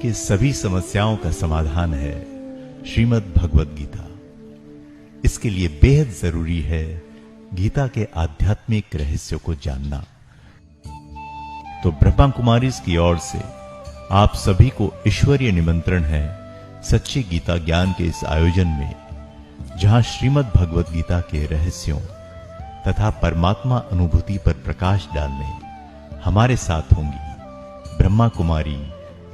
के सभी समस्याओं का समाधान है श्रीमद् भगवद गीता। इसके लिए बेहद जरूरी है गीता के आध्यात्मिक रहस्यों को जानना। तो ब्रह्मा कुमारीज की ओर से आप सभी को ईश्वरीय निमंत्रण है सच्ची गीता ज्ञान के इस आयोजन में, जहां श्रीमद् भगवद गीता के रहस्यों तथा परमात्मा अनुभूति पर प्रकाश डालने हमारे साथ होंगी ब्रह्मा कुमारी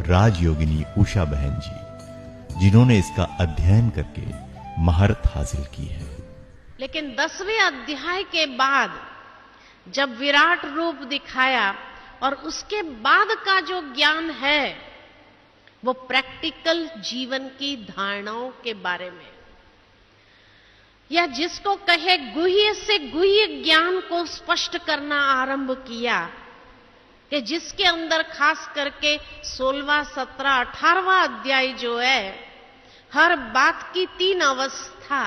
राजयोगिनी उषा बहन जी, जिन्होंने इसका अध्ययन करके महारत हासिल की है। लेकिन 10वें अध्याय के बाद जब विराट रूप दिखाया और उसके बाद का जो ज्ञान है वो प्रैक्टिकल जीवन की धारणाओं के बारे में, या जिसको कहे गुह्य से गुह्य ज्ञान को स्पष्ट करना आरंभ किया, कि जिसके अंदर खास करके 16वां, 17, 18वां अध्याय जो है, हर बात की 3 अवस्था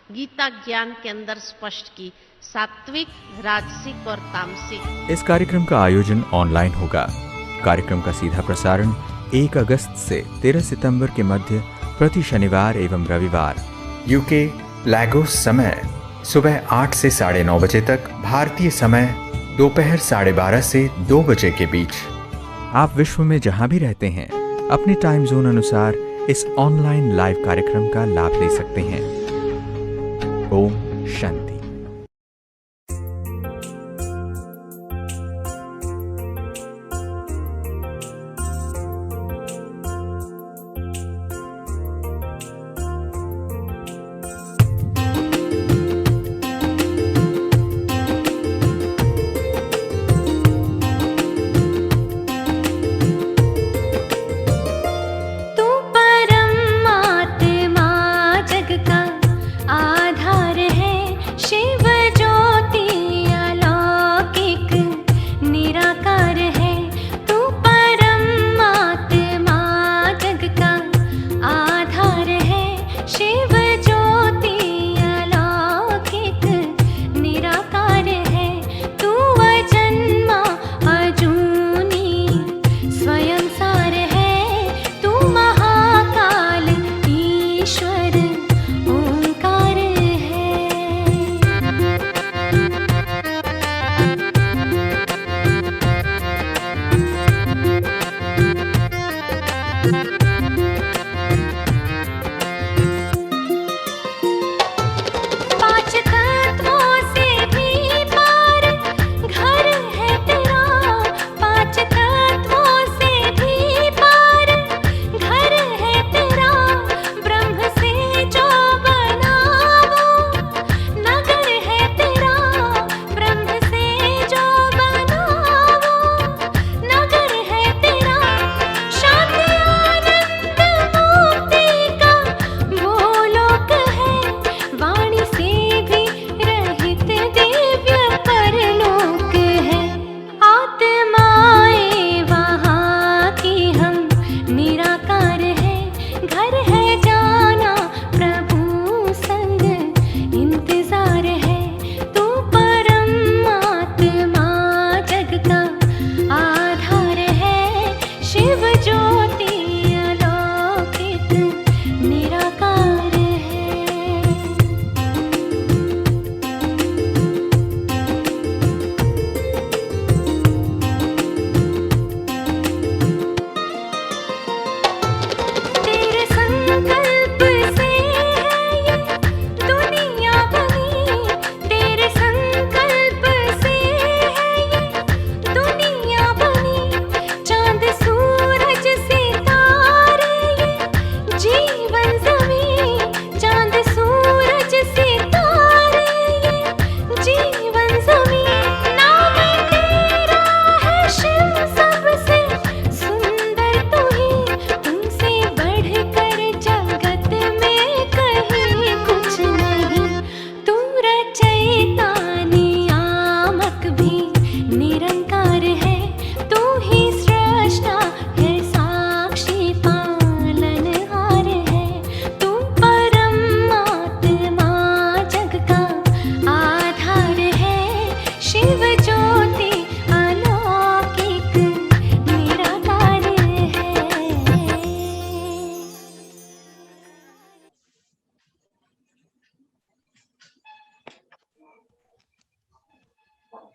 गीता ज्ञान के अंदर स्पष्ट की, सात्विक, राजसिक और तामसिक। इस कार्यक्रम का आयोजन ऑनलाइन होगा। कार्यक्रम का सीधा प्रसारण 1 अगस्त से 13 सितंबर के मध्य प्रति शनिवार एवं रविवार यूके लागोस समय सुबह 8 से 9:30 बजे तक, भारतीय समय दोपहर 12:30 से 2 बजे के बीच। आप विश्व में जहां भी रहते हैं अपने टाइम जोन अनुसार इस ऑनलाइन लाइव कार्यक्रम का लाभ ले सकते हैं। ओम शांति।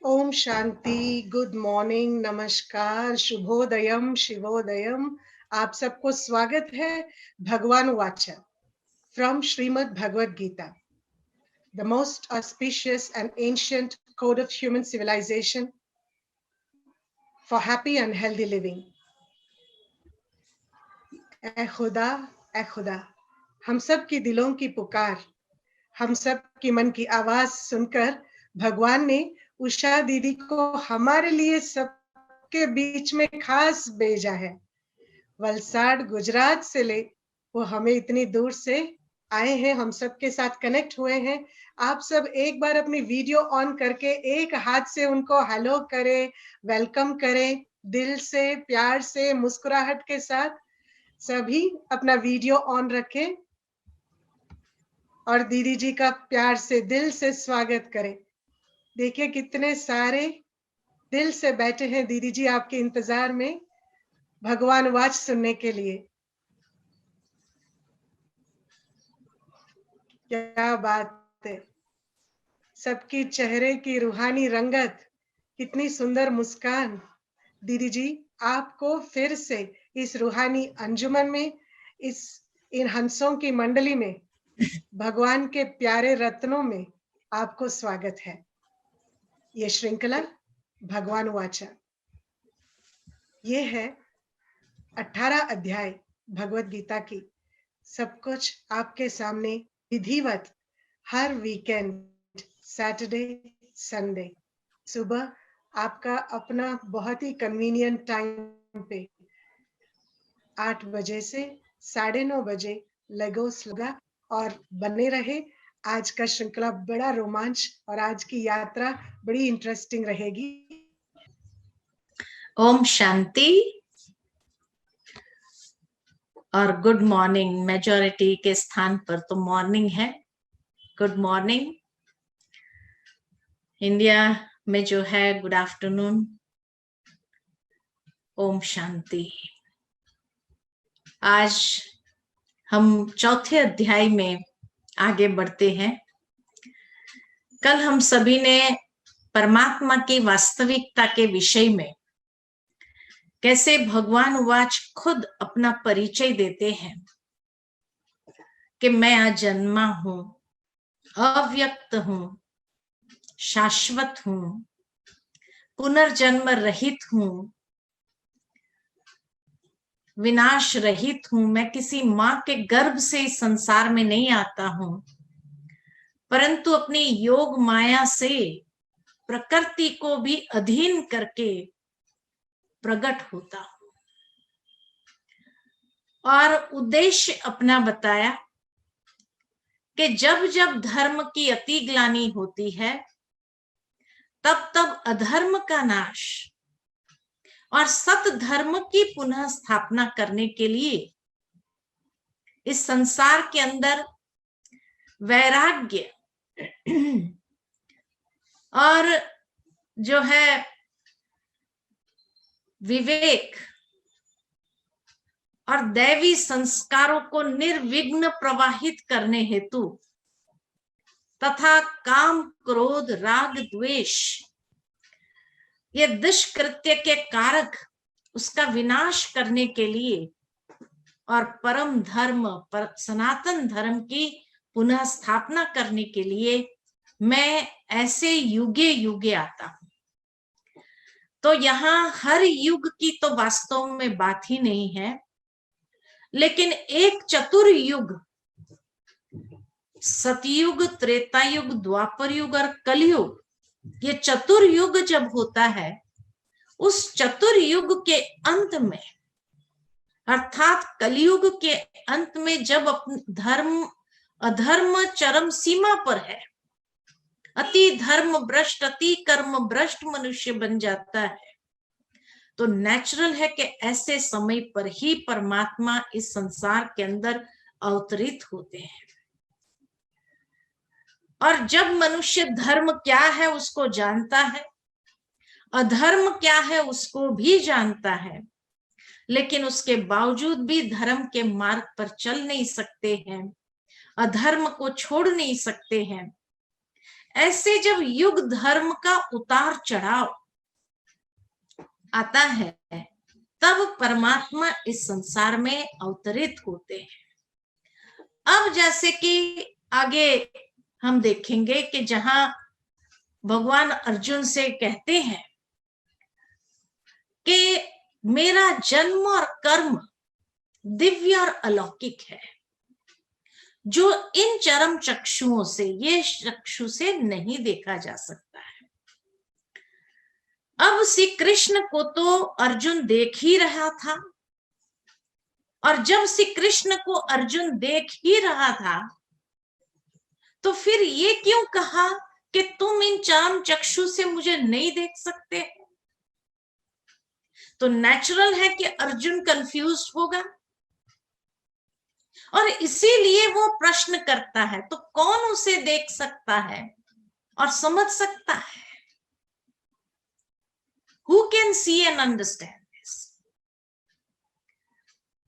ओम शांति, गुड मॉर्निंग, नमस्कार, शुभोदयम, शिवोदयम। आप सबको स्वागत है Bhagwan Vacha from Shrimad Bhagavad Gita, the most auspicious and ancient code of human civilization for happy and healthy living. ए खुदा, हम सब की दिलों की पुकार, हम सब की मन की आवाज सुनकर भगवान ने उषा दीदी को हमारे लिए सबके बीच में खास भेजा है। वलसाड गुजरात से ले वो हमें इतनी दूर से आए हैं, हम सब के साथ कनेक्ट हुए हैं। आप सब एक बार अपनी वीडियो ऑन करके एक हाथ से उनको हेलो करें, वेलकम करें, दिल से, प्यार से, मुस्कुराहट के साथ सभी अपना वीडियो ऑन रखें और दीदी जी का प्यार से दिल से स्वागत करें। देखिए कितने सारे दिल से बैठे हैं दीदी जी आपके इंतजार में भगवान वाच सुनने के लिए। क्या बात है, सबकी चेहरे की रूहानी रंगत, कितनी सुंदर मुस्कान। दीदी जी आपको फिर से इस रूहानी अंजुमन में, इन हंसों की मंडली में, भगवान के प्यारे रत्नों में आपको स्वागत है। ये श्रृंखला भगवान वाचा, ये है 18 अध्याय भगवत गीता की। सब कुछ आपके सामने विधिवत हर वीकेंड, सैटरडे, संडे सुबह आपका अपना बहुत ही कन्वीनियंट टाइम पे 8 बजे से 9:30 बजे लेगोस लगा और बने रहे। आज का श्रृंखला बड़ा रोमांच और आज की यात्रा बड़ी इंटरेस्टिंग रहेगी। ओम शांति और गुड मॉर्निंग। मेजॉरिटी के स्थान पर तो मॉर्निंग है। Good morning. इंडिया में जो है गुड आफ्टरनून। ओम शांति। आज हम चौथे अध्याय में आगे बढ़ते हैं। कल हम सभी ने परमात्मा की वास्तविकता के विषय में कैसे भगवान वाच खुद अपना परिचय देते हैं कि मैं अजन्मा हूं, अव्यक्त हूं, शाश्वत हूं, पुनर्जन्म रहित हूं, विनाश रहित हूं। मैं किसी मां के गर्भ से इस संसार में नहीं आता हूं, परंतु अपनी योग माया से प्रकृति को भी अधीन करके प्रकट होता हूं। और उद्देश्य अपना बताया कि जब जब धर्म की अति ग्लानि होती है तब तब अधर्म का नाश और सत धर्म की पुनः स्थापना करने के लिए इस संसार के अंदर वैराग्य और जो है विवेक और दैवी संस्कारों को निर्विघ्न प्रवाहित करने हेतु तथा काम, क्रोध, राग, द्वेष ये दुष्कृत्य के कारक उसका विनाश करने के लिए और परम धर्म, सनातन धर्म की पुनः स्थापना करने के लिए मैं ऐसे युगे युगे आता हूं। तो यहाँ हर युग की तो वास्तव में बात ही नहीं है, लेकिन एक चतुर्युग, सतयुग, त्रेतायुग, द्वापर युग और कलयुग, ये चतुर्युग जब होता है उस चतुर्युग के अंत में अर्थात कलयुग के अंत में जब धर्म अधर्म चरम सीमा पर है, अति धर्म भ्रष्ट, अति कर्म भ्रष्ट मनुष्य बन जाता है, तो नेचुरल है कि ऐसे समय पर ही परमात्मा इस संसार के अंदर अवतरित होते हैं। और जब मनुष्य धर्म क्या है उसको जानता है, अधर्म क्या है उसको भी जानता है, लेकिन उसके बावजूद भी धर्म के मार्ग पर चल नहीं सकते हैं, अधर्म को छोड़ नहीं सकते हैं। ऐसे जब युग धर्म का उतार चढ़ाव आता है तब परमात्मा इस संसार में अवतरित होते हैं। अब जैसे कि आगे हम देखेंगे कि जहां भगवान अर्जुन से कहते हैं कि मेरा जन्म और कर्म दिव्य और अलौकिक है, जो इन चरम चक्षुओं से, ये चक्षु से नहीं देखा जा सकता है। अब श्री कृष्ण को तो अर्जुन देख ही रहा था, और जब श्री कृष्ण को अर्जुन देख ही रहा था तो फिर ये क्यों कहा कि तुम इन चरम चक्षु से मुझे नहीं देख सकते? तो नेचुरल है कि अर्जुन कंफ्यूज होगा और इसीलिए वो प्रश्न करता है, तो कौन उसे देख सकता है और समझ सकता है? Who can see and understand this?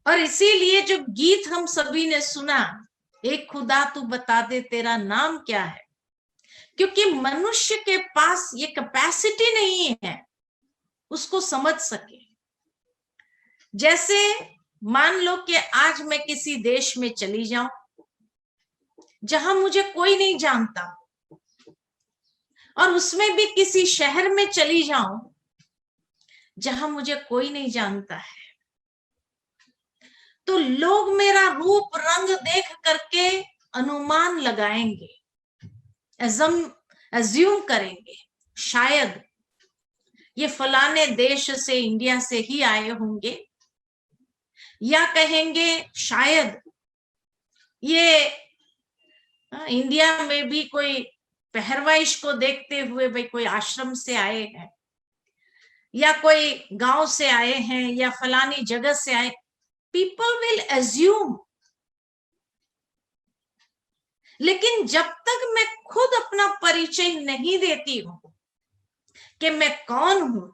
और इसीलिए जो गीत हम सभी ने सुना, एक खुदा तू बता दे तेरा नाम क्या है, क्योंकि मनुष्य के पास ये कैपेसिटी नहीं है उसको समझ सके। जैसे मान लो कि आज मैं किसी देश में चली जाऊं जहां मुझे कोई नहीं जानता, और उसमें भी किसी शहर में चली जाऊं जहां मुझे कोई नहीं जानता है, तो लोग मेरा रूप रंग देख करके अनुमान लगाएंगे, अज्यूम करेंगे शायद ये फलाने देश से, इंडिया से ही आए होंगे, या कहेंगे शायद ये इंडिया में भी कोई पहरवाइश को देखते हुए भाई कोई आश्रम से आए हैं, या कोई गांव से आए हैं, या फलानी जगह से आए। People will assume. लेकिन जब तक मैं खुद अपना परिचय नहीं देती हूं कि मैं कौन हूं,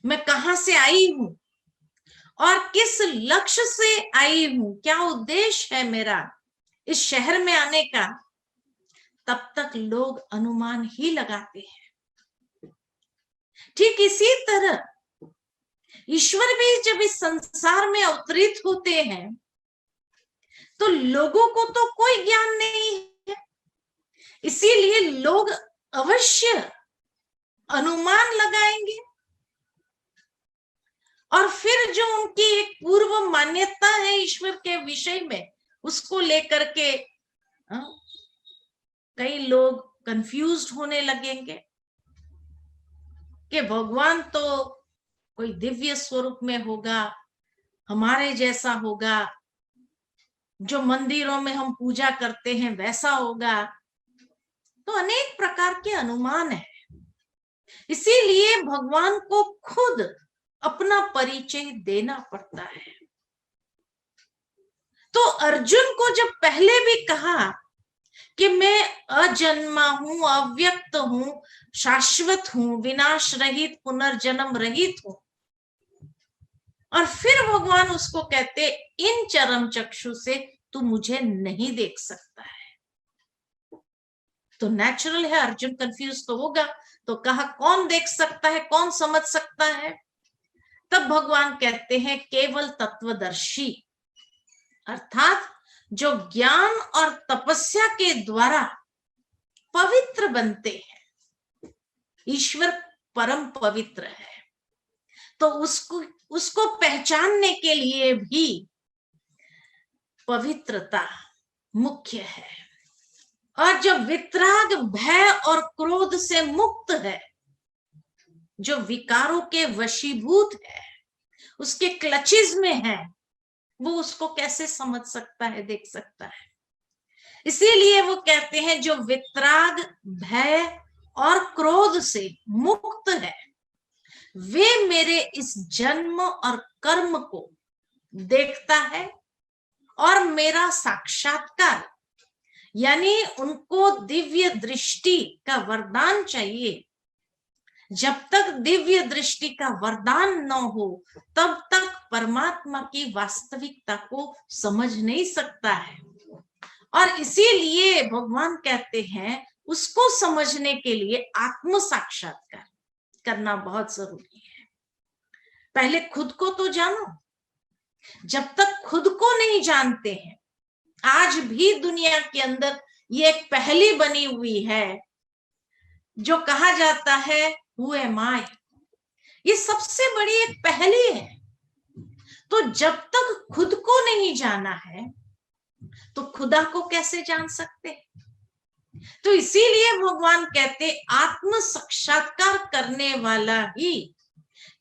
मैं कहां से आई हूं और किस लक्ष्य से आई हूं, क्या उद्देश्य है मेरा इस शहर में आने का, तब तक लोग अनुमान ही लगाते हैं। ठीक इसी तरह ईश्वर भी जब इस संसार में अवतरित होते हैं तो लोगों को तो कोई ज्ञान नहीं है, इसीलिए लोग अवश्य अनुमान लगाएंगे, और फिर जो उनकी एक पूर्व मान्यता है ईश्वर के विषय में, उसको लेकर के कई लोग कंफ्यूज्ड होने लगेंगे कि भगवान तो कोई दिव्य स्वरूप में होगा, हमारे जैसा होगा, जो मंदिरों में हम पूजा करते हैं वैसा होगा। तो अनेक प्रकार के अनुमान है, इसीलिए भगवान को खुद अपना परिचय देना पड़ता है। तो अर्जुन को जब पहले भी कहा कि मैं अजन्मा हूं, अव्यक्त हूं, शाश्वत हूं, विनाश रहित, पुनर्जन्म रहित हूं, और फिर भगवान उसको कहते इन चरम चक्षु से तू मुझे नहीं देख सकता है, तो नेचुरल है अर्जुन कंफ्यूज तो होगा। तो कहा कौन देख सकता है, कौन समझ सकता है? तब भगवान कहते हैं केवल तत्वदर्शी, अर्थात जो ज्ञान और तपस्या के द्वारा पवित्र बनते हैं। ईश्वर परम पवित्र है, तो उसको पहचानने के लिए भी पवित्रता मुख्य है। और जो वितराग, भय और क्रोध से मुक्त है, जो विकारों के वशीभूत है, उसके क्लचेस में है, वो उसको कैसे समझ सकता है, देख सकता है? इसीलिए वो कहते हैं जो वितराग, भय और क्रोध से मुक्त है, वे मेरे इस जन्म और कर्म को देखता है और मेरा साक्षात्कार, यानी उनको दिव्य दृष्टि का वरदान चाहिए। जब तक दिव्य दृष्टि का वरदान न हो तब तक परमात्मा की वास्तविकता को समझ नहीं सकता है। और इसीलिए भगवान कहते हैं उसको समझने के लिए आत्म साक्षात्कार करना बहुत जरूरी है। पहले खुद को तो जानो। जब तक खुद को नहीं जानते हैं, आज भी दुनिया के अंदर ये एक पहेली बनी हुई है जो कहा जाता है हु एम आई। ये सबसे बड़ी एक पहेली है। तो जब तक खुद को नहीं जाना है तो खुदा को कैसे जान सकते हैं? तो इसीलिए भगवान कहते आत्म साक्षात्कार करने वाला ही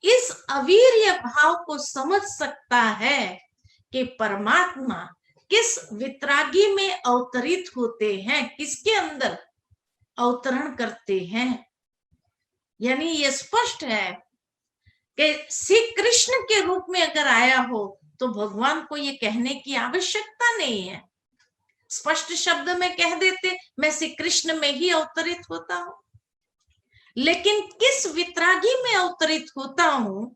इस अवीर्य भाव को समझ सकता है कि परमात्मा किस वितरागी में अवतरित होते हैं, किसके अंदर अवतरण करते हैं। यानी ये स्पष्ट है कि श्री कृष्ण के रूप में अगर आया हो तो भगवान को ये कहने की आवश्यकता नहीं है। स्पष्ट शब्द में कह देते मैं श्री कृष्ण में ही अवतरित होता हूं, लेकिन किस वितरागी में अवतरित होता हूं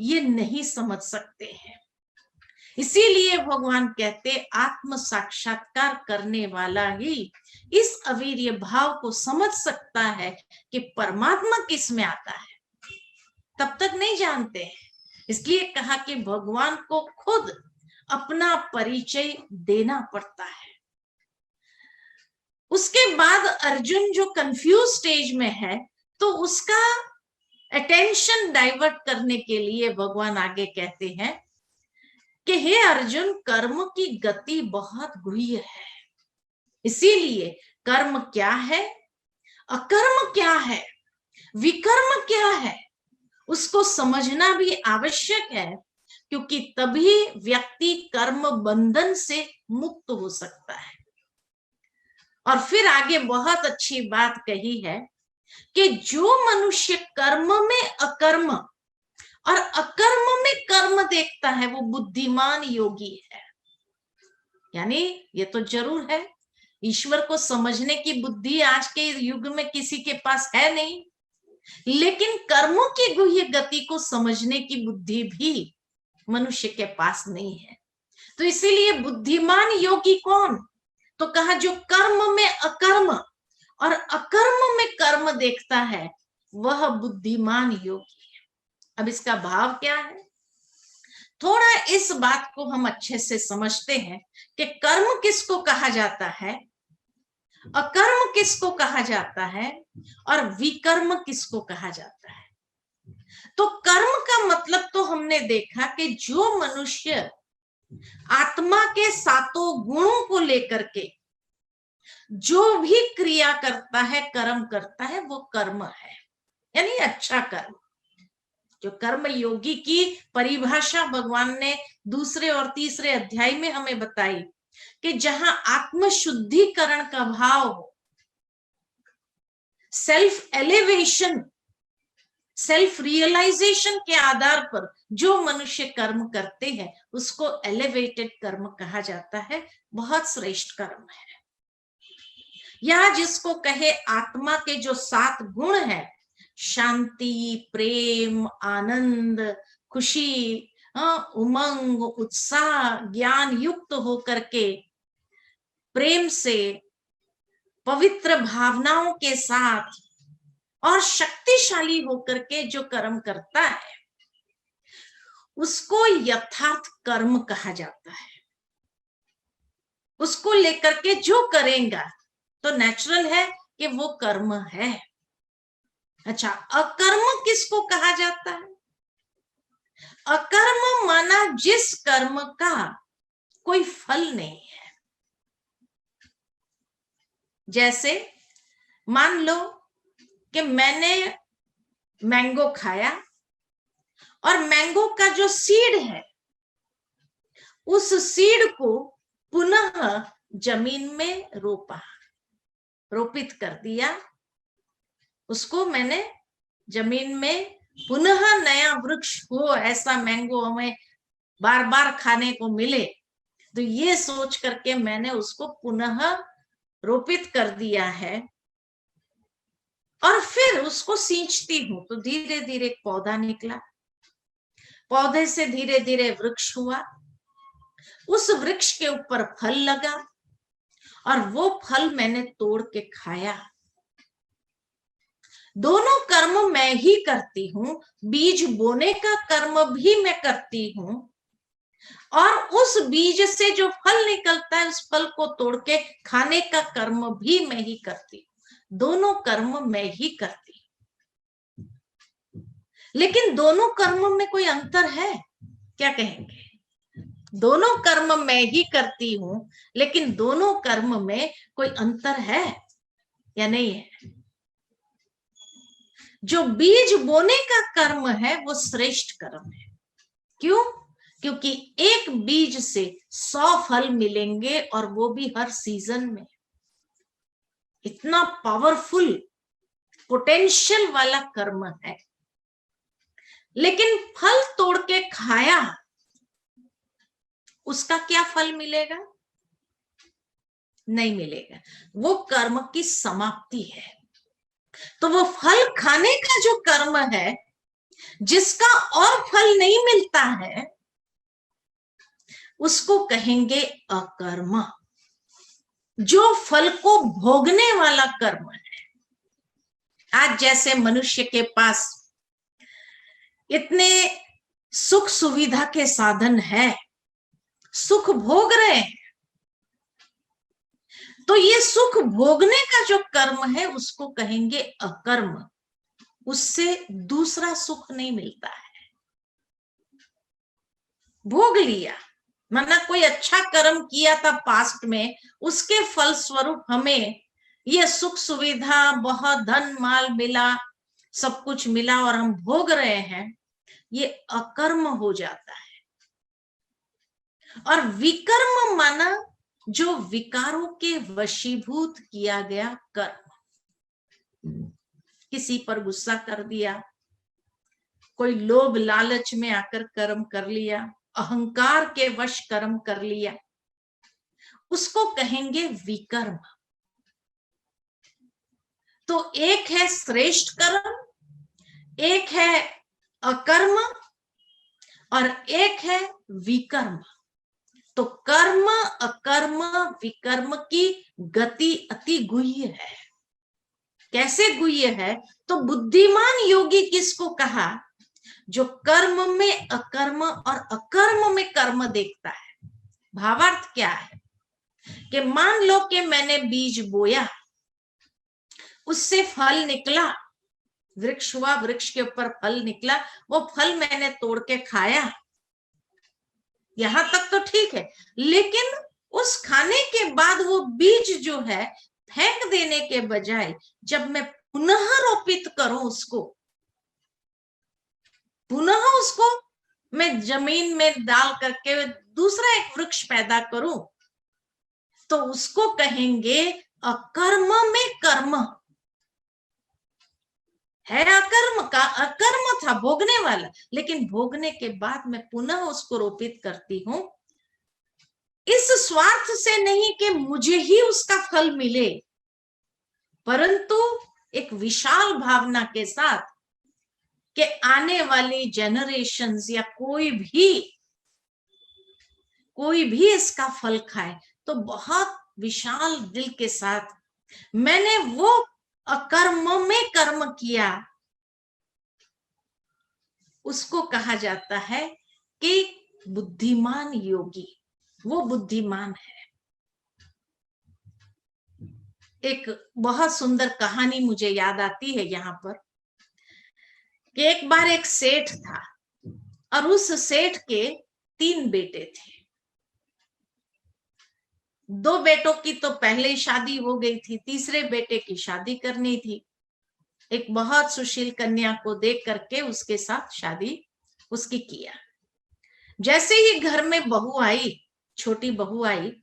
ये नहीं समझ सकते हैं। इसीलिए भगवान कहते आत्म साक्षात्कार करने वाला ही इस अवीर्य भाव को समझ सकता है कि परमात्मा किस में आता है। तब तक नहीं जानते हैं। इसलिए कहा कि भगवान को खुद अपना परिचय देना पड़ता है। उसके बाद अर्जुन जो कंफ्यूज स्टेज में है तो उसका अटेंशन डाइवर्ट करने के लिए भगवान आगे कहते हैं कि हे अर्जुन, कर्म की गति बहुत गुह्य है। इसीलिए कर्म क्या है, अकर्म क्या है, विकर्म क्या है, उसको समझना भी आवश्यक है, क्योंकि तभी व्यक्ति कर्म बंधन से मुक्त हो सकता है। और फिर आगे बहुत अच्छी बात कही है कि जो मनुष्य कर्म में अकर्म और अकर्म में कर्म देखता है वो बुद्धिमान योगी है। यानी ये तो जरूर है, ईश्वर को समझने की बुद्धि आज के युग में किसी के पास है नहीं, लेकिन कर्मों की गुह्य गति को समझने की बुद्धि भी मनुष्य के पास नहीं है। तो इसीलिए बुद्धिमान योगी कौन? तो कहा जो कर्म में अकर्म और अकर्म में कर्म देखता है वह बुद्धिमान योगी है। अब इसका भाव क्या है? थोड़ा इस बात को हम अच्छे से समझते हैं कि कर्म किसको कहा जाता है, अकर्म किसको कहा जाता है और विकर्म किसको कहा जाता है। तो कर्म का मतलब तो हमने देखा कि जो मनुष्य आत्मा के सातों गुणों को लेकर के जो भी क्रिया करता है, कर्म करता है, वो कर्म है, यानी अच्छा कर्म। जो कर्म योगी की परिभाषा भगवान ने दूसरे और तीसरे अध्याय में हमें बताई कि जहां आत्म शुद्धिकरण का भाव हो, सेल्फ एलिवेशन, सेल्फ रियलाइजेशन के आधार पर जो मनुष्य कर्म करते हैं उसको एलिवेटेड कर्म कहा जाता है, बहुत श्रेष्ठ कर्म है। या जिसको कहे आत्मा के जो 7 गुण हैं, शांति, प्रेम, आनंद, खुशी, उमंग, उत्साह, ज्ञान युक्त होकर के प्रेम से, पवित्र भावनाओं के साथ और शक्तिशाली होकर के जो कर्म करता है उसको यथार्थ कर्म कहा जाता है। उसको लेकर के जो करेगा तो नेचुरल है कि वो कर्म है। अच्छा, अकर्म किसको कहा जाता है? अकर्म माना जिस कर्म का कोई फल नहीं है। जैसे मान लो कि मैंने मैंगो खाया और मैंगो का जो सीड है उस सीड को पुनः जमीन में रोपित कर दिया, उसको मैंने जमीन में पुनः नया वृक्ष हो, ऐसा मैंगो हमें बार बार खाने को मिले, तो ये सोच करके मैंने उसको पुनः रोपित कर दिया है और फिर उसको सींचती हूं तो धीरे धीरे एक पौधा निकला, पौधे से धीरे धीरे वृक्ष हुआ, उस वृक्ष के ऊपर फल लगा और वो फल मैंने तोड़ के खाया। दोनों कर्म मैं ही करती हूं, बीज बोने का कर्म भी मैं करती हूं, और उस बीज से जो फल निकलता है उस फल को तोड़ के खाने का कर्म भी मैं ही करती हूं। दोनों कर्म मैं ही करती हूं। लेकिन दोनों कर्म में कोई अंतर है? क्या कहेंगे? दोनों कर्म मैं ही करती हूं, लेकिन दोनों कर्म में कोई अंतर है या नहीं है? जो बीज बोने का कर्म है वो श्रेष्ठ कर्म है। क्यों? क्योंकि एक बीज से 100 फल मिलेंगे, और वो भी हर सीजन में। इतना पावरफुल पोटेंशियल वाला कर्म है। लेकिन फल तोड़ के खाया, उसका क्या फल मिलेगा? नहीं मिलेगा। वो कर्म की समाप्ति है। तो वो फल खाने का जो कर्म है, जिसका और फल नहीं मिलता है, उसको कहेंगे अकर्म। जो फल को भोगने वाला कर्म है। आज जैसे मनुष्य के पास इतने सुख सुविधा के साधन है, सुख भोग रहे हैं, तो ये सुख भोगने का जो कर्म है उसको कहेंगे अकर्म। उससे दूसरा सुख नहीं मिलता है। भोग लिया, माना कोई अच्छा कर्म किया था पास्ट में, उसके फल स्वरूप हमें ये सुख सुविधा, बहुत धन माल मिला, सब कुछ मिला और हम भोग रहे हैं, ये अकर्म हो जाता है। और विकर्म माना जो विकारों के वशीभूत किया गया कर्म। किसी पर गुस्सा कर दिया, कोई लोभ लालच में आकर कर्म कर लिया, अहंकार के वश कर्म कर लिया, उसको कहेंगे विकर्म। तो एक है श्रेष्ठ कर्म, एक है अकर्म, और एक है विकर्म। तो कर्म, अकर्म, विकर्म की गति अति गुह्य है। कैसे गुह्य है? तो बुद्धिमान योगी किसको कहा? जो कर्म में अकर्म और अकर्म में कर्म देखता है। भावार्थ क्या है कि मान लो कि मैंने बीज बोया, उससे फल निकला, वृक्ष हुआ, वृक्ष के ऊपर फल निकला, वो फल मैंने तोड़ के खाया, यहां तक तो ठीक है। लेकिन उस खाने के बाद वो बीज जो है, फेंक देने के बजाय जब मैं पुनः रोपित करूं उसको, पुनः उसको मैं जमीन में डाल करके दूसरा एक वृक्ष पैदा करूं, तो उसको कहेंगे अकर्म में कर्म है। अकर्म का अकर्म था, भोगने वाला, लेकिन भोगने के बाद मैं पुनः उसको रोपित करती हूं, इस स्वार्थ से नहीं कि मुझे ही उसका फल मिले, परंतु एक विशाल भावना के साथ कि आने वाली जनरेशंस या कोई भी इसका फल खाए। तो बहुत विशाल दिल के साथ मैंने वो अकर्म में कर्म किया, उसको कहा जाता है कि बुद्धिमान योगी। वो बुद्धिमान है। एक बहुत सुंदर कहानी मुझे याद आती है यहाँ पर कि एक बार एक सेठ था और उस सेठ के 3 बेटे थे। 2 बेटों की तो पहले ही शादी हो गई थी, तीसरे बेटे की शादी करनी थी। एक बहुत सुशील कन्या को देख करके उसके साथ शादी उसकी किया। जैसे ही घर में बहू आई, छोटी बहू आई,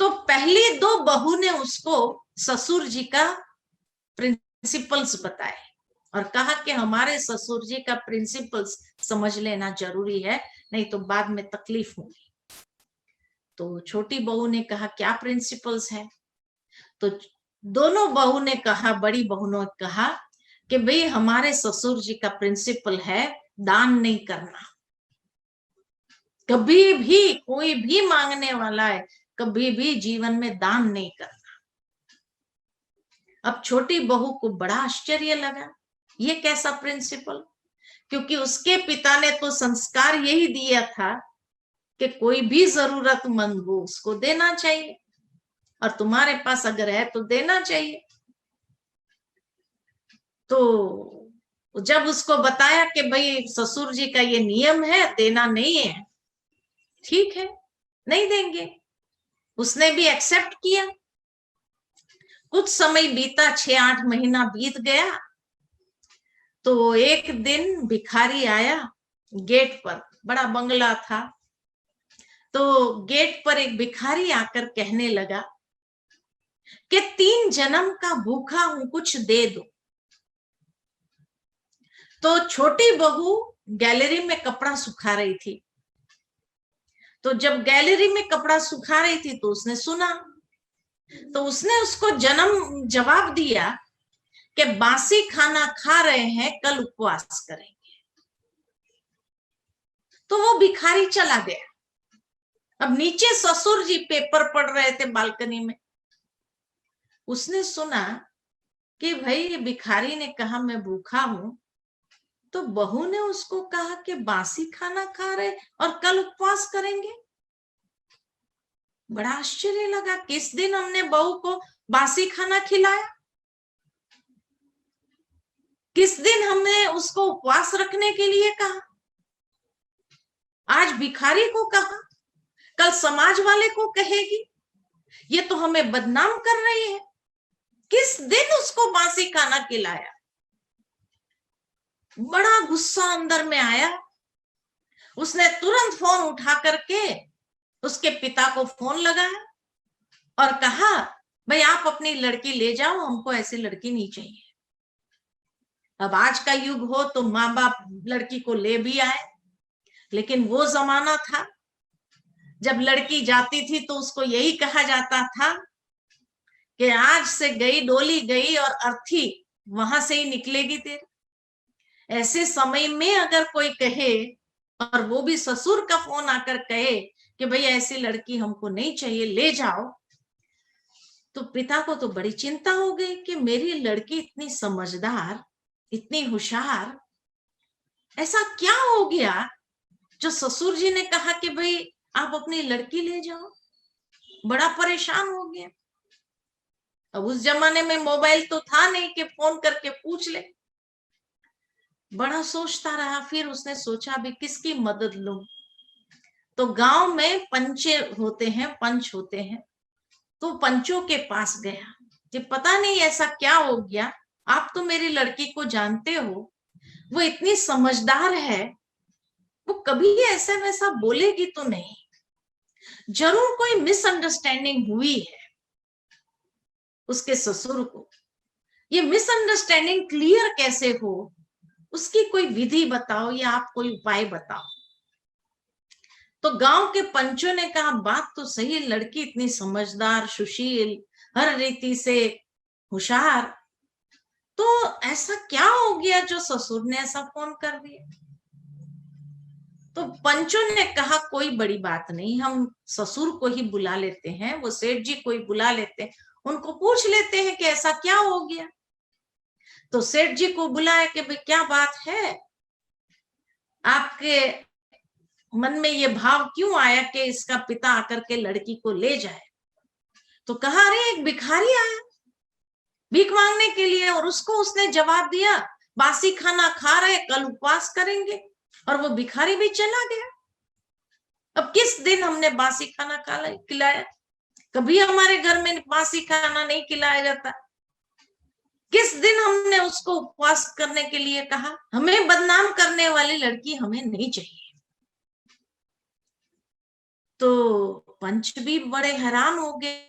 तो पहली 2 बहू ने उसको ससुर जी का प्रिंसिपल्स बताए और कहा कि हमारे ससुर जी का प्रिंसिपल्स समझ लेना जरूरी है, नहीं तो बाद में तकलीफ होगी। तो छोटी बहू ने कहा क्या प्रिंसिपल्स है? तो दोनों बहू ने कहा, बड़ी बहू ने कहा कि भाई हमारे ससुर जी का प्रिंसिपल है दान नहीं करना। कभी भी कोई भी मांगने वाला है, कभी भी जीवन में दान नहीं करना। अब छोटी बहू को बड़ा आश्चर्य लगा, ये कैसा प्रिंसिपल, क्योंकि उसके पिता ने तो संस्कार यही दिया था कि कोई भी जरूरतमंद हो उसको देना चाहिए, और तुम्हारे पास अगर है तो देना चाहिए। तो जब उसको बताया कि भाई ससुर जी का ये नियम है, देना नहीं है, ठीक है नहीं देंगे, उसने भी एक्सेप्ट किया। कुछ समय बीता, 6-8 महीना बीत गया, तो एक दिन भिखारी आया गेट पर, बड़ा बंगला था, तो गेट पर एक भिखारी आकर कहने लगा कि 3 जन्म का भूखा हूं, कुछ दे दो। तो छोटी बहू गैलरी में कपड़ा सुखा रही थी, तो जब गैलरी में कपड़ा सुखा रही थी तो उसने सुना, तो उसने उसको जवाब दिया कि बासी खाना खा रहे हैं, कल उपवास करेंगे। तो वो भिखारी चला गया। अब नीचे ससुर जी पेपर पढ़ रहे थे बालकनी में, उसने सुना कि भाई ये भिखारी ने कहा मैं भूखा हूं, तो बहू ने उसको कहा कि बासी खाना खा रहे और कल उपवास करेंगे। बड़ा आश्चर्य लगा, किस दिन हमने बहू को बासी खाना खिलाया, किस दिन हमने उसको उपवास रखने के लिए कहा। आज भिखारी को कहा, कल समाज वाले को कहेगी, ये तो हमें बदनाम कर रही है। किस दिन उसको बासी खाना खिलाया। बड़ा गुस्सा अंदर में आया, उसने तुरंत फोन उठा करके उसके पिता को फोन लगाया और कहा भाई आप अपनी लड़की ले जाओ, हमको ऐसी लड़की नहीं चाहिए। अब आज का युग हो तो माँ बाप लड़की को ले भी आए, लेकिन वो जमाना था जब लड़की जाती थी तो उसको यही कहा जाता था कि आज से गई डोली गई और अर्थी वहां से ही निकलेगी तेरे। ऐसे समय में अगर कोई कहे, और वो भी ससुर का फोन आकर कहे कि भाई ऐसी लड़की हमको नहीं चाहिए, ले जाओ, तो पिता को तो बड़ी चिंता हो गई कि मेरी लड़की इतनी समझदार, इतनी होशियार, ऐसा क्या हो गया जो ससुर जी ने कहा कि भाई आप अपनी लड़की ले जाओ। बड़ा परेशान हो गया। अब उस जमाने में मोबाइल तो था नहीं कि फोन करके पूछ ले। बड़ा सोचता रहा, फिर उसने सोचा अभी किसकी मदद लूं। तो गांव में पंचे होते हैं, पंच होते हैं, तो पंचों के पास गया कि पता नहीं ऐसा क्या हो गया, आप तो मेरी लड़की को जानते हो, वो इतनी समझदार है, वो कभी ऐसा वैसा बोलेगी तो नहीं, जरूर कोई मिसअंडरस्टैंडिंग हुई है उसके ससुर को। ये मिसअंडरस्टैंडिंग क्लियर कैसे हो, उसकी कोई विधि बताओ या आप कोई उपाय बताओ। तो गांव के पंचों ने कहा बात तो सही, लड़की इतनी समझदार, सुशील, हर रीति से होशियार, तो ऐसा क्या हो गया जो ससुर ने ऐसा फोन कर दिया। तो पंचों ने कहा कोई बड़ी बात नहीं, हम ससुर को ही बुला लेते हैं, वो सेठ जी को ही बुला लेते हैं, उनको पूछ लेते हैं कि ऐसा क्या हो गया। तो सेठ जी को बुलाया कि भाई क्या बात है, आपके मन में ये भाव क्यों आया कि इसका पिता आकर के लड़की को ले जाए। तो कहा अरे एक भिखारी आया भीख मांगने के लिए, और उसको उसने जवाब दिया बासी खाना खा रहे, कल उपवास करेंगे, और वो भिखारी भी चला गया। अब किस दिन हमने बासी खाना खिलाया, कभी हमारे घर में बासी खाना नहीं खिलाया जाता। किस दिन हमने उसको उपवास करने के लिए कहा। हमें बदनाम करने वाली लड़की हमें नहीं चाहिए। तो पंच भी बड़े हैरान हो गए।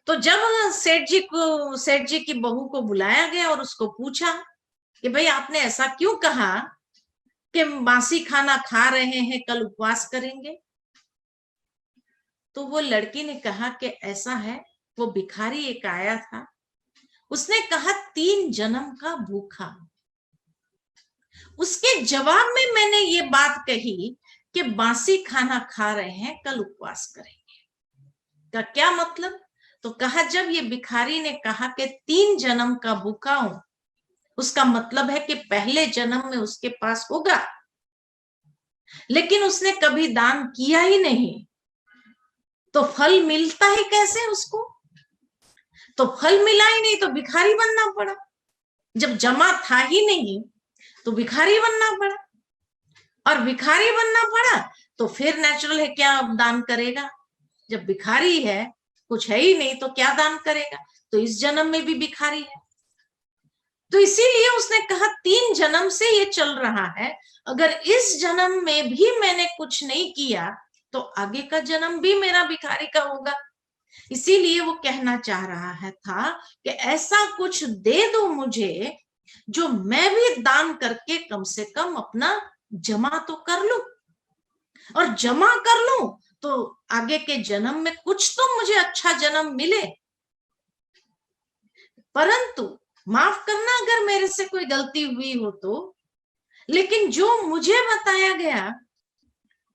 तो जब सेठ जी की बहू को बुलाया गया और उसको पूछा कि भाई आपने ऐसा क्यों कहा कि बासी खाना खा रहे हैं, कल उपवास करेंगे। तो वो लड़की ने कहा कि ऐसा है, वो भिखारी एक आया था, उसने कहा 3 जन्म का भूखा। उसके जवाब में मैंने ये बात कही कि बासी खाना खा रहे हैं, कल उपवास करेंगे। का क्या मतलब? तो कहा जब ये भिखारी ने कहा कि 3 जन्म का भूखा हूं, उसका मतलब है कि पहले जन्म में उसके पास होगा, लेकिन उसने कभी दान किया ही नहीं, तो फल मिलता ही कैसे उसको? तो फल मिला ही नहीं तो भिखारी बनना पड़ा। जब जमा था ही नहीं तो भिखारी बनना पड़ा, और भिखारी बनना पड़ा तो फिर नेचुरल है क्या दान करेगा? जब भिखारी है, कुछ है ही नहीं, तो क्या दान करेगा? तो इस जन्म में भी भिखारी है। तो इसीलिए उसने कहा 3 जन्म से ये चल रहा है, अगर इस जन्म में भी मैंने कुछ नहीं किया तो आगे का जन्म भी मेरा भिखारी का होगा। इसीलिए वो कहना चाह रहा है था कि ऐसा कुछ दे दो मुझे जो मैं भी दान करके कम से कम अपना जमा तो कर लूं, और जमा कर लूं तो आगे के जन्म में कुछ तो मुझे अच्छा जन्म मिले। परंतु माफ करना अगर मेरे से कोई गलती हुई हो तो, लेकिन जो मुझे बताया गया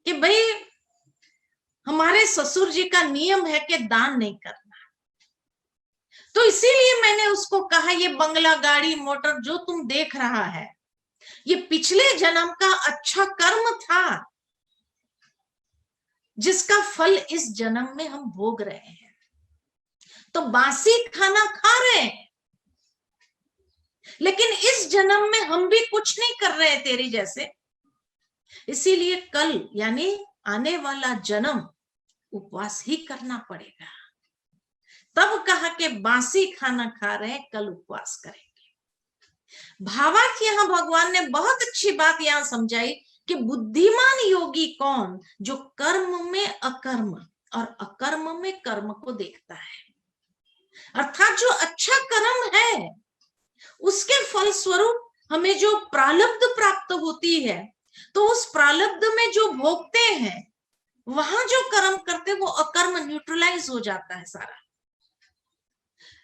कि भाई हमारे ससुर जी का नियम है कि दान नहीं करना, तो इसीलिए मैंने उसको कहा ये बंगला, गाड़ी, मोटर जो तुम देख रहा है, ये पिछले जन्म का अच्छा कर्म था जिसका फल इस जन्म में हम भोग रहे हैं। तो बासी खाना खा रहे हैं, लेकिन इस जन्म में हम भी कुछ नहीं कर रहे तेरी जैसे, इसीलिए कल यानी आने वाला जन्म उपवास ही करना पड़ेगा। तब कहा कि बासी खाना खा रहे हैं, कल उपवास करेंगे। भावार्थ यहां भगवान ने बहुत अच्छी बात यहां समझाई कि बुद्धिमान योगी कौन? जो कर्म में अकर्म और अकर्म में कर्म को देखता है। अर्थात जो अच्छा कर्म है उसके फलस्वरूप हमें जो प्रारब्ध प्राप्त होती है, तो उस प्रारब्ध में जो भोगते हैं, वहां जो कर्म करते वो अकर्म न्यूट्रलाइज हो जाता है सारा।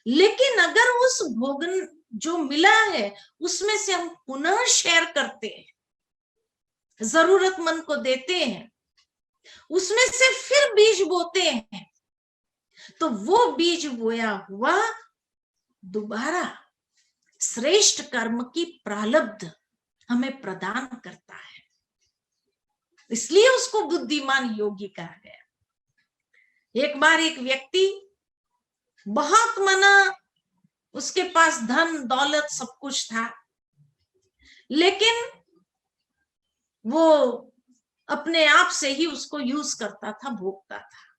लेकिन अगर उस भोगन जो मिला है उसमें से हम पुनः शेयर करते हैं, जरूरतमंद को देते हैं, उसमें से फिर बीज बोते हैं, तो वो बीज बोया हुआ दोबारा श्रेष्ठ कर्म की प्रारब्ध हमें प्रदान करता है। इसलिए उसको बुद्धिमान योगी कहा गया। एक बार एक व्यक्ति बहुत मना, उसके पास धन दौलत सब कुछ था, लेकिन वो अपने आप से ही उसको यूज करता था, भोगता था।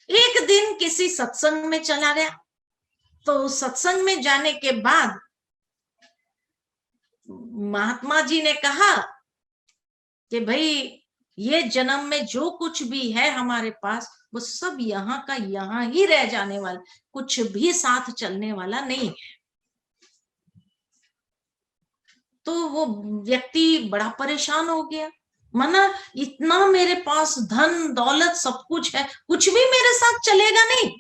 एक दिन किसी सत्संग में चला गया, तो सत्संग में जाने के बाद महात्मा जी ने कहा कि भाई ये जन्म में जो कुछ भी है हमारे पास वो सब यहाँ का यहाँ ही रह जाने वाला, कुछ भी साथ चलने वाला नहीं है। तो वो व्यक्ति बड़ा परेशान हो गया, मना इतना मेरे पास धन दौलत सब कुछ है, कुछ भी मेरे साथ चलेगा नहीं।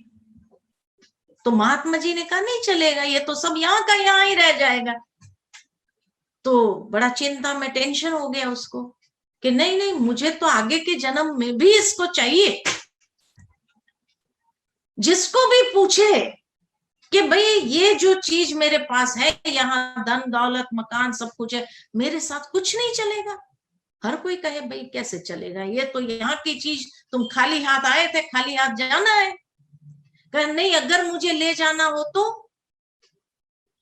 तो महात्मा जी ने कहा नहीं चलेगा, ये तो सब यहाँ का यहाँ ही रह जाएगा। तो बड़ा चिंता में टेंशन हो गया उसको कि नहीं नहीं, मुझे तो आगे के जन्म में भी इसको चाहिए। जिसको भी पूछे कि भाई ये जो चीज मेरे पास है, यहाँ धन दौलत मकान सब कुछ है, मेरे साथ कुछ नहीं चलेगा। हर कोई कहे भाई कैसे चलेगा, ये तो यहाँ की चीज, तुम खाली हाथ आए थे, खाली हाथ जाना है। कहे नहीं, अगर मुझे ले जाना हो तो,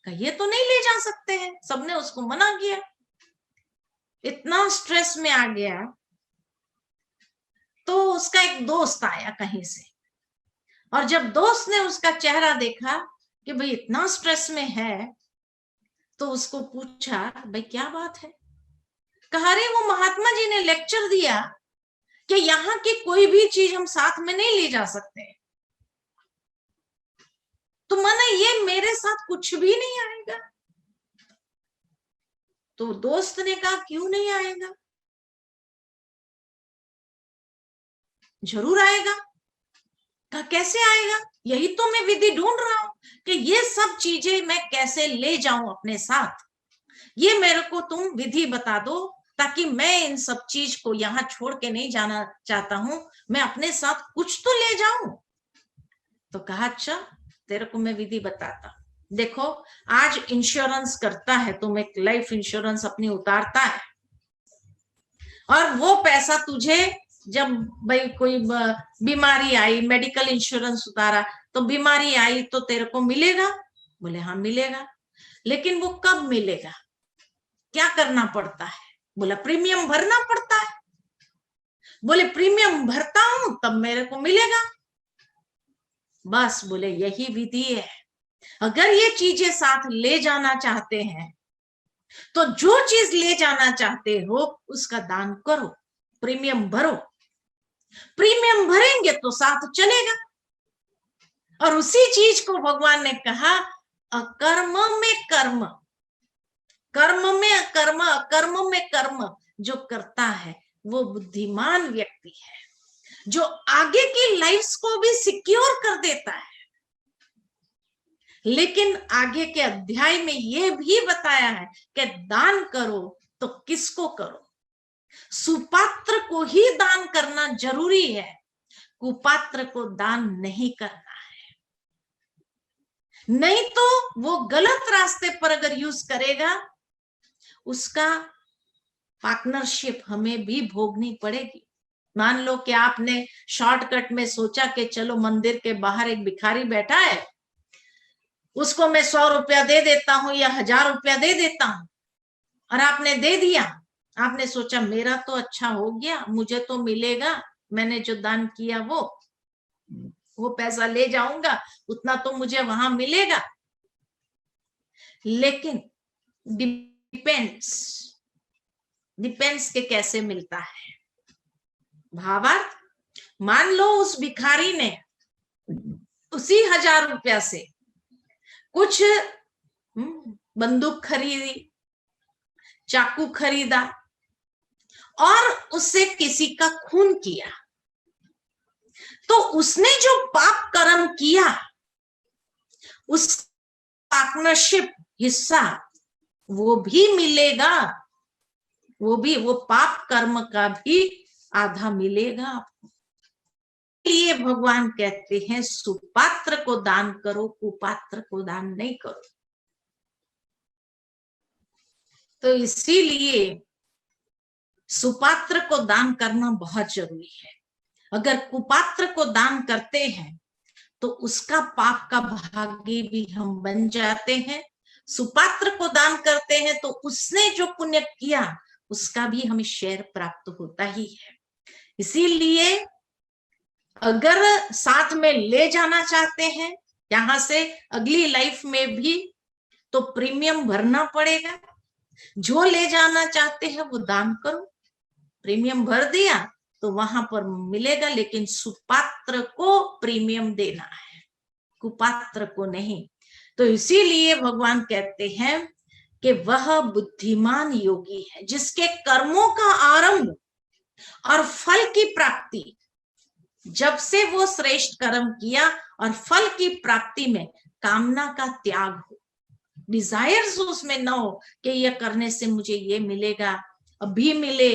ये तो नहीं ले जा सकते हैं, सबने उसको मना किया। इतना स्ट्रेस में आ गया। तो उसका एक दोस्त आया कहीं से, और जब दोस्त ने उसका चेहरा देखा कि भाई इतना स्ट्रेस में है, तो उसको पूछा भाई क्या बात है। कहा रे वो महात्मा जी ने लेक्चर दिया कि यहाँ की कोई भी चीज हम साथ में नहीं ले जा सकते, तो माना ये मेरे साथ कुछ भी नहीं आएगा। तो दोस्त ने कहा क्यों नहीं आएगा, जरूर आएगा। कहा कैसे आएगा, यही तो मैं विधि ढूंढ रहा हूं कि ये सब चीजें मैं कैसे ले जाऊं अपने साथ, ये मेरे को तुम विधि बता दो, ताकि मैं इन सब चीज को यहाँ छोड़ के नहीं जाना चाहता हूं, मैं अपने साथ कुछ तो ले जाऊं। तो कहा अच्छा तेरे को मैं विधि बताता हूं। देखो आज इंश्योरेंस करता है, तुम एक लाइफ इंश्योरेंस अपनी उतारता है, और वो पैसा तुझे जब भाई कोई बीमारी आई, मेडिकल इंश्योरेंस उतारा तो बीमारी आई तो तेरे को मिलेगा। बोले हाँ मिलेगा, लेकिन वो कब मिलेगा, क्या करना पड़ता है? बोला प्रीमियम भरना पड़ता है। बोले प्रीमियम भरता हूं तब मेरे को मिलेगा। बस बोले यही विधि है। अगर ये चीजें साथ ले जाना चाहते हैं तो जो चीज ले जाना चाहते हो उसका दान करो, प्रीमियम भरो। प्रीमियम भरेंगे तो साथ चलेगा। और उसी चीज को भगवान ने कहा अकर्म में कर्म, कर्म में अकर्म, अकर्म में कर्म जो करता है वो बुद्धिमान व्यक्ति है, जो आगे की लाइफ्स को भी सिक्योर कर देता है। लेकिन आगे के अध्याय में यह भी बताया है कि दान करो तो किसको करो। सुपात्र को ही दान करना जरूरी है, कुपात्र को दान नहीं करना है। नहीं तो वो गलत रास्ते पर अगर यूज करेगा, उसका पार्टनरशिप हमें भी भोगनी पड़ेगी। मान लो कि आपने शॉर्टकट में सोचा कि चलो मंदिर के बाहर एक भिखारी बैठा है, उसको मैं 100 रुपया दे देता हूं या 1000 रुपया दे देता हूं, और आपने दे दिया। आपने सोचा मेरा तो अच्छा हो गया, मुझे तो मिलेगा, मैंने जो दान किया वो पैसा ले जाऊंगा, उतना तो मुझे वहां मिलेगा। लेकिन डिपेंड्स के कैसे मिलता है। भावार्थ, मान लो उस भिखारी ने उसी 1000 रुपया से कुछ बंदूक खरीदी, चाकू खरीदा और उससे किसी का खून किया, तो उसने जो पाप कर्म किया उस पार्टनरशिप हिस्सा वो भी मिलेगा, वो पाप कर्म का भी आधा मिलेगा आपको। इसलिए भगवान कहते हैं सुपात्र को दान करो, कुपात्र को दान नहीं करो। तो इसीलिए सुपात्र को दान करना बहुत जरूरी है। अगर कुपात्र को दान करते हैं तो उसका पाप का भागी भी हम बन जाते हैं। सुपात्र को दान करते हैं तो उसने जो पुण्य किया उसका भी हमें शेयर प्राप्त होता ही है। इसीलिए अगर साथ में ले जाना चाहते हैं यहां से अगली लाइफ में भी, तो प्रीमियम भरना पड़ेगा। जो ले जाना चाहते हैं वो दान करो, प्रीमियम भर दिया तो वहां पर मिलेगा, लेकिन सुपात्र को प्रीमियम देना है, कुपात्र को नहीं। तो इसीलिए भगवान कहते हैं कि वह बुद्धिमान योगी है जिसके कर्मों का आरंभ और फल की प्राप्ति, जब से वो श्रेष्ठ कर्म किया और फल की प्राप्ति में कामना का त्याग हो, डिजायर्स उसमें न हो कि ये करने से मुझे ये मिलेगा, अभी मिले,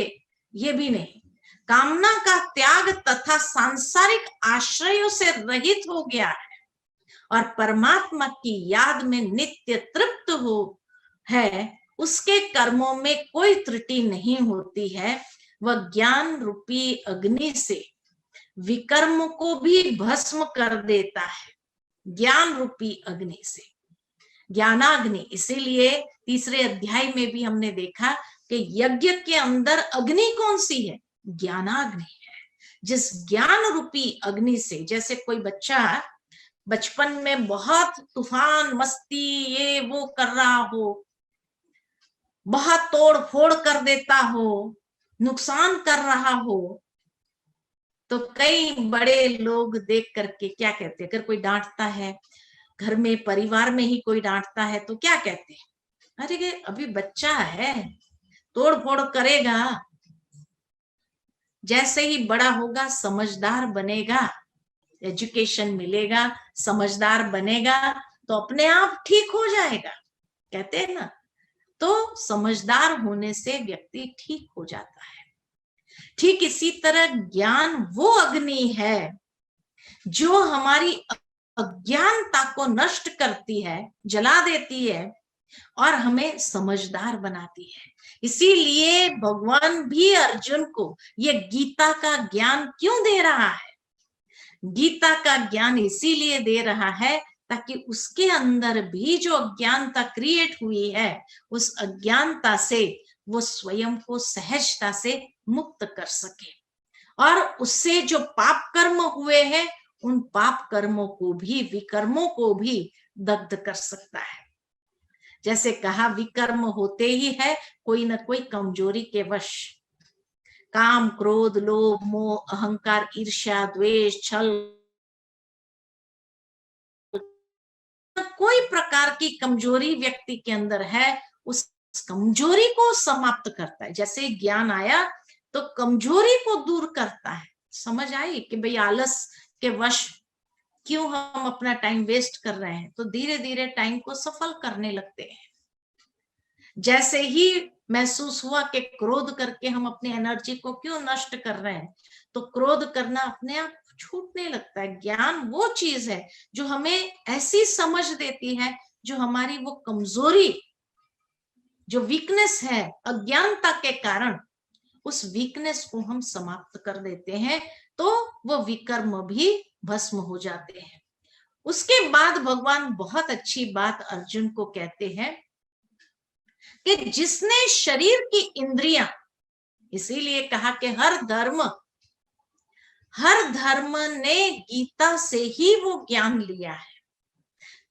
ये भी नहीं। कामना का त्याग तथा सांसारिक आश्रयों से रहित हो गया है और परमात्मा की याद में नित्य तृप्त हो है, उसके कर्मों में कोई त्रुटि नहीं होती है। वह ज्ञान रूपी अग्नि से विकर्म को भी भस्म कर देता है। ज्ञान रूपी अग्नि से, ज्ञानाग्नि। इसीलिए तीसरे अध्याय में भी हमने देखा कि यज्ञ के अंदर अग्नि कौन सी है? ज्ञानाग्नि है। जिस ज्ञान रूपी अग्नि से, जैसे कोई बच्चा बचपन में बहुत तूफान मस्ती ये वो कर रहा हो, बहुत तोड़ फोड़ कर देता हो, नुकसान कर रहा हो, तो कई बड़े लोग देख करके क्या कहते हैं? अगर कोई डांटता है, घर में परिवार में ही कोई डांटता है तो क्या कहते हैं? अरे अभी बच्चा है, तोड़ फोड़ करेगा, जैसे ही बड़ा होगा समझदार बनेगा, एजुकेशन मिलेगा, समझदार बनेगा तो अपने आप ठीक हो जाएगा। कहते हैं ना, तो समझदार होने से व्यक्ति ठीक हो जाता है। ठीक इसी तरह ज्ञान वो अग्नि है जो हमारी अज्ञानता को नष्ट करती है, जला देती है और हमें समझदार बनाती है। इसीलिए भगवान भी अर्जुन को ये गीता का ज्ञान क्यों दे रहा है? गीता का ज्ञान इसीलिए दे रहा है ताकि उसके अंदर भी जो अज्ञानता क्रिएट हुई है, उस अज्ञानता से वो स्वयं को सहजता से मुक्त कर सके और उससे जो पाप कर्म हुए हैं उन पाप कर्मों को भी, विकर्मों को भी दग्ध कर सकता है। जैसे कहा, विकर्म होते ही है कोई ना कोई कमजोरी के वश, काम, क्रोध, लोभ, मोह, अहंकार, ईर्ष्या, द्वेष, छल, कोई प्रकार की कमजोरी व्यक्ति के अंदर है, उस कमजोरी को समाप्त करता है। जैसे ज्ञान आया तो कमजोरी को दूर करता है। समझ आई कि भाई आलस के वश क्यों हम अपना टाइम वेस्ट कर रहे हैं, तो धीरे धीरे टाइम को सफल करने लगते हैं। जैसे ही महसूस हुआ कि क्रोध करके हम अपनी एनर्जी को क्यों नष्ट कर रहे हैं, तो क्रोध करना अपने आप छूटने लगता है। ज्ञान वो चीज है जो हमें ऐसी समझ देती है, जो हमारी वो कमजोरी, जो वीकनेस है अज्ञानता के कारण, उस वीकनेस को हम समाप्त कर देते हैं, तो वो विकर्म भी भस्म हो जाते हैं। उसके बाद भगवान बहुत अच्छी बात अर्जुन को कहते हैं कि जिसने शरीर की इंद्रियां, इसीलिए कहा कि हर धर्म ने गीता से ही वो ज्ञान लिया है।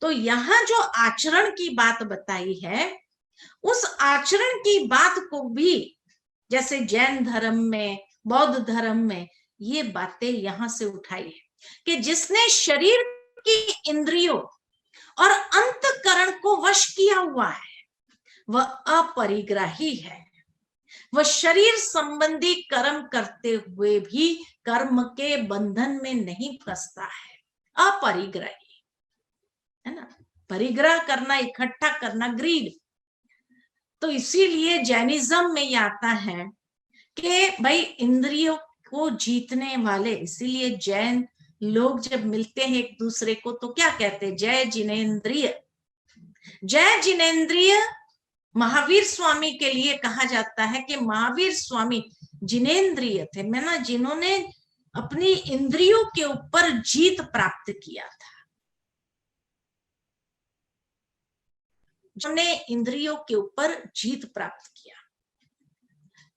तो यहां जो आचरण की बात बताई है, उस आचरण की बात को भी, जैसे जैन धर्म में, बौद्ध धर्म में ये बातें यहां से उठाई है कि जिसने शरीर की इंद्रियों और अंतकरण को वश किया हुआ है, वह अपरिग्राही है। वह शरीर संबंधी कर्म करते हुए भी कर्म के बंधन में नहीं फंसता है। अपरिग्राही है ना, परिग्रह करना, इकट्ठा करना, ग्रीड। तो इसीलिए जैनिज्म में ये आता है कि भाई इंद्रियों को जीतने वाले, इसीलिए जैन लोग जब मिलते हैं एक दूसरे को तो क्या कहते हैं? जय जिनेंद्रिय। जय जिनेंद्रिय महावीर स्वामी के लिए कहा जाता है कि महावीर स्वामी जिनेंद्रिय थे, मैंने जिन्होंने अपनी इंद्रियों के ऊपर जीत प्राप्त किया था, जिन्होंने इंद्रियों के ऊपर जीत प्राप्त किया।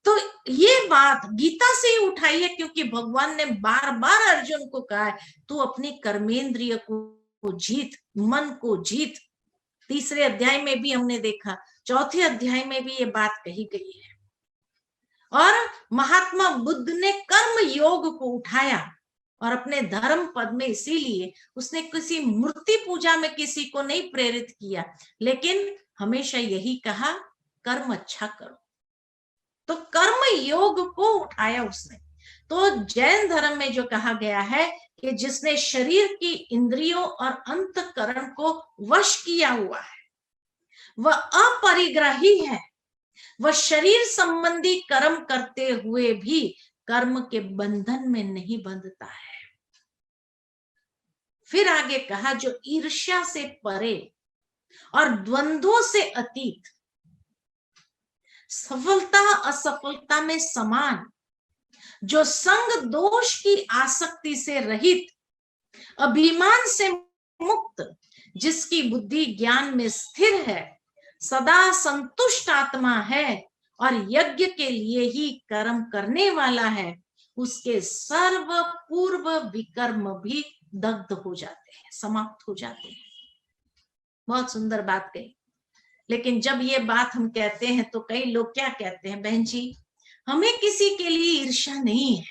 तो ये बात गीता से ही उठाई है, क्योंकि भगवान ने बार बार अर्जुन को कहा है तू अपनी कर्मेंद्रिय को जीत, मन को जीत। तीसरे अध्याय में भी हमने देखा, चौथे अध्याय में भी ये बात कही गई है। और महात्मा बुद्ध ने कर्म योग को उठाया और अपने धर्म पद में, इसीलिए उसने किसी मूर्ति पूजा में किसी को नहीं प्रेरित किया, लेकिन हमेशा यही कहा कर्म अच्छा करो। तो कर्म योग को उठाया उसने। तो जैन धर्म में जो कहा गया है कि जिसने शरीर की इंद्रियों और अंतकरण को वश किया हुआ है, वह अपरिग्राही है, वह शरीर संबंधी कर्म करते हुए भी कर्म के बंधन में नहीं बंधता है। फिर आगे कहा जो ईर्ष्या से परे और द्वंद्वों से अतीत, सफलता असफलता में समान, जो संग दोष की आसक्ति से रहित, अभिमान से मुक्त, जिसकी बुद्धि ज्ञान में स्थिर है, सदा संतुष्ट आत्मा है और यज्ञ के लिए ही कर्म करने वाला है, उसके सर्व पूर्व विकर्म भी दग्ध हो जाते हैं, समाप्त हो जाते हैं। बहुत सुंदर बात कही। लेकिन जब ये बात हम कहते हैं तो कई लोग क्या कहते हैं, बहन जी हमें किसी के लिए ईर्ष्या नहीं है,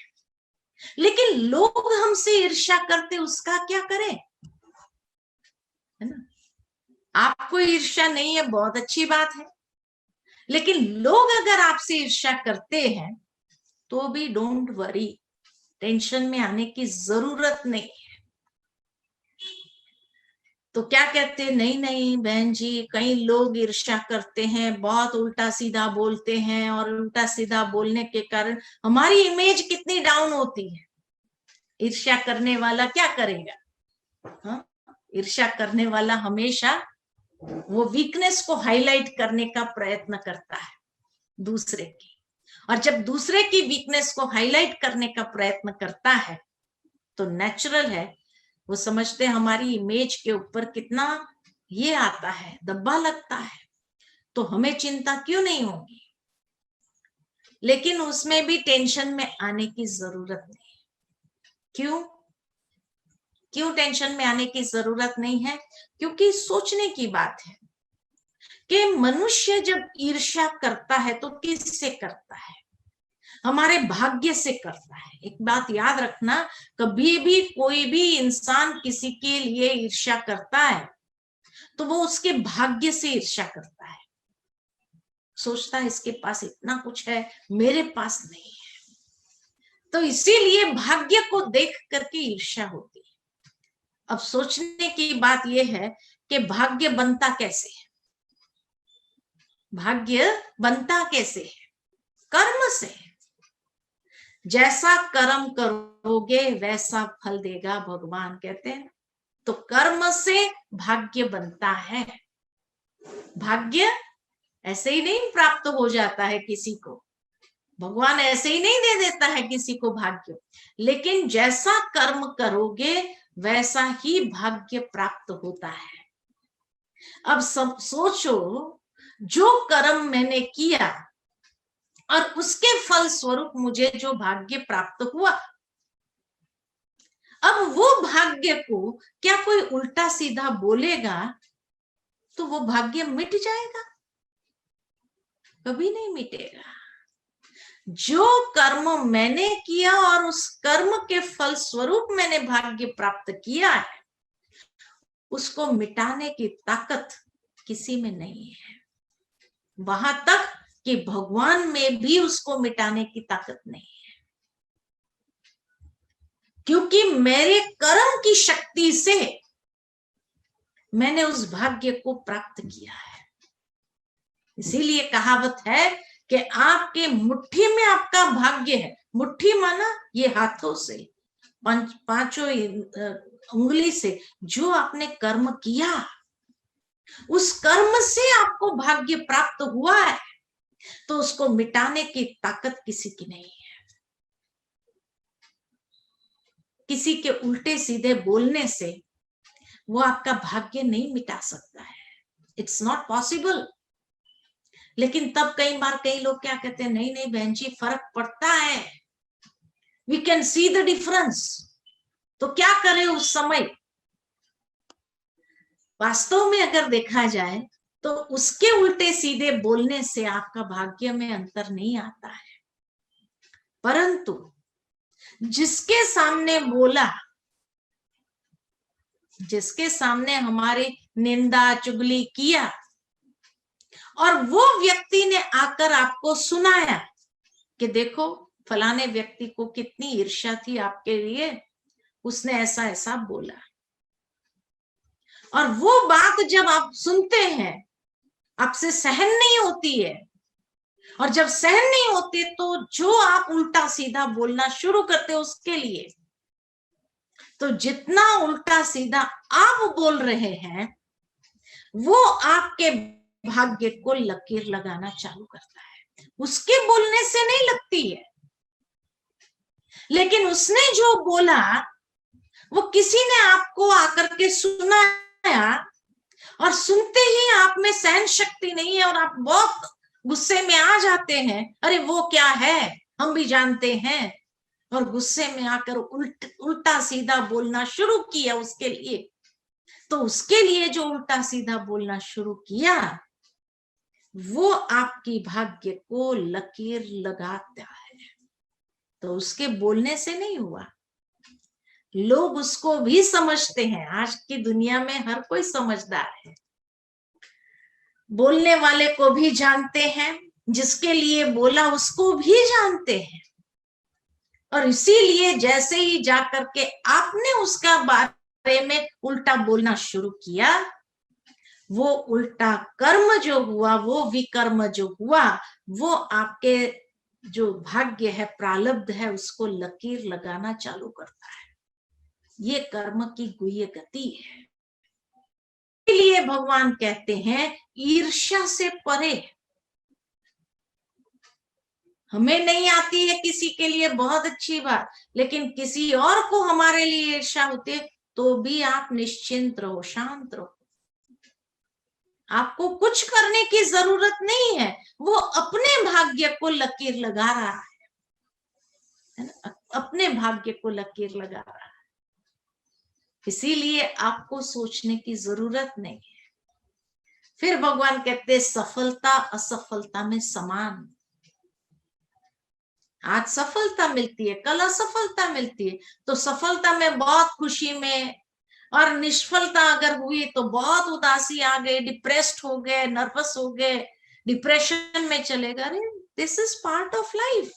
लेकिन लोग हमसे ईर्ष्या करते उसका क्या करें, है ना। आपको ईर्ष्या नहीं है, बहुत अच्छी बात है, लेकिन लोग अगर आपसे ईर्ष्या करते हैं तो भी डोंट वरी, टेंशन में आने की जरूरत नहीं है। तो क्या कहते हैं, नहीं नहीं बहन जी, कई लोग ईर्ष्या करते हैं, बहुत उल्टा सीधा बोलते हैं, और उल्टा सीधा बोलने के कारण हमारी इमेज कितनी डाउन होती है। ईर्ष्या करने वाला क्या करेगा? हाँ, ईर्ष्या करने वाला हमेशा वो वीकनेस को हाईलाइट करने का प्रयत्न करता है दूसरे की, और जब दूसरे की वीकनेस को हाईलाइट करने का प्रयत्न करता है तो नेचुरल है वो समझते हैं हमारी इमेज के ऊपर कितना ये आता है, दब्बा लगता है, तो हमें चिंता क्यों नहीं होगी। लेकिन उसमें भी टेंशन में आने की जरूरत नहीं। क्यों टेंशन में आने की जरूरत नहीं है? क्योंकि सोचने की बात है कि मनुष्य जब ईर्ष्या करता है तो किससे करता है? हमारे भाग्य से करता है। एक बात याद रखना, कभी भी कोई भी इंसान किसी के लिए ईर्ष्या करता है तो वो उसके भाग्य से ईर्ष्या करता है। सोचता है इसके पास इतना कुछ है, मेरे पास नहीं है, तो इसीलिए भाग्य को देख करके ईर्ष्या होती है। अब सोचने की बात यह है कि भाग्य बनता कैसे है? भाग्य बनता कैसे है? कर्म से। जैसा कर्म करोगे वैसा फल देगा, भगवान कहते हैं। तो कर्म से भाग्य बनता है। भाग्य ऐसे ही नहीं प्राप्त हो जाता है किसी को, भगवान ऐसे ही नहीं दे देता है किसी को भाग्य, लेकिन जैसा कर्म करोगे वैसा ही भाग्य प्राप्त होता है। अब सब सोचो, जो कर्म मैंने किया और उसके फल स्वरूप मुझे जो भाग्य प्राप्त हुआ, अब वो भाग्य को क्या कोई उल्टा सीधा बोलेगा तो वो भाग्य मिट जाएगा? कभी नहीं मिटेगा। जो कर्म मैंने किया और उस कर्म के फल स्वरूप मैंने भाग्य प्राप्त किया है, उसको मिटाने की ताकत किसी में नहीं है। वहां तक कि भगवान में भी उसको मिटाने की ताकत नहीं है, क्योंकि मेरे कर्म की शक्ति से मैंने उस भाग्य को प्राप्त किया है। इसीलिए कहावत है कि आपके मुट्ठी में आपका भाग्य है। मुट्ठी माना ये हाथों से, पांचों उंगली से जो आपने कर्म किया, उस कर्म से आपको भाग्य प्राप्त हुआ है, तो उसको मिटाने की ताकत किसी की नहीं है। किसी के उल्टे सीधे बोलने से वो आपका भाग्य नहीं मिटा सकता है। It's not possible. लेकिन तब कई बार कई लोग क्या कहते हैं, नहीं नहीं बहन जी फर्क पड़ता है, we can see the difference. तो क्या करें उस समय? वास्तव में अगर देखा जाए तो उसके उल्टे सीधे बोलने से आपका भाग्य में अंतर नहीं आता है, परंतु जिसके सामने बोला, जिसके सामने हमारी निंदा चुगली किया और वो व्यक्ति ने आकर आपको सुनाया कि देखो फलाने व्यक्ति को कितनी ईर्ष्या थी आपके लिए, उसने ऐसा ऐसा बोला, और वो बात जब आप सुनते हैं आपसे सहन नहीं होती है, और जब सहन नहीं होती तो जो आप उल्टा सीधा बोलना शुरू करते हो उसके लिए, तो जितना उल्टा सीधा आप बोल रहे हैं वो आपके भाग्य को लकीर लगाना चालू करता है। उसके बोलने से नहीं लगती है, लेकिन उसने जो बोला वो किसी ने आपको आकर के सुनाया, और सुनते ही आप में सहन शक्ति नहीं है और आप बहुत गुस्से में आ जाते हैं, अरे वो क्या है हम भी जानते हैं, और गुस्से में आकर उल्टा सीधा बोलना शुरू किया उसके लिए। तो उसके लिए जो उल्टा सीधा बोलना शुरू किया वो आपकी भाग्य को लकीर लगाता है। तो उसके बोलने से नहीं हुआ, लोग उसको भी समझते हैं। आज की दुनिया में हर कोई समझदार है, बोलने वाले को भी जानते हैं, जिसके लिए बोला उसको भी जानते हैं, और इसीलिए जैसे ही जाकर के आपने उसका बारे बारे में उल्टा बोलना शुरू किया, वो उल्टा कर्म जो हुआ, वो विकर्म जो हुआ, वो आपके जो भाग्य है, प्रारब्ध है, उसको लकीर लगाना चालू करता है। ये कर्म की गुह्य गति है। इसलिए भगवान कहते हैं ईर्ष्या से परे। हमें नहीं आती है किसी के लिए बहुत अच्छी बात, लेकिन किसी और को हमारे लिए ईर्ष्या होती है तो भी आप निश्चिंत रहो, शांत रहो। आपको कुछ करने की जरूरत नहीं है, वो अपने भाग्य को लकीर लगा रहा है ना? अपने भाग्य को लकीर लगा रहा है। इसीलिए आपको सोचने की जरूरत नहीं है। फिर भगवान कहते सफलता असफलता में समान। आज सफलता मिलती है, कल असफलता मिलती है, तो सफलता में बहुत खुशी में, और निष्फलता अगर हुई तो बहुत उदासी आ गई, डिप्रेस्ड हो गए, नर्वस हो गए, डिप्रेशन में चले गए। This is part of life.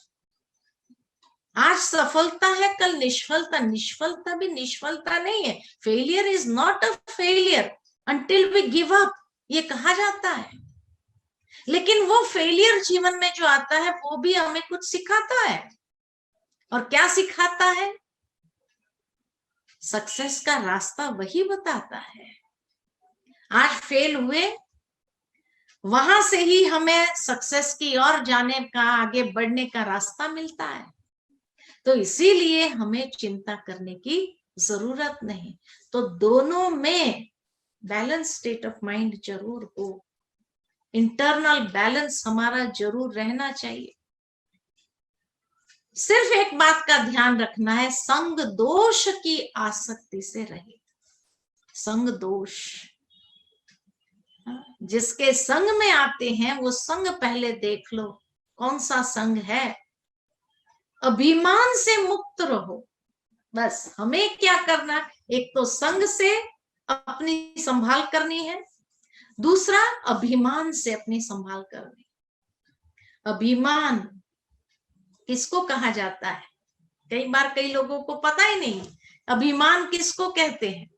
आज सफलता है, कल निष्फलता। निष्फलता भी निष्फलता नहीं है। Failure is not a failure until we give up, ये कहा जाता है। लेकिन वो फेलियर जीवन में जो आता है वो भी हमें कुछ सिखाता है। और क्या सिखाता है? सक्सेस का रास्ता वही बताता है। आज फेल हुए, वहां से ही हमें सक्सेस की ओर जाने का, आगे बढ़ने का रास्ता मिलता है। तो इसीलिए हमें चिंता करने की जरूरत नहीं। तो दोनों में बैलेंस स्टेट ऑफ माइंड जरूर हो, इंटरनल बैलेंस हमारा जरूर रहना चाहिए। सिर्फ एक बात का ध्यान रखना है, संग दोष की आसक्ति से रहे। संग दोष, जिसके संग में आते हैं वो संग पहले देख लो कौन सा संग है। अभिमान से मुक्त रहो। बस हमें क्या करना, एक तो संग से अपनी संभाल करनी है, दूसरा अभिमान से अपनी संभाल करनी। अभिमान किसको कहा जाता है? कई बार कई लोगों को पता ही नहीं अभिमान किसको कहते हैं।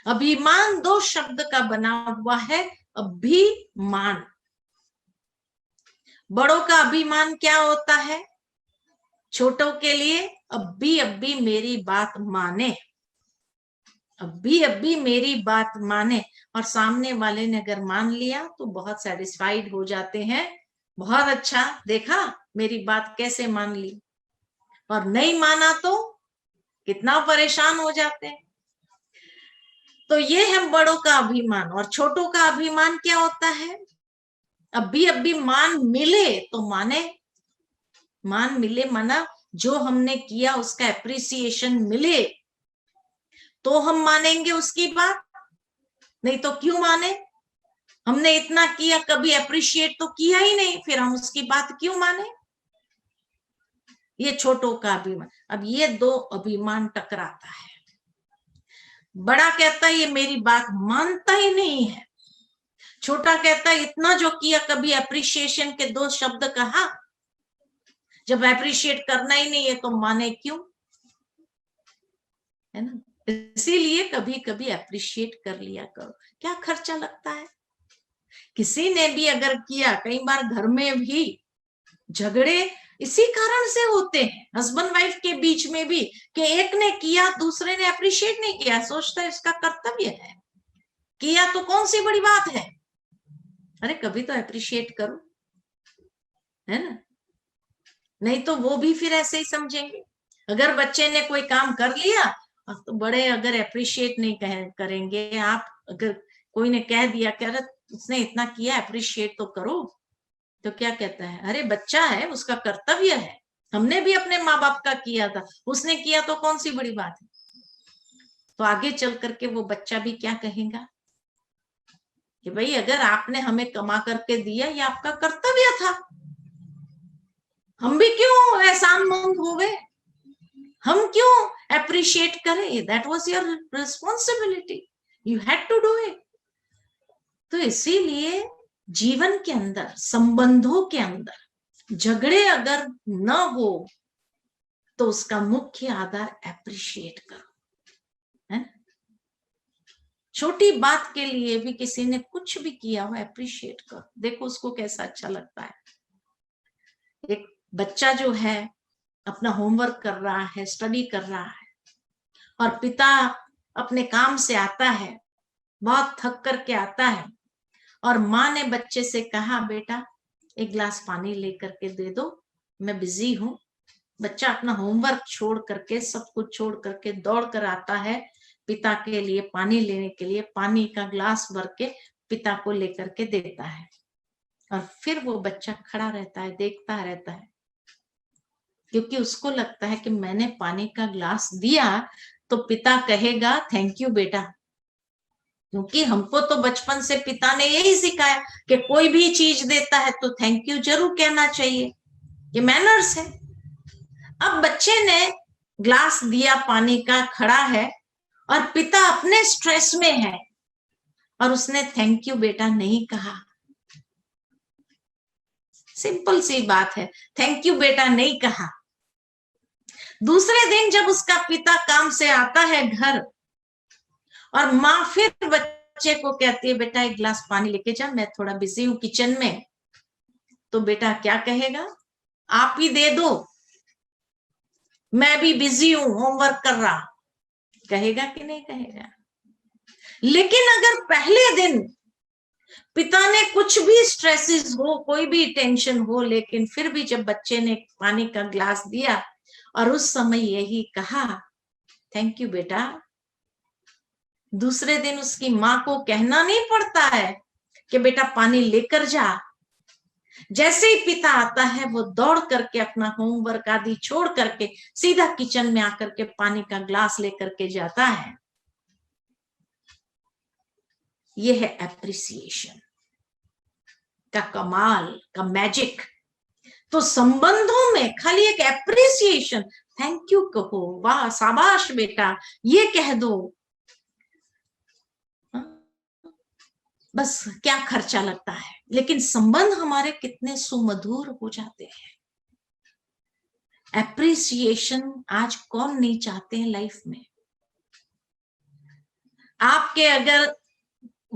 अभिमान दो शब्द का बना हुआ है। अभिमान, बड़ों का अभिमान क्या होता है? छोटों के लिए अभी अभी मेरी बात माने, अभी अभी मेरी बात माने। और सामने वाले ने अगर मान लिया तो बहुत सेटिस्फाइड हो जाते हैं, बहुत अच्छा, देखा मेरी बात कैसे मान ली। और नहीं माना तो कितना परेशान हो जाते हैं। तो ये है बड़ों का अभिमान। और छोटों का अभिमान क्या होता है? अभी अभी मान मिले तो माने। मान मिले माना जो हमने किया उसका एप्रिसिएशन मिले तो हम मानेंगे उसकी बात, नहीं तो क्यों माने? हमने इतना किया, कभी अप्रिशिएट तो किया ही नहीं, फिर हम उसकी बात क्यों माने? ये छोटों का अभिमान। अब ये दो अभिमान टकराता है। बड़ा कहता है ये मेरी बात मानता ही नहीं है, छोटा कहता है इतना जो किया, कभी अप्रिशिएशन के दो शब्द कहा, जब अप्रिशिएट करना ही नहीं है तो माने क्यों? है ना? इसीलिए कभी कभी अप्रिशिएट कर लिया करो। क्या खर्चा लगता है? किसी ने भी अगर किया, कई बार घर में भी झगड़े इसी कारण से होते हैं, हस्बैंड वाइफ के बीच में भी, कि एक ने किया दूसरे ने अप्रिशिएट नहीं किया, सोचता है इसका कर्तव्य है, किया तो कौन सी बड़ी बात है। अरे कभी तो अप्रिशिएट करो, है ना? नहीं तो वो भी फिर ऐसे ही समझेंगे। अगर बच्चे ने कोई काम कर लिया तो बड़े अगर अप्रिशिएट नहीं करेंगे, आप अगर कोई ने कह दिया कि अरे उसने इतना किया, अप्रिशिएट तो करो, तो क्या कहता है? अरे बच्चा है, उसका कर्तव्य है, हमने भी अपने माँ बाप का किया था, उसने किया तो कौन सी बड़ी बात है। तो आगे चल करके वो बच्चा भी क्या कहेगा कि भाई अगर आपने हमें कमा करके दिया, ये आपका कर्तव्य था, हम भी क्यों एहसानमंद हो गए, हम क्यों अप्रिशिएट करें? That was your responsibility, you had to do it. तो इसीलिए जीवन के अंदर, संबंधों के अंदर झगड़े अगर न हो तो उसका मुख्य आधार अप्रिशिएट करो, है? छोटी बात के लिए भी किसी ने कुछ भी किया हो, अप्रिशिएट कर, देखो उसको कैसा अच्छा लगता है। एक बच्चा जो है अपना होमवर्क कर रहा है, स्टडी कर रहा है, और पिता अपने काम से आता है, बहुत थक करके आता है, और माँ ने बच्चे से कहा बेटा एक गिलास पानी लेकर के दे दो, मैं बिजी हूं। बच्चा अपना होमवर्क छोड़ करके, सब कुछ छोड़ करके दौड़ कर आता है पिता के लिए पानी लेने के लिए, पानी का ग्लास भर के पिता को लेकर के देता है, और फिर वो बच्चा खड़ा रहता है, देखता रहता है, क्योंकि उसको लगता है कि मैंने पानी का ग्लास दिया तो पिता कहेगा थैंक यू बेटा। क्योंकि हमको तो बचपन से पिता ने यही सिखाया कि कोई भी चीज देता है तो थैंक यू जरूर कहना चाहिए, ये मैनर्स है। अब बच्चे ने ग्लास दिया पानी का, खड़ा है, और पिता अपने स्ट्रेस में है, और उसने थैंक यू बेटा नहीं कहा। सिंपल सी बात है, थैंक यू बेटा नहीं कहा। दूसरे दिन जब उसका पिता काम से आता है घर, और माँ फिर बच्चे को कहती है बेटा एक गिलास पानी लेके जा, मैं थोड़ा बिजी हूं किचन में, तो बेटा क्या कहेगा, आप ही दे दो, मैं भी बिजी हूं, होमवर्क कर रहा, कहेगा कि नहीं कहेगा। लेकिन अगर पहले दिन पिता ने कुछ भी स्ट्रेसेस हो, कोई भी टेंशन हो, लेकिन फिर भी जब बच्चे ने पानी का ग्लास दिया और उस समय यही कहा थैंक यू बेटा, दूसरे दिन उसकी माँ को कहना नहीं पड़ता है कि बेटा पानी लेकर जा। जैसे ही पिता आता है वो दौड़ करके अपना होमवर्क आदि छोड़ करके सीधा किचन में आकर के पानी का ग्लास लेकर के जाता है। ये है एप्रिसिएशन का कमाल, का मैजिक। तो संबंधों में खाली एक एप्रिसिएशन, थैंक यू कहो, वाह शाबाश बेटा, ये कह दो, बस क्या खर्चा लगता है, लेकिन संबंध हमारे कितने सुमधुर हो जाते हैं। एप्रिसिएशन आज कौन नहीं चाहते हैं लाइफ में। आपके अगर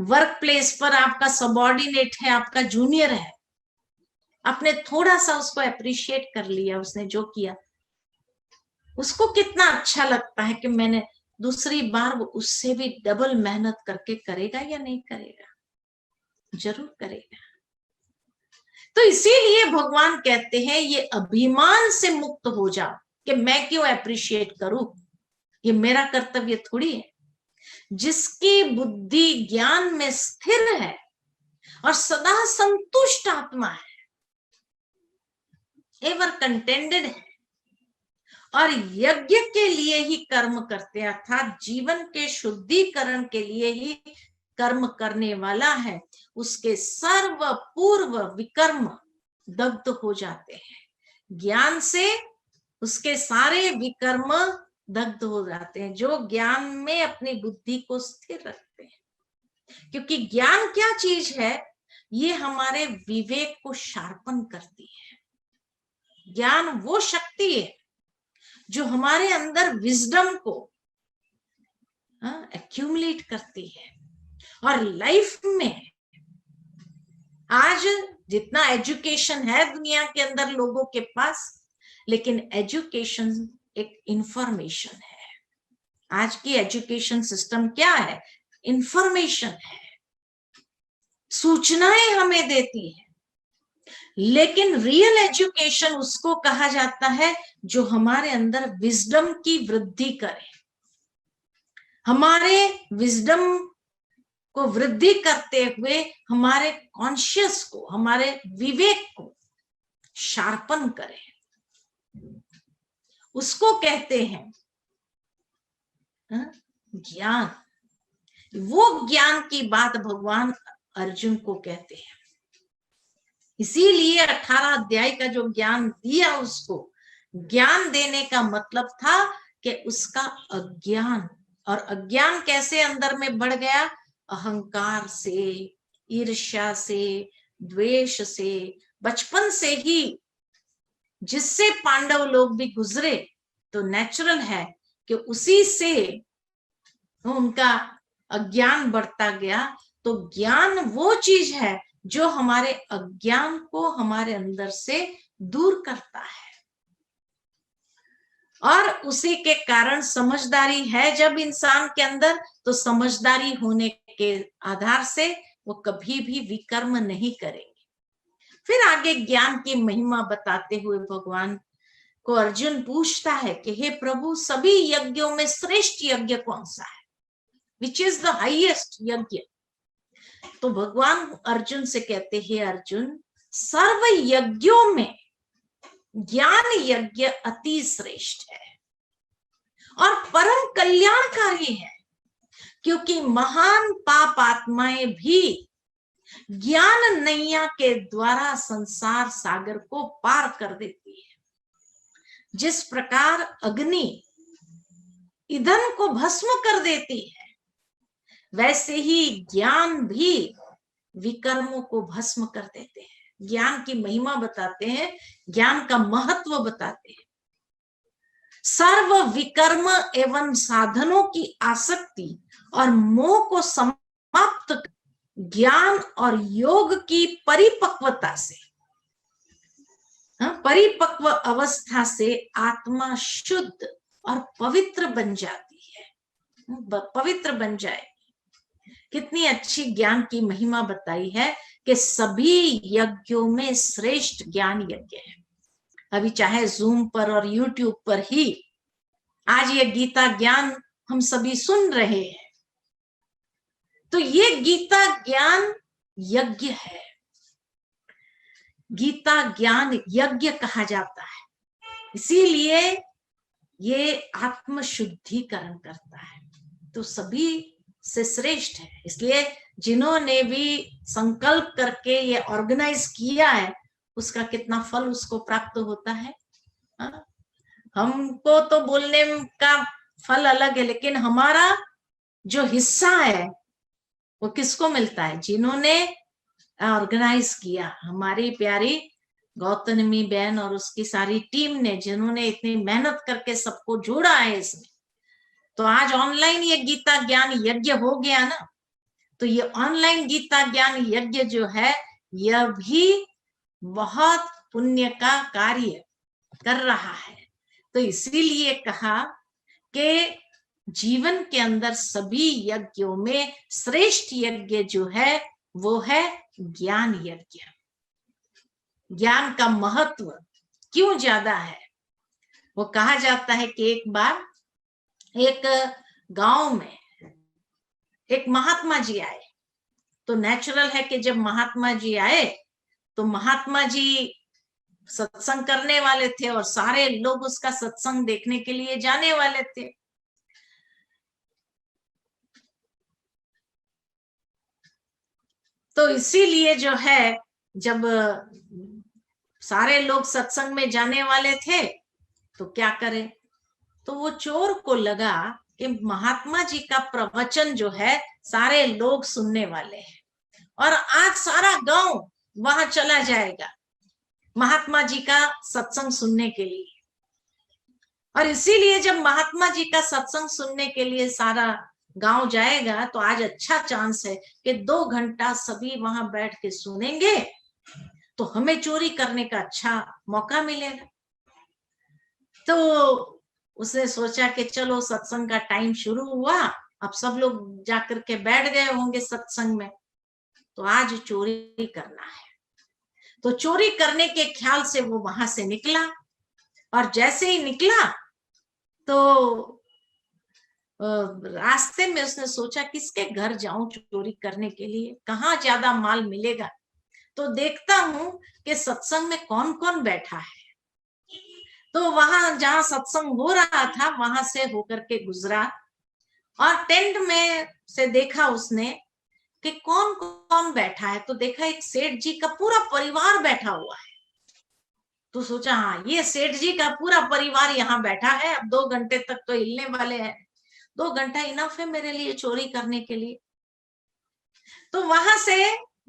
वर्क प्लेस पर आपका सबॉर्डिनेट है, आपका जूनियर है, आपने थोड़ा सा उसको अप्रिशिएट कर लिया, उसने जो किया, उसको कितना अच्छा लगता है कि मैंने दूसरी बार वो उससे भी डबल मेहनत करके करेगा या नहीं करेगा, जरूर करेगा। तो इसीलिए भगवान कहते हैं ये अभिमान से मुक्त हो जाओ कि मैं क्यों अप्रिशिएट करूं, ये मेरा कर्तव्य थोड़ी है। जिसकी बुद्धि ज्ञान में स्थिर है और सदा संतुष्ट आत्मा है, एवर कंटेंटेड है, और यज्ञ के लिए ही कर्म करते हैं, अर्थात जीवन के शुद्धिकरण के लिए ही कर्म करने वाला है, उसके सर्व पूर्व विकर्म दग्ध हो जाते हैं। ज्ञान से उसके सारे विकर्म दग्ध हो जाते हैं, जो ज्ञान में अपनी बुद्धि को स्थिर रखते हैं। क्योंकि ज्ञान क्या चीज है, ये हमारे विवेक को शार्पन करती है। ज्ञान वो शक्ति है जो हमारे अंदर विजडम को एक्यूमुलेट करती है। और लाइफ में आज जितना एजुकेशन है दुनिया के अंदर लोगों के पास, लेकिन एजुकेशन एक इंफॉर्मेशन है। आज की एजुकेशन सिस्टम क्या है, इंफॉर्मेशन है, सूचनाएं हमें देती है। लेकिन रियल एजुकेशन उसको कहा जाता है जो हमारे अंदर विजडम की वृद्धि करे, हमारे विजडम को वृद्धि करते हुए हमारे कॉन्शियस को, हमारे विवेक को शार्पन करे, उसको कहते हैं ज्ञान। वो ज्ञान की बात भगवान अर्जुन को कहते हैं। इसीलिए 18 अध्याय का जो ज्ञान दिया उसको, ज्ञान देने का मतलब था कि उसका अज्ञान, और अज्ञान कैसे अंदर में बढ़ गया, अहंकार से, ईर्ष्या से, द्वेष से, बचपन से ही जिससे पांडव लोग भी गुजरे, तो नेचुरल है कि उसी से उनका अज्ञान बढ़ता गया। तो ज्ञान वो चीज है जो हमारे अज्ञान को हमारे अंदर से दूर करता है, और उसी के कारण समझदारी है जब इंसान के अंदर, तो समझदारी होने के आधार से वो कभी भी विकर्म नहीं करेंगे। फिर आगे ज्ञान की महिमा बताते हुए भगवान को अर्जुन पूछता है कि हे प्रभु, सभी यज्ञों में श्रेष्ठ यज्ञ कौन सा है? विच इज द हाईएस्ट यज्ञ? तो भगवान अर्जुन से कहते हैं, अर्जुन, सर्व यज्ञों में ज्ञान यज्ञ अति श्रेष्ठ है और परम कल्याणकारी है, क्योंकि महान पाप आत्माएं भी ज्ञान नैया के द्वारा संसार सागर को पार कर देती है। जिस प्रकार अग्नि ईंधन को भस्म कर देती है, वैसे ही ज्ञान भी विकर्मों को भस्म कर देते हैं। ज्ञान की महिमा बताते हैं, ज्ञान का महत्व बताते हैं। सर्व विकर्म एवं साधनों की आसक्ति और मोह को समाप्त कर ज्ञान और योग की परिपक्वता से, परिपक्व अवस्था से आत्मा शुद्ध और पवित्र बन जाती है, पवित्र बन जाए। कितनी अच्छी ज्ञान की महिमा बताई है कि सभी यज्ञों में श्रेष्ठ ज्ञान यज्ञ है। अभी चाहे जूम पर और यूट्यूब पर ही आज ये गीता ज्ञान हम सभी सुन रहे हैं, तो ये गीता ज्ञान यज्ञ है। गीता ज्ञान यज्ञ कहा जाता है, इसीलिए ये आत्म शुद्धिकरण करता है, तो सभी से श्रेष्ठ है। इसलिए जिन्होंने भी संकल्प करके ये ऑर्गेनाइज किया है, उसका कितना फल उसको प्राप्त होता है। हमको तो बोलने का फल अलग है, लेकिन हमारा जो हिस्सा है वो किसको मिलता है? जिन्होंने ऑर्गेनाइज किया। हमारी प्यारी गौतमी बहन और उसकी सारी टीम ने, जिन्होंने इतनी मेहनत करके सबको जोड़ा है इसमें, तो आज ऑनलाइन ये गीता ज्ञान यज्ञ हो गया ना। तो ये ऑनलाइन गीता ज्ञान यज्ञ जो है, यह भी बहुत पुण्य का कार्य कर रहा है। तो इसीलिए कहा कि जीवन के अंदर सभी यज्ञों में श्रेष्ठ यज्ञ जो है वो है ज्ञान यज्ञ। ज्ञान का महत्व क्यों ज्यादा है? वो कहा जाता है कि एक बार एक गांव में एक महात्मा जी आए। तो नेचुरल है कि जब महात्मा जी आए तो महात्मा जी सत्संग करने वाले थे और सारे लोग उसका सत्संग देखने के लिए जाने वाले थे। तो इसीलिए जो है, जब सारे लोग सत्संग में जाने वाले थे तो क्या करे, तो वो चोर को लगा कि महात्मा जी का प्रवचन जो है सारे लोग सुनने वाले हैं और आज सारा गांव वहां चला जाएगा महात्मा जी का सत्संग सुनने के लिए। और इसीलिए जब महात्मा जी का सत्संग सुनने के लिए सारा गांव जाएगा तो आज अच्छा चांस है कि 2 घंटा सभी वहां बैठ के सुनेंगे, तो हमें चोरी करने का अच्छा मौका मिलेगा। तो उसने सोचा कि चलो सत्संग का टाइम शुरू हुआ, अब सब लोग जाकर के बैठ गए होंगे सत्संग में, तो आज चोरी करना है। तो चोरी करने के ख्याल से वो वहां से निकला, और जैसे ही निकला तो रास्ते में उसने सोचा किसके घर जाऊं चोरी करने के लिए, कहाँ ज्यादा माल मिलेगा। तो देखता हूं कि सत्संग में कौन कौन बैठा है। तो वहां जहां सत्संग हो रहा था वहां से होकर के गुजरा और टेंट में से देखा उसने कि कौन कौन बैठा है। तो देखा एक सेठ जी का पूरा परिवार बैठा हुआ है। तो सोचा हाँ, ये सेठ जी का पूरा परिवार यहाँ बैठा है, अब 2 घंटे तक तो हिलने वाले हैं, 2 घंटा इनफ है मेरे लिए चोरी करने के लिए। तो वहां से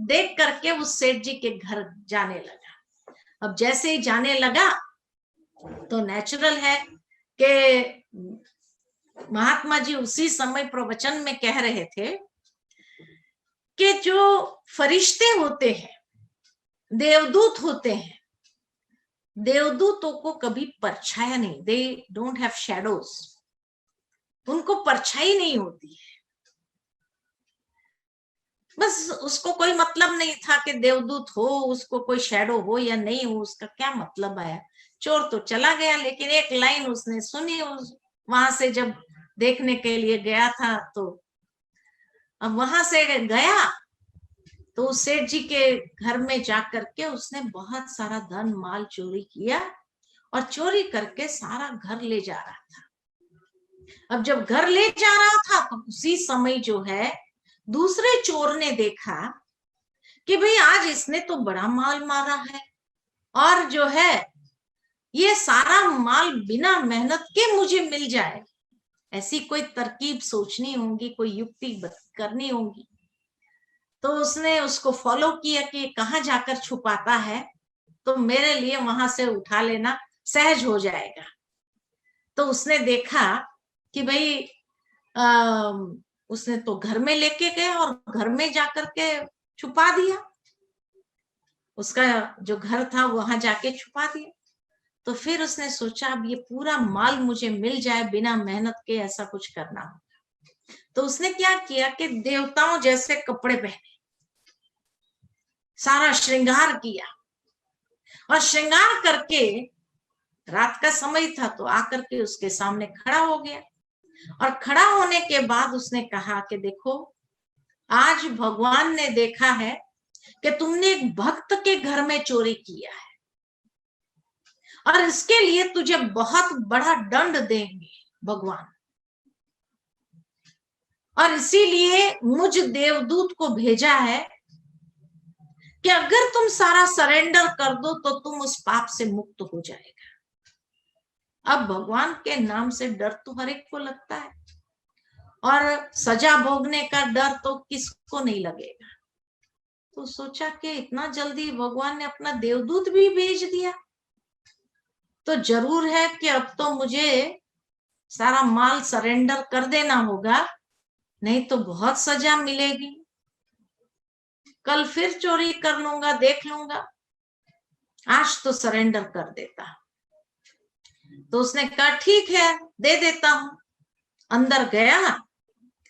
देख करके उस सेठ जी के घर जाने लगा। अब जैसे ही जाने लगा तो नेचुरल है कि महात्मा जी उसी समय प्रवचन में कह रहे थे कि जो फरिश्ते होते हैं, देवदूत होते हैं, देवदूतों को कभी परछाया नहीं, दे डोंट हैव शैडोज, उनको परछाई नहीं होती है। बस उसको कोई मतलब नहीं था कि देवदूत हो, उसको कोई शैडो हो या नहीं हो, उसका क्या मतलब आया। चोर तो चला गया, लेकिन एक लाइन उसने सुनी, वहां से जब देखने के लिए गया था, तो अब वहां से गया तो उस सेठ जी के घर में जाकर के उसने बहुत सारा धन माल चोरी किया और चोरी करके सारा घर ले जा रहा था। अब जब घर ले जा रहा था तो उसी समय जो है दूसरे चोर ने देखा कि भाई आज इसने तो बड़ा माल मारा है, और जो है ये सारा माल बिना मेहनत के मुझे मिल जाए, ऐसी कोई तरकीब सोचनी होगी, कोई युक्ति करनी होगी। तो उसने उसको फॉलो किया कि कहाँ जाकर छुपाता है, तो मेरे लिए वहां से उठा लेना सहज हो जाएगा। तो उसने देखा कि भाई उसने तो घर में लेके गया और घर में जाकर के छुपा दिया, उसका जो घर था वहां जाके छुपा दिया। तो फिर उसने सोचा अब ये पूरा माल मुझे मिल जाए बिना मेहनत के, ऐसा कुछ करना होगा। तो उसने क्या किया कि देवताओं जैसे कपड़े पहने, सारा श्रृंगार किया, और श्रृंगार करके रात का समय था तो आकर के उसके सामने खड़ा हो गया। और खड़ा होने के बाद उसने कहा कि देखो, आज भगवान ने देखा है कि तुमने एक भक्त के घर में चोरी किया है, और इसके लिए तुझे बहुत बड़ा दंड देंगे भगवान, और इसीलिए मुझ देवदूत को भेजा है कि अगर तुम सारा सरेंडर कर दो तो तुम उस पाप से मुक्त हो जाएगा। अब भगवान के नाम से डर तो हर एक को लगता है, और सजा भोगने का डर तो किसको नहीं लगेगा। तो सोचा कि इतना जल्दी भगवान ने अपना देवदूत भी भेज दिया, तो जरूर है कि अब तो मुझे सारा माल सरेंडर कर देना होगा, नहीं तो बहुत सजा मिलेगी। कल फिर चोरी कर लूंगा, देख लूंगा, आज तो सरेंडर कर देता। तो उसने कहा ठीक है, दे देता हूं। अंदर गया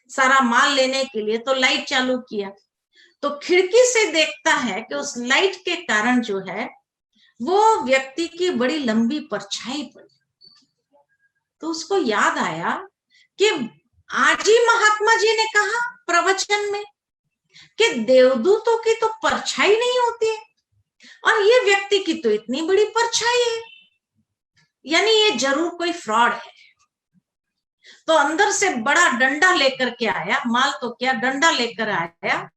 सारा माल लेने के लिए, तो लाइट चालू किया, तो खिड़की से देखता है कि उस लाइट के कारण जो है वो व्यक्ति की बड़ी लंबी परछाई पड़ी। तो उसको याद आया कि आज ही महात्मा जी ने कहा प्रवचन में कि देवदूतों की तो परछाई नहीं होती है, और ये व्यक्ति की तो इतनी बड़ी परछाई है, यानी ये जरूर कोई फ्रॉड है। तो अंदर से बड़ा डंडा लेकर के आया, माल तो क्या डंडा लेकर आया,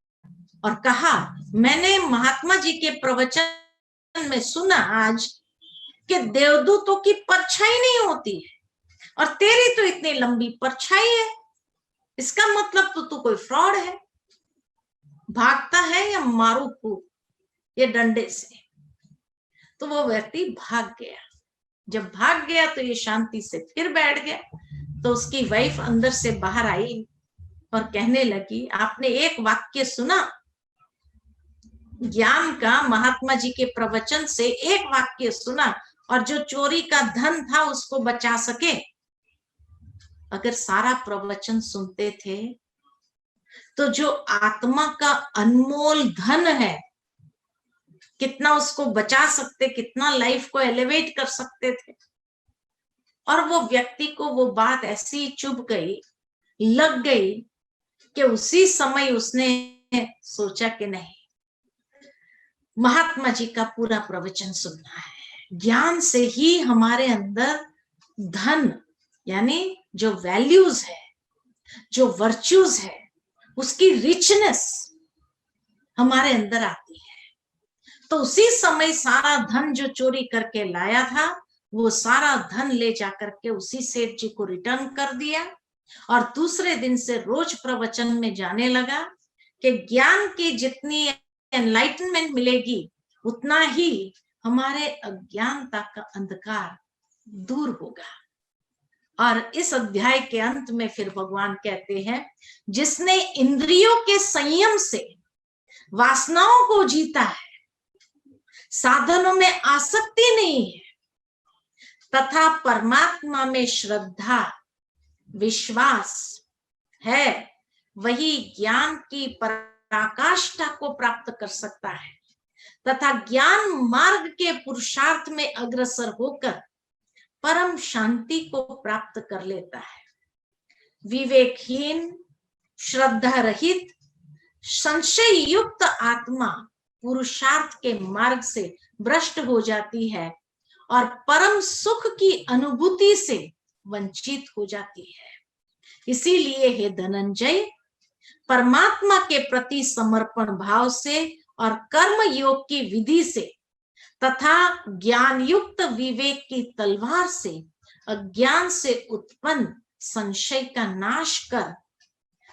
और कहा मैंने महात्मा जी के प्रवचन में सुना आज कि देवदूतों की परछाई नहीं होती है, और तेरी तो इतनी लंबी परछाई है, इसका मतलब तो तू कोई फ्रॉड है। भागता है या मारू को ये डंडे से। तो वो व्यक्ति भाग गया। जब भाग गया तो ये शांति से फिर बैठ गया। तो उसकी वाइफ अंदर से बाहर आई और कहने लगी, आपने एक वाक्य सुना ज्ञान का, महात्मा जी के प्रवचन से एक वाक्य सुना, और जो चोरी का धन था उसको बचा सके। अगर सारा प्रवचन सुनते थे तो जो आत्मा का अनमोल धन है, कितना उसको बचा सकते, कितना लाइफ को एलिवेट कर सकते थे। और वो व्यक्ति को वो बात ऐसी चुभ गई, लग गई, कि उसी समय उसने सोचा कि नहीं, महात्मा जी का पूरा प्रवचन सुनना है। ज्ञान से ही हमारे अंदर धन, यानी जो वैल्यूज है, जो वर्च्यूज है, उसकी रिचनेस हमारे अंदर आती है। तो उसी समय सारा धन जो चोरी करके लाया था, वो सारा धन ले जाकर के उसी सेठ जी को रिटर्न कर दिया, और दूसरे दिन से रोज प्रवचन में जाने लगा कि ज्ञान की जितनी एनलाइटनमेंट मिलेगी उतना ही हमारे अज्ञानता का अंधकार दूर होगा। और इस अध्याय के अंत में फिर भगवान कहते हैं, जिसने इंद्रियों के संयम से वासनाओं को जीता है, साधनों में आसक्ति नहीं है, तथा परमात्मा में श्रद्धा विश्वास है, वही ज्ञान की पराकाष्ठा को प्राप्त कर सकता है तथा ज्ञान मार्ग के पुरुषार्थ में अग्रसर होकर परम शांति को प्राप्त कर लेता है। विवेकहीन, श्रद्धा रहित, संशय युक्त आत्मा पुरुषार्थ के मार्ग से भ्रष्ट हो जाती है और परम सुख की अनुभूति से वंचित हो जाती है। इसीलिए हे धनंजय, परमात्मा के प्रति समर्पण भाव से और कर्म योग की विधि से तथा ज्ञान युक्त विवेक की तलवार से अज्ञान से उत्पन्न संशय का नाश कर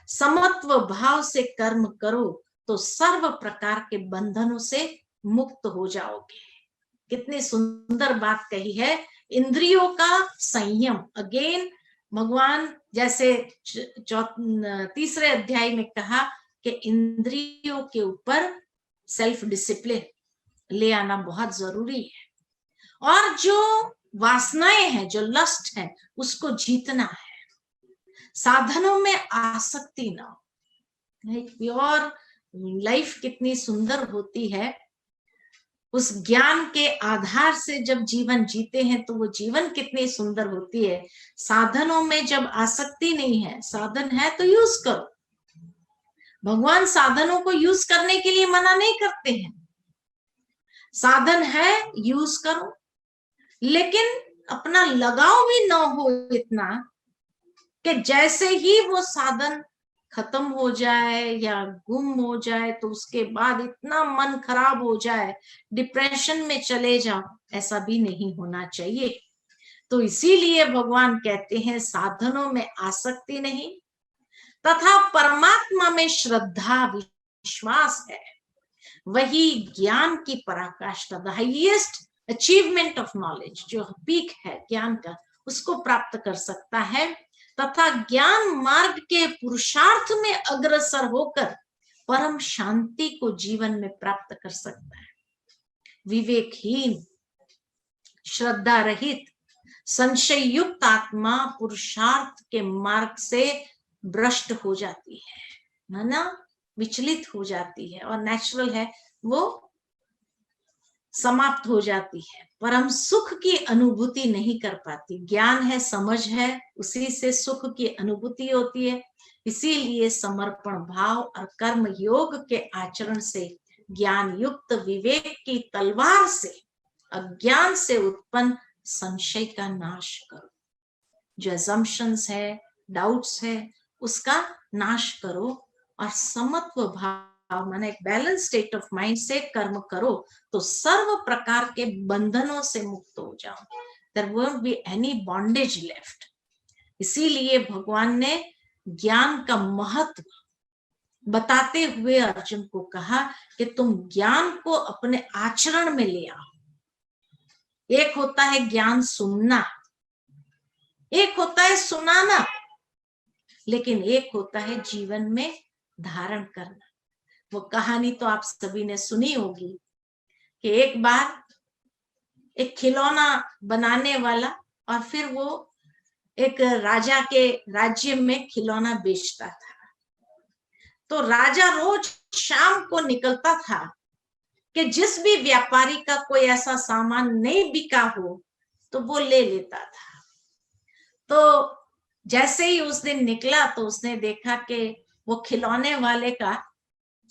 समत्व भाव से कर्म करो तो सर्व प्रकार के बंधनों से मुक्त हो जाओगे। कितनी सुंदर बात कही है। इंद्रियों का संयम, अगेन भगवान जैसे तीसरे अध्याय में कहा कि इंद्रियों के ऊपर सेल्फ डिसिप्लिन ले आना बहुत जरूरी है और जो वासनाएं हैं, जो लस्ट है, उसको जीतना है। साधनों में आसक्ति ना हो। प्योर लाइफ कितनी सुंदर होती है। उस ज्ञान के आधार से जब जीवन जीते हैं तो वो जीवन कितनी सुंदर होती है। साधनों में जब आसक्ति नहीं है, साधन है तो यूज करो। भगवान साधनों को यूज करने के लिए मना नहीं करते हैं। साधन है, यूज करो, लेकिन अपना लगाव भी ना हो इतना कि जैसे ही वो साधन खत्म हो जाए या गुम हो जाए तो उसके बाद इतना मन खराब हो जाए, डिप्रेशन में चले जाओ। ऐसा भी नहीं होना चाहिए। तो इसीलिए भगवान कहते हैं साधनों में आसक्ति नहीं तथा परमात्मा में श्रद्धा विश्वास है, वही ज्ञान की पराकाष्ठा, the highest achievement of knowledge, जो पीक है ज्ञान का, उसको प्राप्त कर सकता है तथा ज्ञान मार्ग के पुरुषार्थ में अग्रसर होकर परम शांति को जीवन में प्राप्त कर सकता है। विवेकहीन, श्रद्धा रहित, संशय युक्त आत्मा पुरुषार्थ के मार्ग से भ्रष्ट हो जाती है ना, विचलित हो जाती है और नेचुरल है वो समाप्त हो जाती है। परम सुख की अनुभूति नहीं कर पाती। ज्ञान है, समझ है, उसी से सुख की अनुभूति होती है। इसीलिए समर्पण भाव और कर्म योग के आचरण से ज्ञान युक्त विवेक की तलवार से अज्ञान से उत्पन्न संशय का नाश करो। जो assumptions है, डाउट्स है, उसका नाश करो और समत्व भाव माने एक बैलेंस स्टेट ऑफ माइंड से कर्म करो तो सर्व प्रकार के बंधनों से मुक्त हो जाओ। There won't be any bondage left. इसीलिए भगवान ने ज्ञान का महत्व बताते हुए अर्जुन को कहा कि तुम ज्ञान को अपने आचरण में ले आओ। एक होता है ज्ञान सुनना, एक होता है सुनाना, लेकिन एक होता है जीवन में धारण करना। वो कहानी तो आप सभी ने सुनी होगी कि एक बार एक खिलौना बनाने वाला और फिर वो एक राजा के राज्य में खिलौना बेचता था। तो राजा रोज शाम को निकलता था कि जिस भी व्यापारी का कोई ऐसा सामान नहीं बिका हो तो वो ले लेता था। तो जैसे ही उस दिन निकला तो उसने देखा कि वो खिलौने वाले का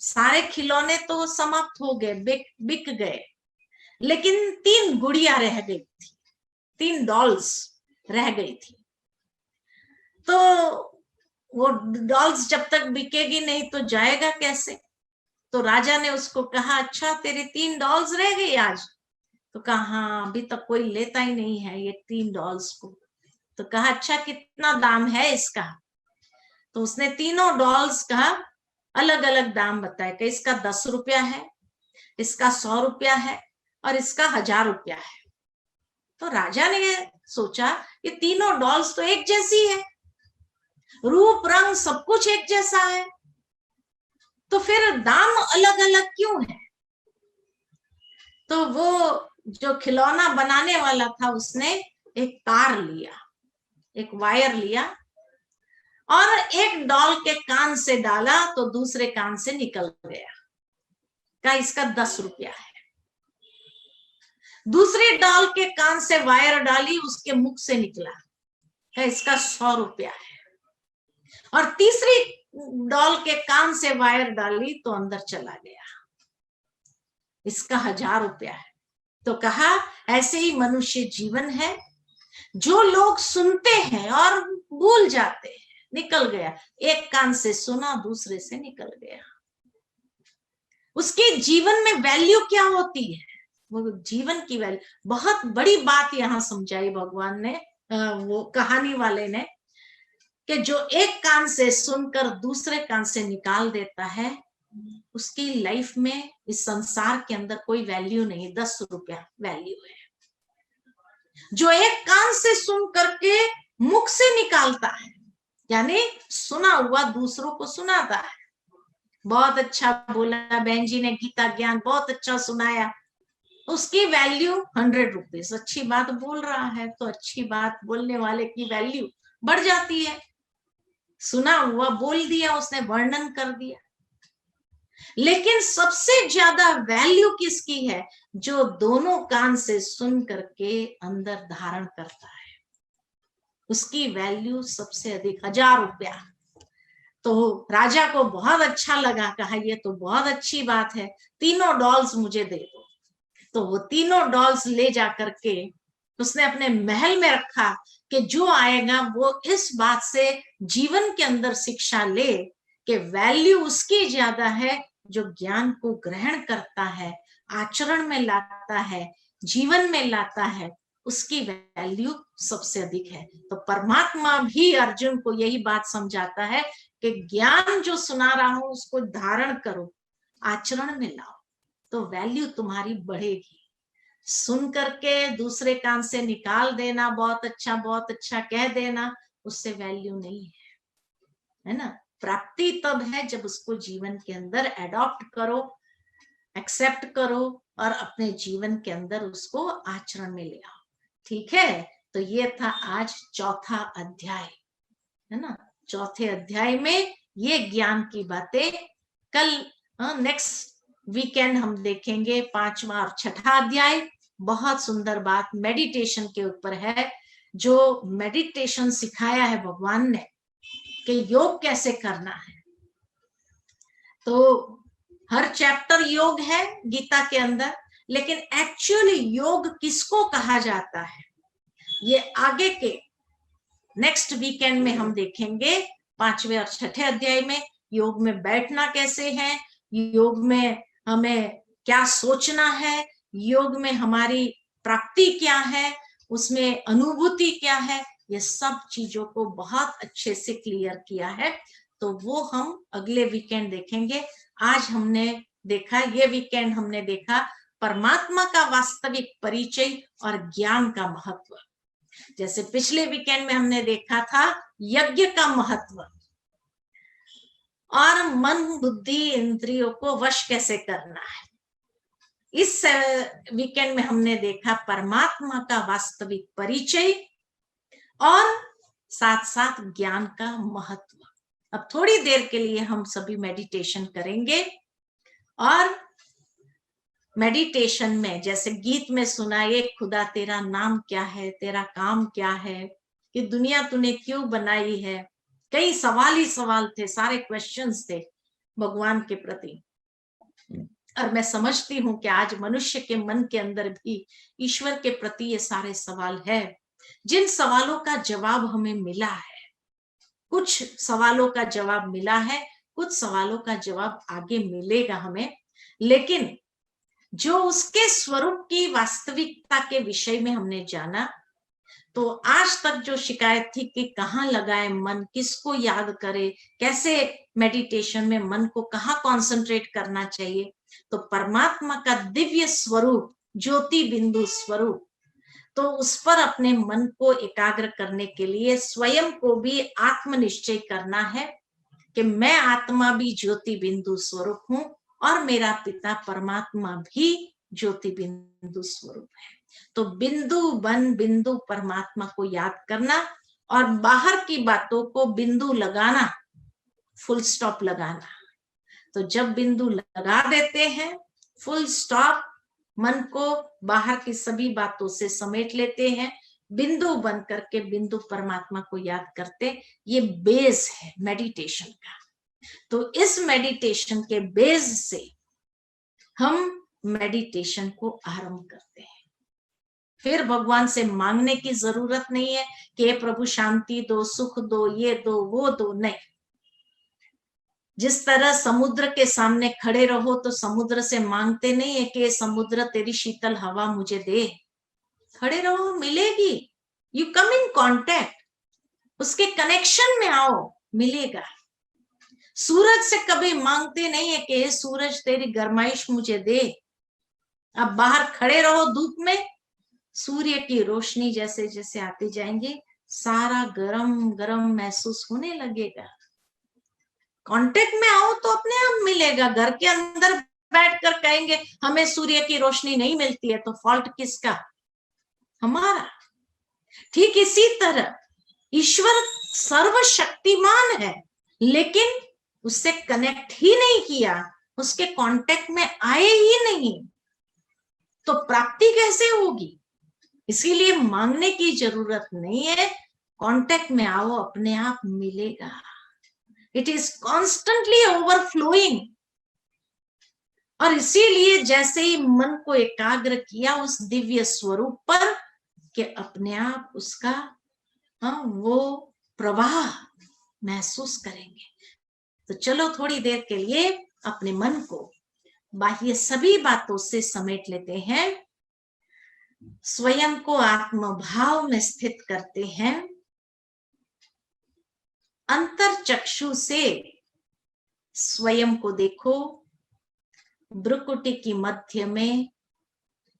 सारे खिलौने तो समाप्त हो गए, बिक गए, लेकिन 3 गुड़िया रह गई थी, 3 डॉल्स रह गई थी। तो वो डॉल्स जब तक बिकेगी नहीं तो जाएगा कैसे? तो राजा ने उसको कहा, अच्छा तेरे 3 डॉल्स रह गई आज? तो कहा हाँ, अभी तक कोई लेता ही नहीं है ये 3 डॉल्स को। तो कहा अच्छा कितना दाम है इसका? तो उसने तीनों डॉल्स का अलग अलग दाम बताया कि इसका 10 रुपया है, इसका 100 रुपया है और इसका 1000 रुपया है। तो राजा ने सोचा ये तीनों डॉल्स तो एक जैसी है, रूप रंग सब कुछ एक जैसा है, तो फिर दाम अलग अलग क्यों है? तो वो जो खिलौना बनाने वाला था उसने एक तार लिया, एक वायर लिया और एक डॉल के कान से डाला तो दूसरे कान से निकल गया, का इसका 10 रुपया है। दूसरी डॉल के कान से वायर डाली, उसके मुख से निकला, का इसका 100 रुपया है। और तीसरी डॉल के कान से वायर डाली तो अंदर चला गया, इसका 1000 रुपया है। तो कहा ऐसे ही मनुष्य जीवन है, जो लोग सुनते हैं और भूल जाते हैं, निकल गया, एक कान से सुना दूसरे से निकल गया। उसके जीवन में वैल्यू क्या होती है? वो जीवन की वैल्यू, बहुत बड़ी बात यहां समझाई भगवान ने, वो कहानी वाले ने, कि जो एक कान से सुनकर दूसरे कान से निकाल देता है, उसकी लाइफ में इस संसार के अंदर कोई वैल्यू नहीं, 10 रुपया वैल्यू है। जो एक कान से सुन करके मुख से निकालता है, यानी सुना हुआ दूसरों को सुनाता है, बहुत अच्छा बोला बहन जी ने, गीता ज्ञान बहुत अच्छा सुनाया, उसकी वैल्यू 100 रुपीज। अच्छी बात बोल रहा है तो अच्छी बात बोलने वाले की वैल्यू बढ़ जाती है। सुना हुआ बोल दिया उसने, वर्णन कर दिया। लेकिन सबसे ज्यादा वैल्यू किसकी है? जो दोनों कान से सुन करके अंदर धारण करता है, उसकी वैल्यू सबसे अधिक 1000 रुपया। तो राजा को बहुत अच्छा लगा, कहा ये तो बहुत अच्छी बात है, तीनों डॉल्स मुझे दे दो। तो वो तीनों डॉल्स ले जा करके उसने अपने महल में रखा कि जो आएगा वो इस बात से जीवन के अंदर शिक्षा ले कि वैल्यू उसकी ज्यादा है जो ज्ञान को ग्रहण करता है, आचरण में लाता है, जीवन में लाता है, उसकी वैल्यू सबसे अधिक है। तो परमात्मा भी अर्जुन को यही बात समझाता है कि ज्ञान जो सुना रहा हूं उसको धारण करो, आचरण में लाओ, तो वैल्यू तुम्हारी बढ़ेगी। सुन करके दूसरे कान से निकाल देना, बहुत अच्छा कह देना, उससे वैल्यू नहीं है ना। प्राप्ति तब है जब उसको जीवन के अंदर एडॉप्ट करो, एक्सेप्ट करो और अपने जीवन के अंदर उसको आचरण में ले आओ। ठीक है, तो ये था आज चौथा अध्याय, है ना। चौथे अध्याय में ये ज्ञान की बातें, कल नेक्स्ट वीकेंड हम देखेंगे 5वां और 6ठा अध्याय। बहुत सुंदर बात मेडिटेशन के ऊपर है, जो मेडिटेशन सिखाया है भगवान ने कि योग कैसे करना है। तो हर चैप्टर योग है गीता के अंदर, लेकिन एक्चुअली योग किसको कहा जाता है ये आगे के नेक्स्ट वीकेंड में हम देखेंगे। 5वें और 6ठे अध्याय में योग में बैठना कैसे है, योग में हमें क्या सोचना है, योग में हमारी प्राप्ति क्या है, उसमें अनुभूति क्या है, ये सब चीजों को बहुत अच्छे से क्लियर किया है। तो वो हम अगले वीकेंड देखेंगे। आज हमने देखा, ये वीकेंड हमने देखा परमात्मा का वास्तविक परिचय और ज्ञान का महत्व। जैसे पिछले वीकेंड में हमने देखा था यज्ञ का महत्व और मन बुद्धि इंद्रियों को वश कैसे करना है। इस वीकेंड में हमने देखा परमात्मा का वास्तविक परिचय और साथ साथ ज्ञान का महत्व। अब थोड़ी देर के लिए हम सभी मेडिटेशन करेंगे और मेडिटेशन में जैसे गीत में सुना, एक खुदा तेरा नाम क्या है, तेरा काम क्या है, कि दुनिया तूने क्यों बनाई है, कई सवाल ही सवाल थे, सारे क्वेश्चंस थे भगवान के प्रति। और मैं समझती हूँ कि आज मनुष्य के मन के अंदर भी ईश्वर के प्रति ये सारे सवाल है, जिन सवालों का जवाब हमें मिला है। कुछ सवालों का जवाब मिला है, कुछ सवालों का जवाब आगे मिलेगा हमें, लेकिन जो उसके स्वरूप की वास्तविकता के विषय में हमने जाना, तो आज तक जो शिकायत थी कि कहाँ लगाए मन, किसको याद करे, कैसे मेडिटेशन में मन को कहाँ कॉन्सेंट्रेट करना चाहिए, तो परमात्मा का दिव्य स्वरूप, ज्योति बिंदु स्वरूप, तो उस पर अपने मन को एकाग्र करने के लिए स्वयं को भी आत्मनिश्चय करना है कि मैं आत्मा भी ज्योति बिंदु स्वरूप हूं और मेरा पिता परमात्मा भी ज्योति बिंदु स्वरूप है। तो बिंदु बन बिंदु परमात्मा को याद करना और बाहर की बातों को बिंदु लगाना, फुल स्टॉप लगाना। तो जब बिंदु लगा देते हैं, फुल स्टॉप, मन को बाहर की सभी बातों से समेट लेते हैं, बिंदु बन करके बिंदु परमात्मा को याद करते, ये बेस है मेडिटेशन का। तो इस मेडिटेशन के बेस से हम मेडिटेशन को आरंभ करते हैं। फिर भगवान से मांगने की जरूरत नहीं है कि प्रभु शांति दो, सुख दो, ये दो, वो दो, नहीं। जिस तरह समुद्र के सामने खड़े रहो तो समुद्र से मांगते नहीं है कि समुद्र तेरी शीतल हवा मुझे दे। खड़े रहो, मिलेगी। यू कम इन कांटेक्ट, उसके कनेक्शन में आओ, मिलेगा। सूरज से कभी मांगते नहीं है कि सूरज तेरी गरमाइश मुझे दे। अब बाहर खड़े रहो धूप में, सूर्य की रोशनी जैसे जैसे आती जाएंगे, सारा गरम गरम महसूस होने लगेगा। कांटेक्ट में आओ तो अपने आप मिलेगा। घर के अंदर बैठकर कहेंगे हमें सूर्य की रोशनी नहीं मिलती है, तो फॉल्ट किसका? हमारा। ठीक इसी तरह ईश्वर सर्वशक्तिमान है, लेकिन उससे कनेक्ट ही नहीं किया, उसके कांटेक्ट में आए ही नहीं, तो प्राप्ति कैसे होगी? इसीलिए मांगने की जरूरत नहीं है, कांटेक्ट में आओ, अपने आप मिलेगा। It is constantly overflowing. और इसीलिए जैसे ही मन को एकाग्र किया उस दिव्य स्वरूप पर, कि अपने आप उसका वो प्रवाह महसूस करेंगे। तो चलो थोड़ी देर के लिए अपने मन को बाह्य सभी बातों से समेट लेते हैं, स्वयं को आत्मभाव में स्थित करते हैं। अंतर चक्षु से स्वयं को देखो, भ्रुकुटी की मध्य में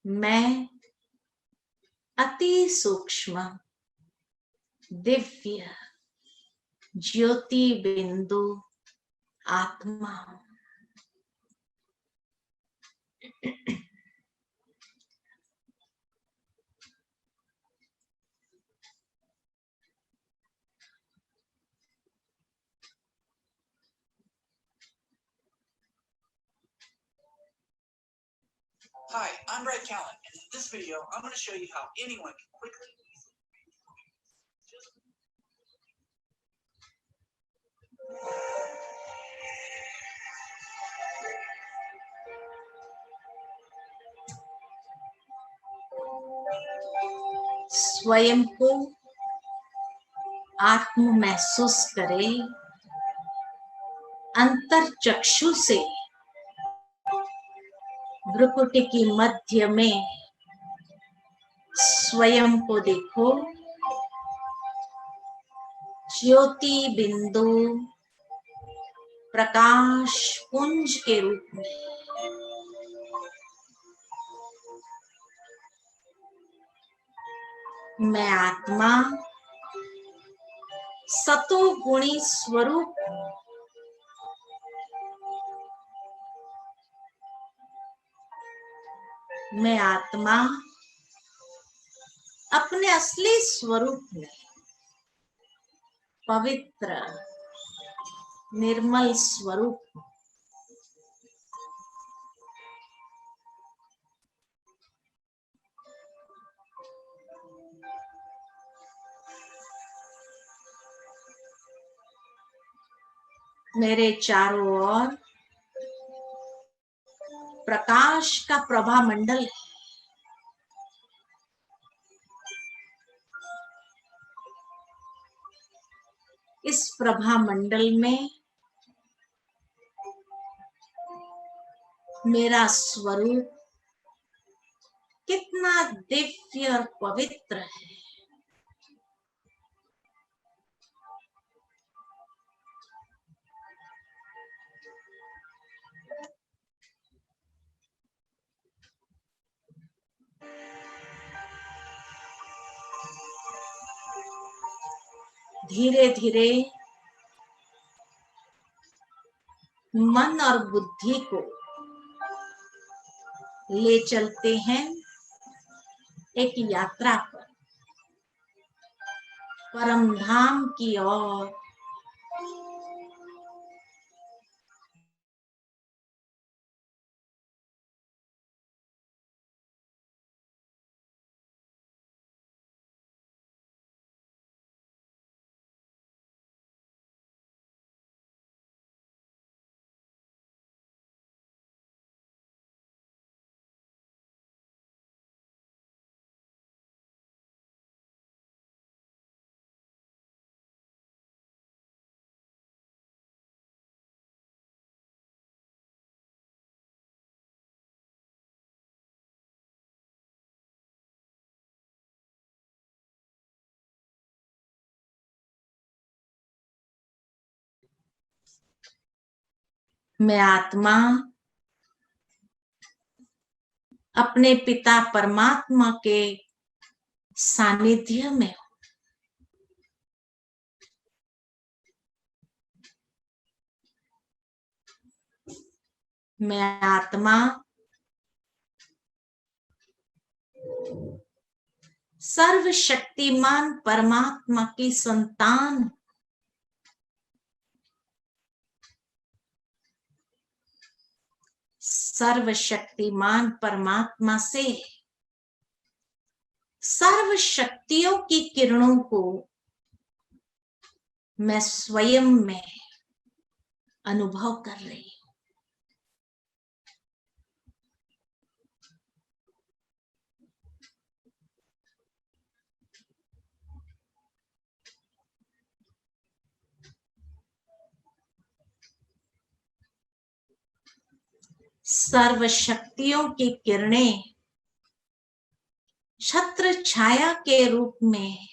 मैं अति सूक्ष्म दिव्य ज्योति बिंदु आत्मा हूं। Hi, I'm Brad Callen, and in this video, I'm going to show you how anyone can quickly and easily स्वयं को आत्म महसूस करे। अंतर चक्षु से भ्रुकुटी की मध्य में स्वयं को देखो, ज्योति बिंदु प्रकाश पुंज के रूप में। मैं आत्मा सतो गुणी स्वरूप हूं। मैं आत्मा अपने असली स्वरूप में पवित्र निर्मल स्वरूप हूं। मेरे चारों ओर प्रकाश का प्रभा मंडल है। इस प्रभा मंडल में मेरा स्वरूप कितना दिव्य और पवित्र है। धीरे धीरे मन और बुद्धि को ले चलते हैं एक यात्रा पर, परम धाम की ओर। मैं आत्मा अपने पिता परमात्मा के सानिध्य में हूं। मैं आत्मा सर्वशक्तिमान परमात्मा की संतान। सर्वशक्तिमान परमात्मा से सर्व शक्तियों की किरणों को मैं स्वयं में अनुभव कर रही हूं। सर्व शक्तियों की किरणें छत्र छाया के रूप में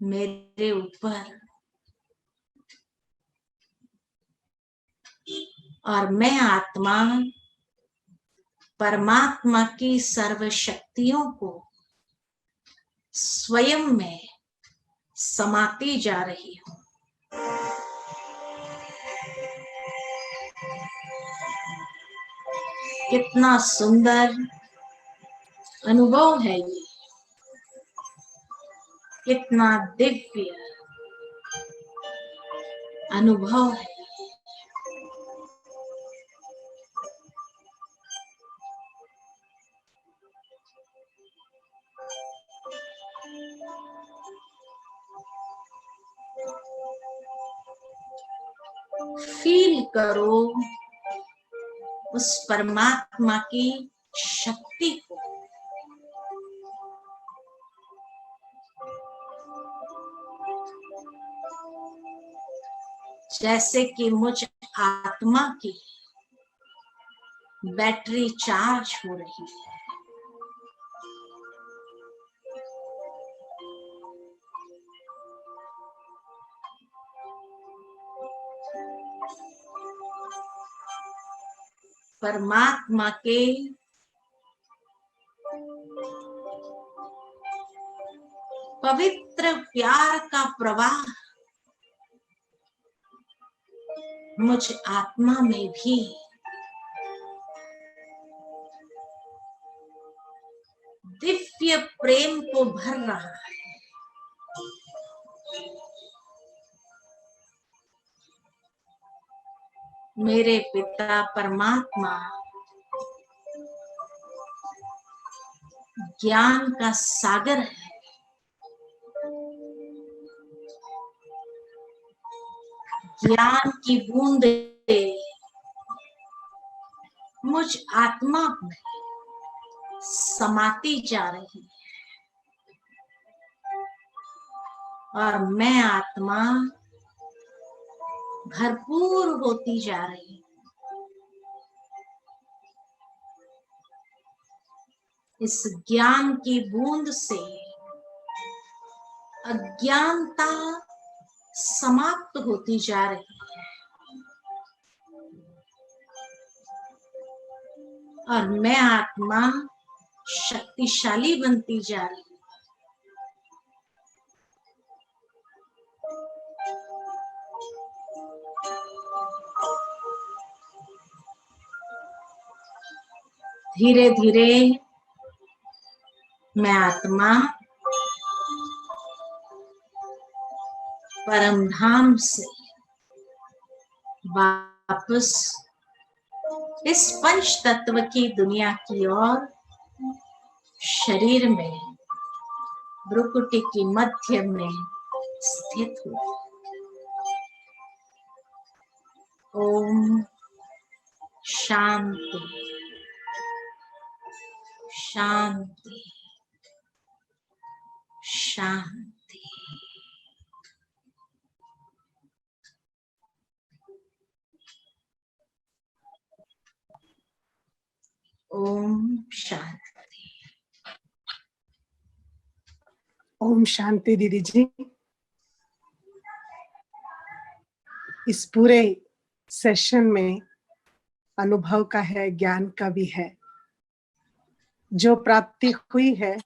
मेरे ऊपर और मैं आत्मा परमात्मा की सर्व शक्तियों को स्वयं में समाती जा रही हूं। कितना सुंदर अनुभव है ये, कितना दिव्य अनुभव है। फील करो उस परमात्मा की शक्ति को। जैसे कि मुझ आत्मा की बैटरी चार्ज हो रही है। परमात्मा के पवित्र प्यार का प्रवाह मुझ आत्मा में भी दिव्य प्रेम को भर रहा है। मेरे पिता परमात्मा ज्ञान का सागर है। ज्ञान की बूंदें मुझ आत्मा में समाती जा रही है और मैं आत्मा भरपूर होती जा रही हूं। इस ज्ञान की बूंद से अज्ञानता समाप्त होती जा रही है और मैं आत्मा शक्तिशाली बनती जा रही हूं। धीरे धीरे मैं आत्मा परम धाम से वापस इस पंच तत्व की दुनिया की ओर शरीर में भ्रुकुटी की मध्य में स्थित हूँ। ओम शांति शांति शांति। ओम शांति। ओम शांति दीदी जी। इस पूरे सेशन में अनुभव का है, ज्ञान का भी है। जो प्राप्ति हुई है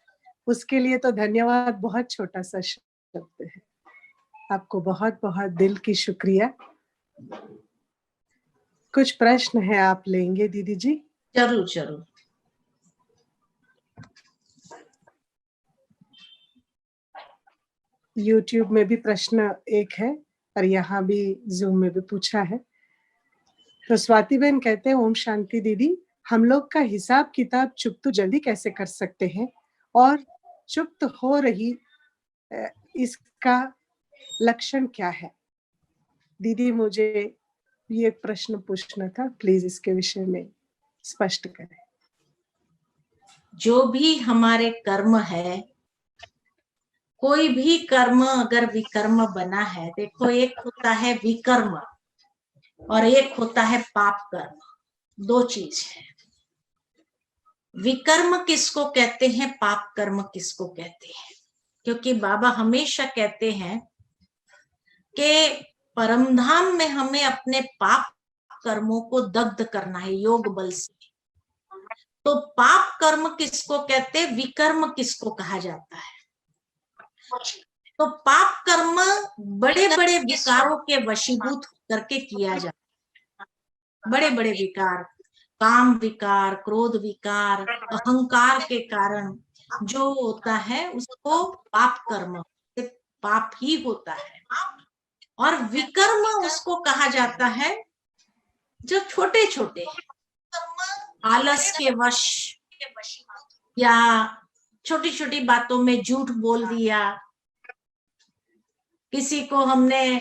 उसके लिए तो धन्यवाद बहुत छोटा सा शब्द है। आपको बहुत बहुत दिल की शुक्रिया। कुछ प्रश्न है, आप लेंगे दीदी जी? जरूर जरूर। YouTube में भी प्रश्न एक है और यहाँ भी Zoom में भी पूछा है। तो स्वाति बहन कहते हैं, ओम शांति दीदी, हम लोग का हिसाब किताब चुप्त जल्दी कैसे कर सकते हैं और चुप्त हो रही इसका लक्षण क्या है? दीदी मुझे ये प्रश्न पूछना था, प्लीज इसके विषय में स्पष्ट करें। जो भी हमारे कर्म है, कोई भी कर्म अगर विकर्म बना है, देखो एक होता है विकर्म और एक होता है पाप कर्म, दो चीज है। विकर्म किसको कहते हैं, पाप कर्म किसको कहते हैं? क्योंकि बाबा हमेशा कहते हैं कि परमधाम में हमें अपने पाप कर्मों को दग्ध करना है योग बल से। तो पाप कर्म किसको कहते हैं, विकर्म किसको कहा जाता है? तो पाप कर्म बड़े बड़े विकारों के वशीभूत करके किया जाता है। बड़े बड़े विकार, काम विकार, क्रोध विकार, अहंकार के कारण जो होता है उसको पाप कर्म, पाप ही होता है। और विकर्म उसको कहा जाता है जो छोटे छोटे आलस के वश या छोटी छोटी बातों में झूठ बोल दिया, किसी को हमने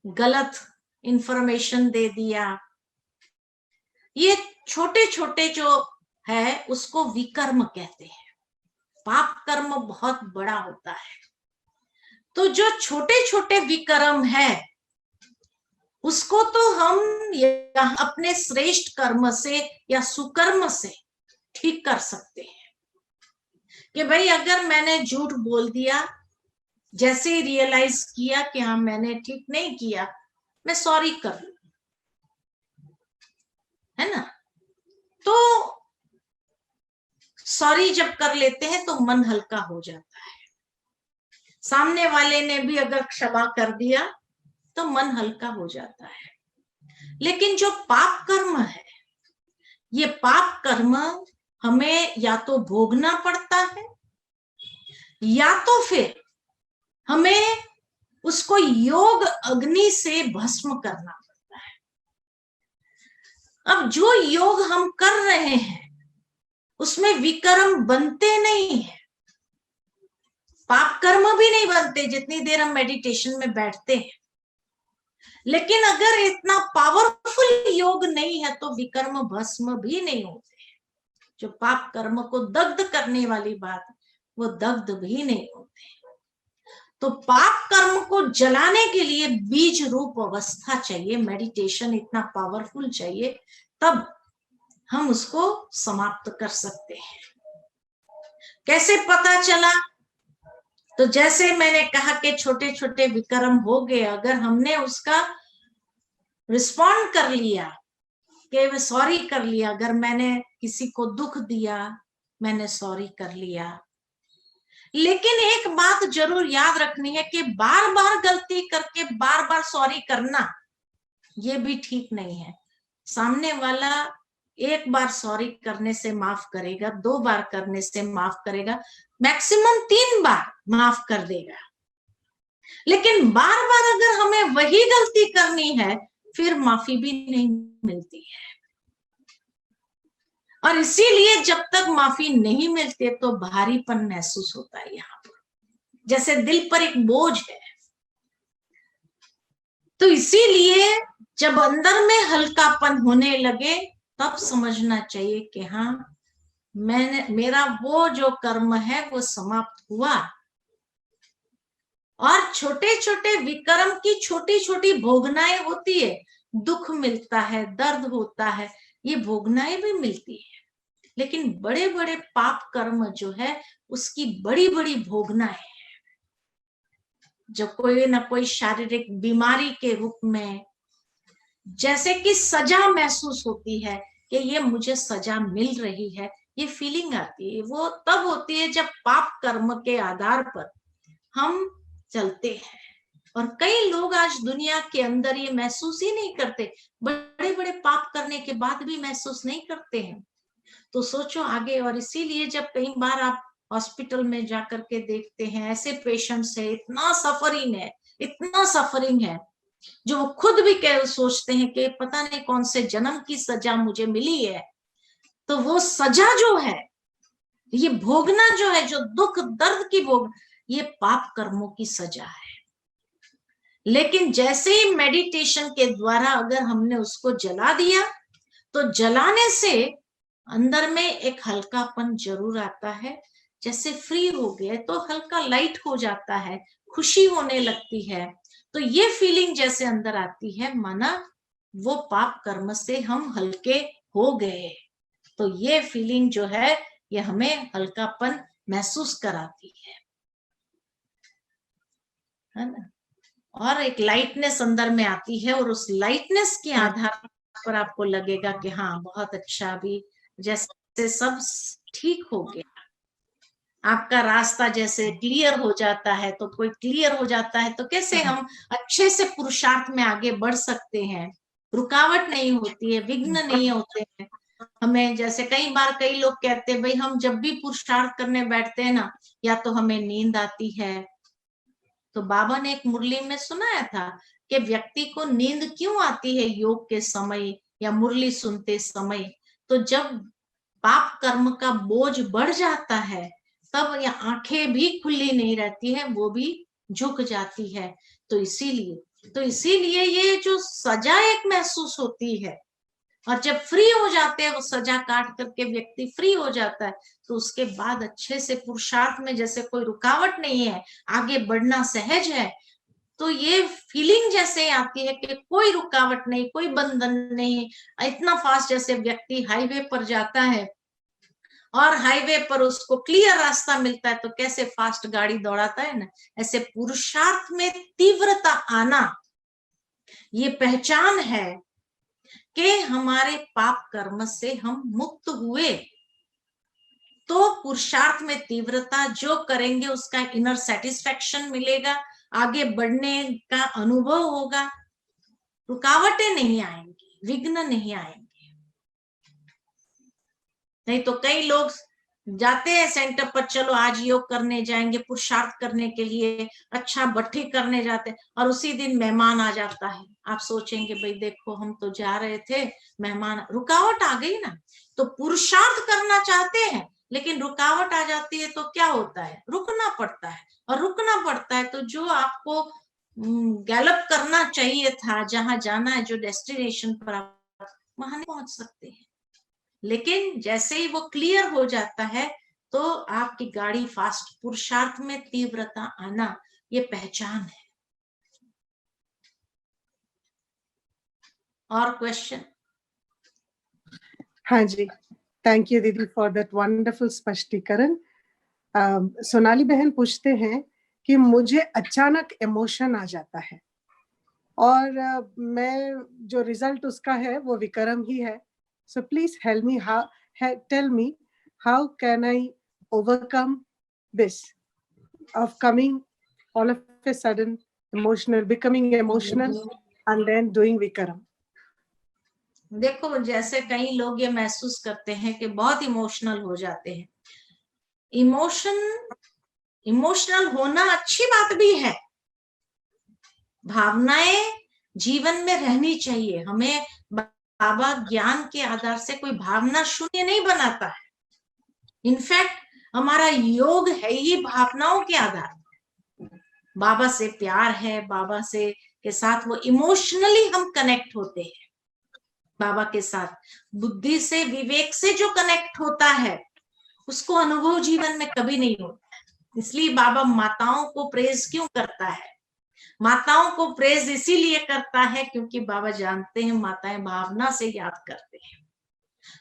गलत इंफॉर्मेशन दे दिया, ये छोटे छोटे जो है उसको विकर्म कहते हैं। पाप कर्म बहुत बड़ा होता है। तो जो छोटे छोटे विकर्म है उसको तो हम अपने श्रेष्ठ कर्म से या सुकर्म से ठीक कर सकते हैं। कि भाई अगर मैंने झूठ बोल दिया, जैसे ही रियलाइज किया कि हाँ मैंने ठीक नहीं किया, मैं सॉरी कर लूं, है ना? तो सॉरी जब कर लेते हैं तो मन हल्का हो जाता है। सामने वाले ने भी अगर क्षमा कर दिया तो मन हल्का हो जाता है। लेकिन जो पाप कर्म है, ये पाप कर्म हमें या तो भोगना पड़ता है या तो फिर हमें उसको योग अग्नि से भस्म करना पड़ता है। अब जो योग हम कर रहे हैं उसमें विकर्म बनते नहीं है, पाप कर्म भी नहीं बनते जितनी देर हम मेडिटेशन में बैठते हैं। लेकिन अगर इतना पावरफुल योग नहीं है तो विकर्म भस्म भी नहीं होते। जो पाप कर्म को दग्ध करने वाली बात, वो दग्ध भी नहीं होते। तो पाप कर्म को जलाने के लिए बीज रूप अवस्था चाहिए, मेडिटेशन इतना पावरफुल चाहिए, तब हम उसको समाप्त कर सकते हैं। कैसे पता चला? तो जैसे मैंने कहा कि छोटे छोटे विकर्म हो गए, अगर हमने उसका रिस्पॉन्ड कर लिया कि मैं सॉरी कर लिया, अगर मैंने किसी को दुख दिया मैंने सॉरी कर लिया। लेकिन एक बात जरूर याद रखनी है कि बार बार गलती करके बार बार सॉरी करना ये भी ठीक नहीं है। सामने वाला एक बार सॉरी करने से माफ करेगा, 2 बार करने से माफ करेगा, मैक्सिमम 3 बार माफ कर देगा। लेकिन बार बार अगर हमें वही गलती करनी है, फिर माफी भी नहीं मिलती है। और इसीलिए जब तक माफी नहीं मिलती तो भारीपन महसूस होता है यहाँ पर, जैसे दिल पर एक बोझ है। तो इसीलिए जब अंदर में हल्कापन होने लगे तब समझना चाहिए कि हाँ, मेरा वो जो कर्म है वो समाप्त हुआ। और छोटे छोटे विकर्म की छोटी छोटी भोगनाएं होती है, दुख मिलता है, दर्द होता है, ये भोगनाएं भी मिलती है। लेकिन बड़े बड़े पाप कर्म जो है उसकी बड़ी बड़ी भोगनाएं है। जब कोई ना कोई शारीरिक बीमारी के रूप में जैसे कि सजा महसूस होती है कि ये मुझे सजा मिल रही है, ये फीलिंग आती है, वो तब होती है जब पाप कर्म के आधार पर हम चलते हैं। और कई लोग आज दुनिया के अंदर ये महसूस ही नहीं करते, बड़े बड़े पाप करने के बाद भी महसूस नहीं करते हैं। तो सोचो आगे। और इसीलिए जब कई बार आप हॉस्पिटल में जाकर के देखते हैं, ऐसे पेशेंट्स है, इतना सफरिंग है, जो खुद भी सोचते हैं कि पता नहीं कौन से जन्म की सजा मुझे मिली है। तो वो सजा जो है, ये भोगना जो है, जो दुख दर्द की भोग, ये पाप कर्मों की सजा है। लेकिन जैसे ही मेडिटेशन के द्वारा अगर हमने उसको जला दिया, तो जलाने से अंदर में एक हल्कापन जरूर आता है। जैसे फ्री हो गए तो हल्का लाइट हो जाता है, खुशी होने लगती है। तो ये फीलिंग जैसे अंदर आती है, माना वो पाप कर्म से हम हल्के हो गए। तो ये फीलिंग जो है ये हमें हल्कापन महसूस कराती है ना। और एक लाइटनेस अंदर में आती है, और उस लाइटनेस के आधार पर आपको लगेगा कि हाँ बहुत अच्छा, भी जैसे सब ठीक हो गया। आपका रास्ता जैसे क्लियर हो जाता है, तो कोई क्लियर हो जाता है तो कैसे हम अच्छे से पुरुषार्थ में आगे बढ़ सकते हैं, रुकावट नहीं होती है, विघ्न नहीं होते हैं हमें। जैसे कई बार कई लोग कहते हैं भाई हम जब भी पुरुषार्थ करने बैठते हैं ना, या तो हमें नींद आती है। तो बाबा ने एक मुरली में सुनाया था कि व्यक्ति को नींद क्यों आती है योग के समय या मुरली सुनते समय। तो जब पाप कर्म का बोझ बढ़ जाता है तब ये आंखें भी खुली नहीं रहती है, वो भी झुक जाती है। तो इसीलिए ये जो सजा एक महसूस होती है, और जब फ्री हो जाते हैं, वो सजा काट करके व्यक्ति फ्री हो जाता है, तो उसके बाद अच्छे से पुरुषार्थ में जैसे कोई रुकावट नहीं है, आगे बढ़ना सहज है। तो ये फीलिंग जैसे आती है कि कोई रुकावट नहीं, कोई बंधन नहीं। इतना फास्ट जैसे व्यक्ति हाईवे पर जाता है और हाईवे पर उसको क्लियर रास्ता मिलता है, तो कैसे फास्ट गाड़ी दौड़ाता है ना, ऐसे पुरुषार्थ में तीव्रता आना ये पहचान है कि हमारे पाप कर्म से हम मुक्त हुए। तो पुरुषार्थ में तीव्रता जो करेंगे उसका इनर सेटिस्फेक्शन मिलेगा, आगे बढ़ने का अनुभव होगा, रुकावटें नहीं आएंगी, विघ्न नहीं आएंगे। नहीं तो कई लोग जाते हैं सेंटर पर, चलो आज योग करने जाएंगे, पुरुषार्थ करने के लिए, अच्छा भट्ठी करने जाते हैं, और उसी दिन मेहमान आ जाता है। आप सोचेंगे भाई देखो हम तो जा रहे थे, मेहमान, रुकावट आ गई ना। तो पुरुषार्थ करना चाहते हैं लेकिन रुकावट आ जाती है, तो क्या होता है, रुकना पड़ता है। और रुकना पड़ता है तो जो आपको गैलप करना चाहिए था, जहां जाना है, जो डेस्टिनेशन पर, आप वहां नहीं पहुंच सकते हैं। लेकिन जैसे ही वो क्लियर हो जाता है तो आपकी गाड़ी फास्ट, पुरुषार्थ में तीव्रता आना ये पहचान है। और क्वेश्चन? हाँ जी, थैंक यू दीदी फॉर दैट वंडरफुल स्पष्टीकरण। सोनाली बहन पूछते हैं कि मुझे अचानक इमोशन आ जाता है और मैं जो रिजल्ट उसका है वो विक्रम ही है। So please tell me how can I overcome this of coming all of a sudden becoming emotional and then doing Vikaram? देखो, जैसे कई लोग ये महसूस करते हैं कि बहुत इमोशनल हो जाते हैं। इमोशनल होना अच्छी बात भी है। भावनाएं जीवन में रहनी चाहिए। हमें बाबा ज्ञान के आधार से कोई भावना शून्य नहीं बनाता है। इनफैक्ट हमारा योग है ही भावनाओं के आधार। बाबा से प्यार है, बाबा से के साथ वो इमोशनली हम कनेक्ट होते हैं। बाबा के साथ बुद्धि से, विवेक से जो कनेक्ट होता है उसको अनुभव जीवन में कभी नहीं होता है। इसलिए बाबा माताओं को प्रेज क्यों करता है? माताओं को प्रेज इसीलिए करता है क्योंकि बाबा जानते हैं माताएं भावना से याद करते हैं।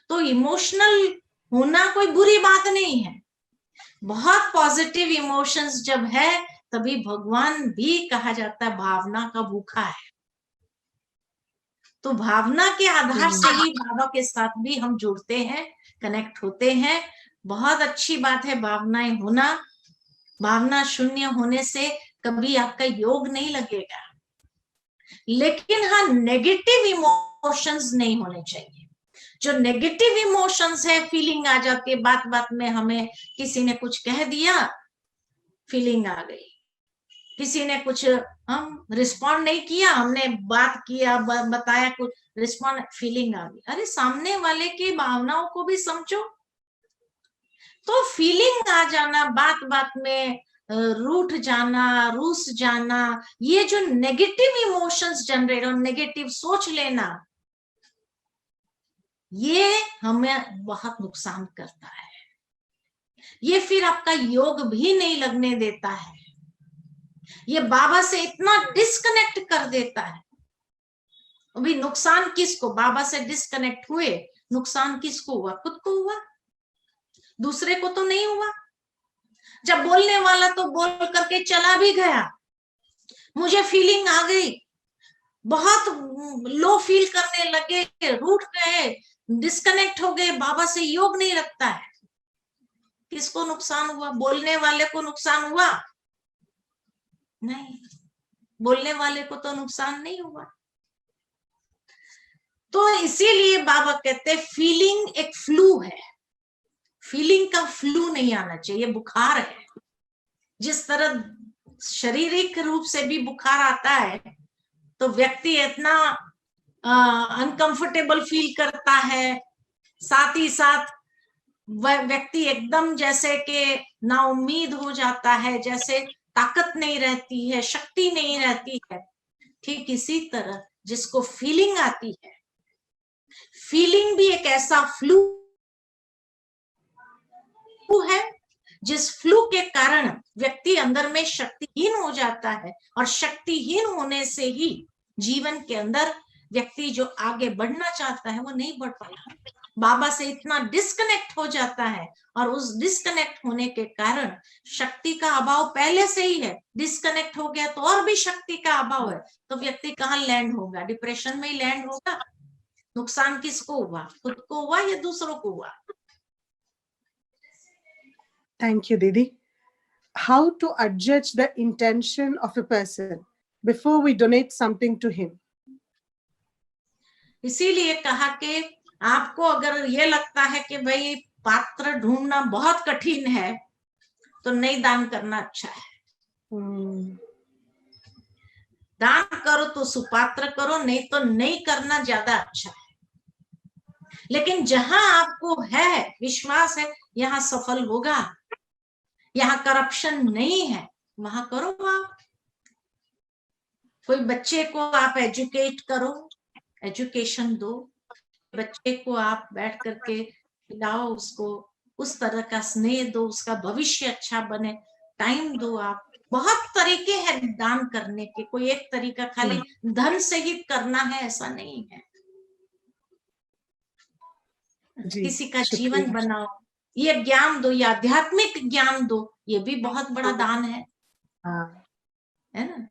तो इमोशनल होना कोई बुरी बात नहीं है। बहुत पॉजिटिव इमोशंस जब है तभी भगवान भी कहा जाता है भावना का भूखा है। तो भावना के आधार से ही बाबा के साथ भी हम जुड़ते हैं, कनेक्ट होते हैं। बहुत अच्छी बात है भावनाएं होना। भावना शून्य होने से कभी आपका योग नहीं लगेगा। लेकिन हाँ, नेगेटिव इमोशंस नहीं होने चाहिए। जो नेगेटिव इमोशंस है, फीलिंग आ जाती है, बात बात में हमें किसी ने कुछ कह दिया, फीलिंग आ गई। किसी ने कुछ हम रिस्पॉन्ड नहीं किया, हमने बात किया, बताया कुछ, रिस्पॉन्ड, फीलिंग आ गई। अरे सामने वाले की भावनाओं को भी समझो। तो फीलिंग आ जाना, बात बात में रूठ जाना, रूस जाना, ये जो नेगेटिव इमोशंस जनरेट और नेगेटिव सोच लेना, ये हमें बहुत नुकसान करता है। ये फिर आपका योग भी नहीं लगने देता है। ये बाबा से इतना डिस्कनेक्ट कर देता है। अभी नुकसान किसको? बाबा से डिस्कनेक्ट हुए, नुकसान किसको हुआ? खुद को हुआ, दूसरे को तो नहीं हुआ। जब बोलने वाला तो बोल करके चला भी गया, मुझे फीलिंग आ गई, बहुत लो फील करने लगे, रूठ गए, डिस्कनेक्ट हो गए, बाबा से योग नहीं रखता है। किसको नुकसान हुआ? बोलने वाले को नुकसान हुआ? नहीं, बोलने वाले को तो नुकसान नहीं हुआ। तो इसीलिए बाबा कहते हैं फीलिंग एक फ्लू है। फीलिंग का फ्लू नहीं आना चाहिए, बुखार है। जिस तरह शारीरिक रूप से भी बुखार आता है तो व्यक्ति इतना अनकंफर्टेबल फील करता है, साथ ही साथ वह व्यक्ति एकदम जैसे कि नाउम्मीद हो जाता है, जैसे ताकत नहीं रहती है, शक्ति नहीं रहती है। ठीक इसी तरह जिसको फीलिंग आती है, फीलिंग भी एक ऐसा फ्लू है जिस फ्लू के कारण व्यक्ति अंदर में शक्तिहीन हो जाता है, और शक्तिहीन होने से ही जीवन के अंदर व्यक्ति जो आगे बढ़ना चाहता है वो नहीं बढ़ पाता। बाबा से इतना डिस्कनेक्ट हो जाता है, और उस डिस्कनेक्ट होने के कारण शक्ति का अभाव पहले से ही है। डिस्कनेक्ट हो गया तो और भी शक्ति का अभाव है, तो व्यक्ति कहाँ लैंड होगा? डिप्रेशन में ही लैंड होगा। नुकसान किसको हुआ? खुद को हुआ या दूसरों को हुआ? Thank you, Didi. How to adjudge the intention of a person before we donate something to him? इसीलिए कहा कि आपको अगर ये लगता है कि भाई पात्र ढूंढना बहुत कठिन है तो नहीं दान करना अच्छा है। दान करो तो सुपात्र करो, नहीं तो नहीं करना ज्यादा अच्छा है। लेकिन जहां आपको है, विश्वास है, यहाँ सफल होगा, यहाँ करप्शन नहीं है, वहां करो आप। कोई बच्चे को आप एजुकेट करो, एजुकेशन दो। बच्चे को आप बैठ करके खिलाओ, उसको उस तरह का स्नेह दो, उसका भविष्य अच्छा बने, टाइम दो आप। बहुत तरीके हैं दान करने के, कोई एक तरीका खाली धन से ही करना है ऐसा नहीं है। किसी का जीवन बनाओ, ये ज्ञान दो, ये आध्यात्मिक ज्ञान दो, ये भी बहुत बड़ा दान है। है ना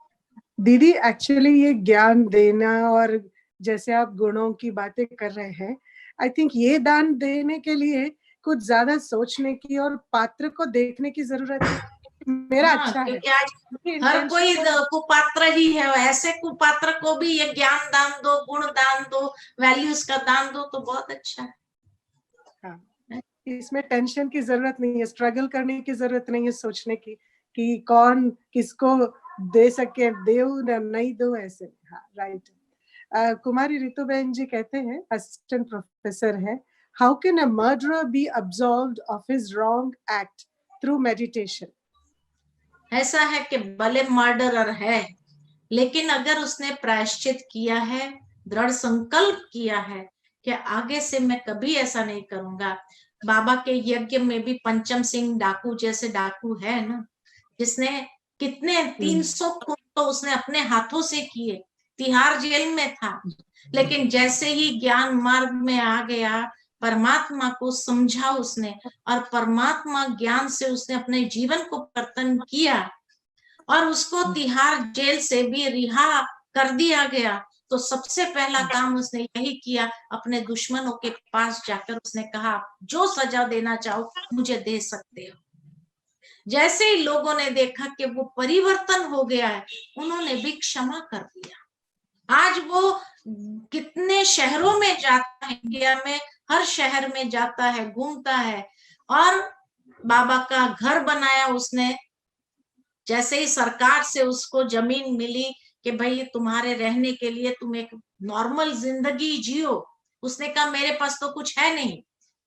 दीदी? एक्चुअली ये ज्ञान देना और जैसे आप गुणों की बातें कर रहे हैं, आई थिंक ये दान देने के लिए कुछ ज्यादा सोचने की और पात्र को देखने की जरूरत है। मेरा हाँ, अच्छा है, क्योंकि आज क्योंकि हर कोई intention कुपात्र ही है। ऐसे कुपात्र को भी ये ज्ञान दान दो, गुण दान दो, वैल्यूज का दान दो तो बहुत अच्छा है। हाँ, इसमें टेंशन की जरूरत नहीं है, स्ट्रगल करने की जरूरत नहीं है, सोचने की कि कौन किसको दे सके, देव नहीं दो, ऐसे। हाँ, राइट। कुमारी रितुबेन जी कहते हैं, असिस्टेंट प्रोफेसर है, how can a murderer be absolved of his wrong act through meditation? ऐसा है कि भले मर्डरर है, लेकिन अगर उसने प्रायश्चित किया है, दृढ़ संकल्प किया है कि आगे से मैं कभी ऐसा नहीं करूंगा। बाबा के यज्ञ में भी पंचम सिंह डाकू जैसे डाकू है ना, जिसने कितने 300 खून तो उसने अपने हाथों से किए, तिहाड़ जेल में था, लेकिन जैसे ही ज्ञान मार्ग में आ गया, परमात्मा को समझा उसने, और परमात्मा ज्ञान से उसने अपने जीवन को परिवर्तन किया, और उसको तिहाड़ जेल से भी रिहा कर दिया गया। तो सबसे पहला काम उसने यही किया, अपने दुश्मनों के पास जाकर उसने कहा, जो सजा देना चाहो मुझे दे सकते हो। जैसे ही लोगों ने देखा कि वो परिवर्तन हो गया है, उन्होंने भी क्षमा कर दिया। आज वो कितने शहरों में जाता है, इंडिया में हर शहर में जाता है, घूमता है, और बाबा का घर बनाया उसने। जैसे ही सरकार से उसको जमीन मिली कि भाई तुम्हारे रहने के लिए तुम एक नॉर्मल जिंदगी जियो, उसने कहा मेरे पास तो कुछ है नहीं,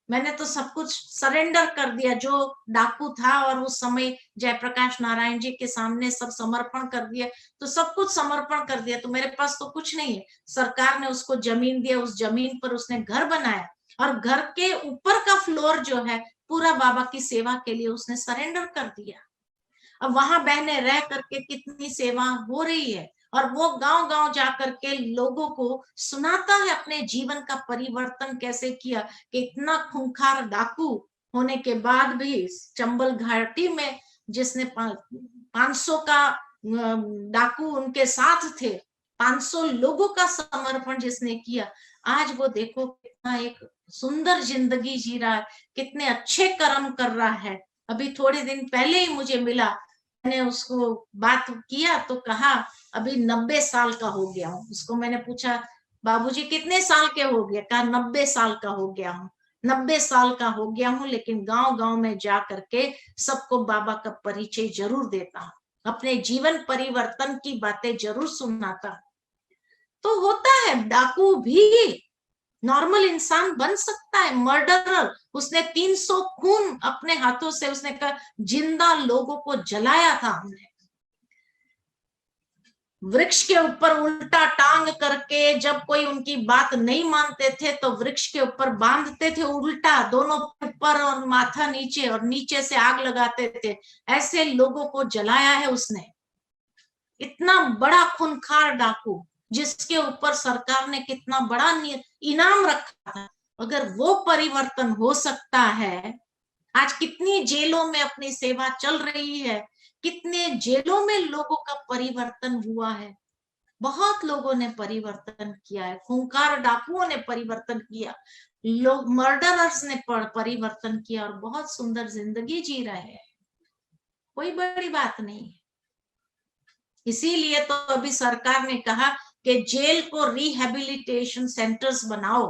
मैंने तो सब कुछ सरेंडर कर दिया, जो डाकू था और उस समय जयप्रकाश नारायण जी के सामने सब समर्पण कर दिया, तो सब कुछ समर्पण कर दिया, तो मेरे पास तो कुछ नहीं है। सरकार ने उसको जमीन दिया, उस जमीन पर उसने घर बनाया, और घर के ऊपर का फ्लोर जो है पूरा बाबा की सेवा के लिए उसने सरेंडर कर दिया। अब वहां बहने रह करके कितनी सेवा हो रही है, और वो गांव गांव जाकर के लोगों को सुनाता है अपने जीवन का परिवर्तन कैसे किया, कि इतना खूंखार डाकू होने के बाद भी चंबल घाटी में जिसने 500 का डाकू उनके साथ थे, 500 लोगों का समर्पण जिसने किया, आज वो देखो कितना एक सुंदर जिंदगी जी रहा है, कितने अच्छे कर्म कर रहा है। अभी थोड़े दिन पहले ही मुझे मिला, मैंने उसको बात किया तो कहा अभी 90 साल का हो गया हूँ। उसको मैंने पूछा बाबूजी कितने साल के हो गए, कहा 90 साल का हो गया हूँ। 90 साल का हो गया हूँ, लेकिन गांव गांव में जा करके सबको बाबा का परिचय जरूर देता हूँ, अपने जीवन परिवर्तन की बातें जरूर सुनाता। तो होता है, डाकू भी नॉर्मल इंसान बन सकता है। मर्डरर, उसने 300 खून अपने हाथों से, उसने कहा जिंदा लोगों को जलाया था हमने, वृक्ष के ऊपर उल्टा टांग करके, जब कोई उनकी बात नहीं मानते थे तो वृक्ष के ऊपर बांधते थे उल्टा, दोनों ऊपर और माथा नीचे, और नीचे से आग लगाते थे। ऐसे लोगों को जलाया है उसने। इतना बड़ा खूंखार डाकू, जिसके ऊपर सरकार ने कितना बड़ा इनाम रखा था, अगर वो परिवर्तन हो सकता है, आज कितनी जेलों में अपनी सेवा चल रही है, कितने जेलों में लोगों का परिवर्तन हुआ है, बहुत लोगों ने परिवर्तन किया है, खूंखार डाकुओं ने परिवर्तन किया, लोग मर्डरर्स ने परिवर्तन किया, और बहुत सुंदर जिंदगी जी रहे हैं। कोई बड़ी बात नहीं है। इसीलिए तो अभी सरकार ने कहा कि जेल को रिहेबिलिटेशन सेंटर्स बनाओ,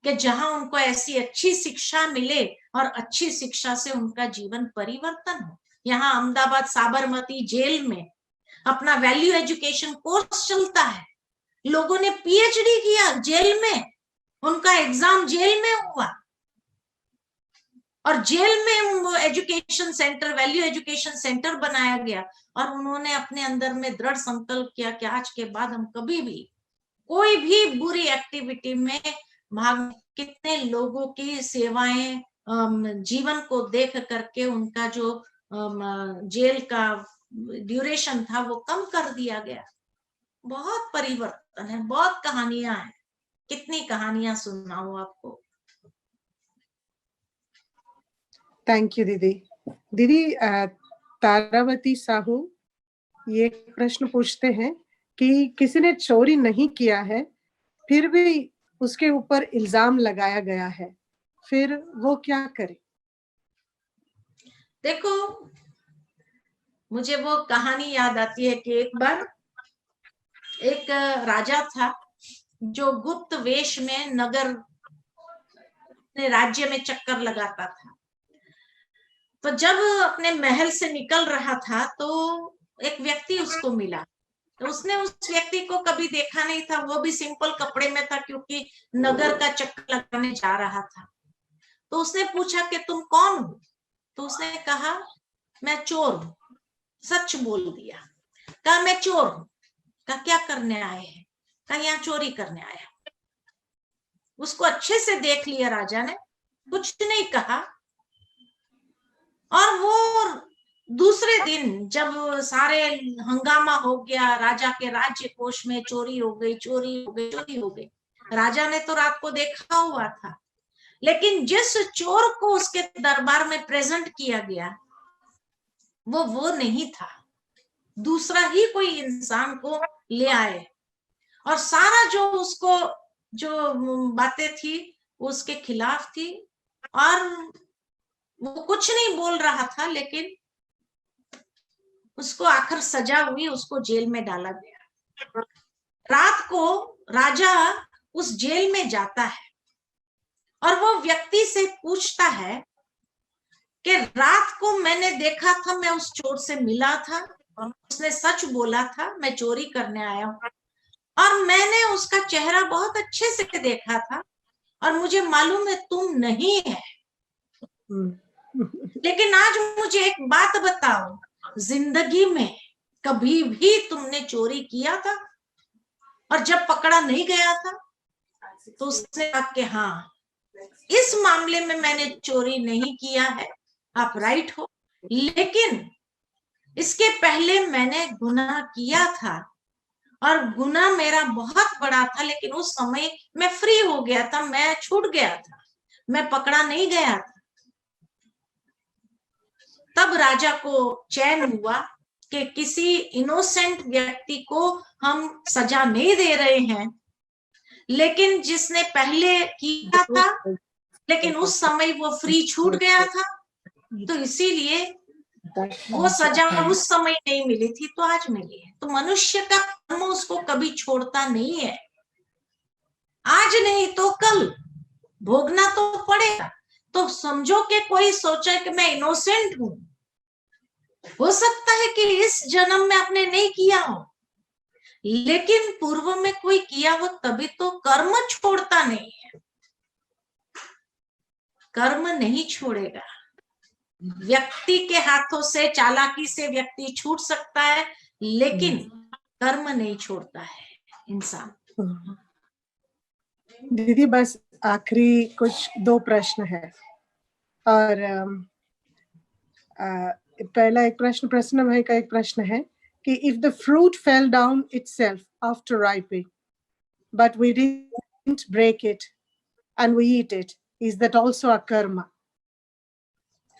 कि जहां उनको ऐसी अच्छी शिक्षा मिले और अच्छी शिक्षा से उनका जीवन परिवर्तन हो। यहाँ अहमदाबाद साबरमती जेल में अपना वैल्यू एजुकेशन कोर्स चलता है, लोगों ने पीएचडी किया जेल में, उनका एग्जाम जेल में हुआ, और जेल में education centre, value education centre बनाया गया, और उन्होंने अपने अंदर में दृढ़ संकल्प किया कि आज के बाद हम कभी भी कोई भी बुरी एक्टिविटी में भाग। कितने लोगों की सेवाएं, जीवन को देख करके उनका जो जेल का ड्यूरेशन था वो कम कर दिया गया। बहुत परिवर्तन है, बहुत कहानियां हैं, कितनी कहानियां सुनाऊं आपको। थैंक यू दीदी। दीदी तारावती साहू ये प्रश्न पूछते हैं कि किसी ने चोरी नहीं किया है, फिर भी उसके ऊपर इल्जाम लगाया गया है, फिर वो क्या करे? देखो, मुझे वो कहानी याद आती है कि एक बार एक राजा था जो गुप्त वेश में नगर अपने राज्य में चक्कर लगाता था। तो जब अपने महल से निकल रहा था तो एक व्यक्ति उसको मिला। तो उसने उस व्यक्ति को कभी देखा नहीं था, वो भी सिंपल कपड़े में था क्योंकि नगर का चक्कर लगाने जा रहा था। तो उसने पूछा कि तुम कौन हो? तो उसने कहा मैं चोर हूं। सच बोल दिया। कहा मैं चोर हूं। कहा क्या करने आए हैं? कहा यहाँ चोरी करने आया। उसको अच्छे से देख लिया राजा ने, कुछ नहीं कहा। और वो दूसरे दिन जब सारे हंगामा हो गया, राजा के राज्य कोष में चोरी हो गई, चोरी हो गई, चोरी हो गई। राजा ने तो रात को देखा हुआ था, लेकिन जिस चोर को उसके दरबार में प्रेजेंट किया गया वो नहीं था, दूसरा ही कोई इंसान को ले आए। और सारा जो उसको जो बातें थी उसके खिलाफ थी, और वो कुछ नहीं बोल रहा था, लेकिन उसको आखिर सजा हुई, उसको जेल में डाला गया। रात को राजा उस जेल में जाता है और वो व्यक्ति से पूछता है कि रात को मैंने देखा था, मैं उस चोर से मिला था, उसने सच बोला था, मैं चोरी करने आया हूं, और मैंने उसका चेहरा बहुत अच्छे से देखा था, और मुझे मालूम है तुम नहीं है। लेकिन आज मुझे एक बात बताओ, जिंदगी में कभी भी तुमने चोरी किया था? और जब पकड़ा नहीं गया था तो उसने कहा कि हाँ, इस मामले में मैंने चोरी नहीं किया है, आप राइट हो, लेकिन इसके पहले मैंने गुनाह किया था, और गुनाह मेरा बहुत बड़ा था, लेकिन उस समय मैं फ्री हो गया था, मैं छूट गया था, मैं पकड़ा नहीं गया था। तब राजा को चैन हुआ कि किसी इनोसेंट व्यक्ति को हम सजा नहीं दे रहे हैं, लेकिन जिसने पहले किया था, लेकिन उस समय वो फ्री छूट गया था, तो इसीलिए वो सजा उस समय नहीं मिली थी तो आज मिली है। तो मनुष्य का कर्म उसको कभी छोड़ता नहीं है, आज नहीं तो कल भोगना तो पड़ेगा। तो समझो कि कोई सोचे कि मैं इनोसेंट हूं, हो सकता है कि इस जन्म में आपने नहीं किया हो, लेकिन पूर्व में कोई किया हो, तभी तो कर्म छोड़ता नहीं है। कर्म नहीं छोड़ेगा। व्यक्ति के हाथों से, चालाकी से व्यक्ति छूट सकता है, लेकिन कर्म नहीं छोड़ता है इंसान। दीदी बस आखिरी कुछ 2 प्रश्न है, और पहला एक प्रश्न भाई का एक प्रश्न है कि if the fruit fell down itself after ripening but we didn't break it and we eat it, is that also a karma?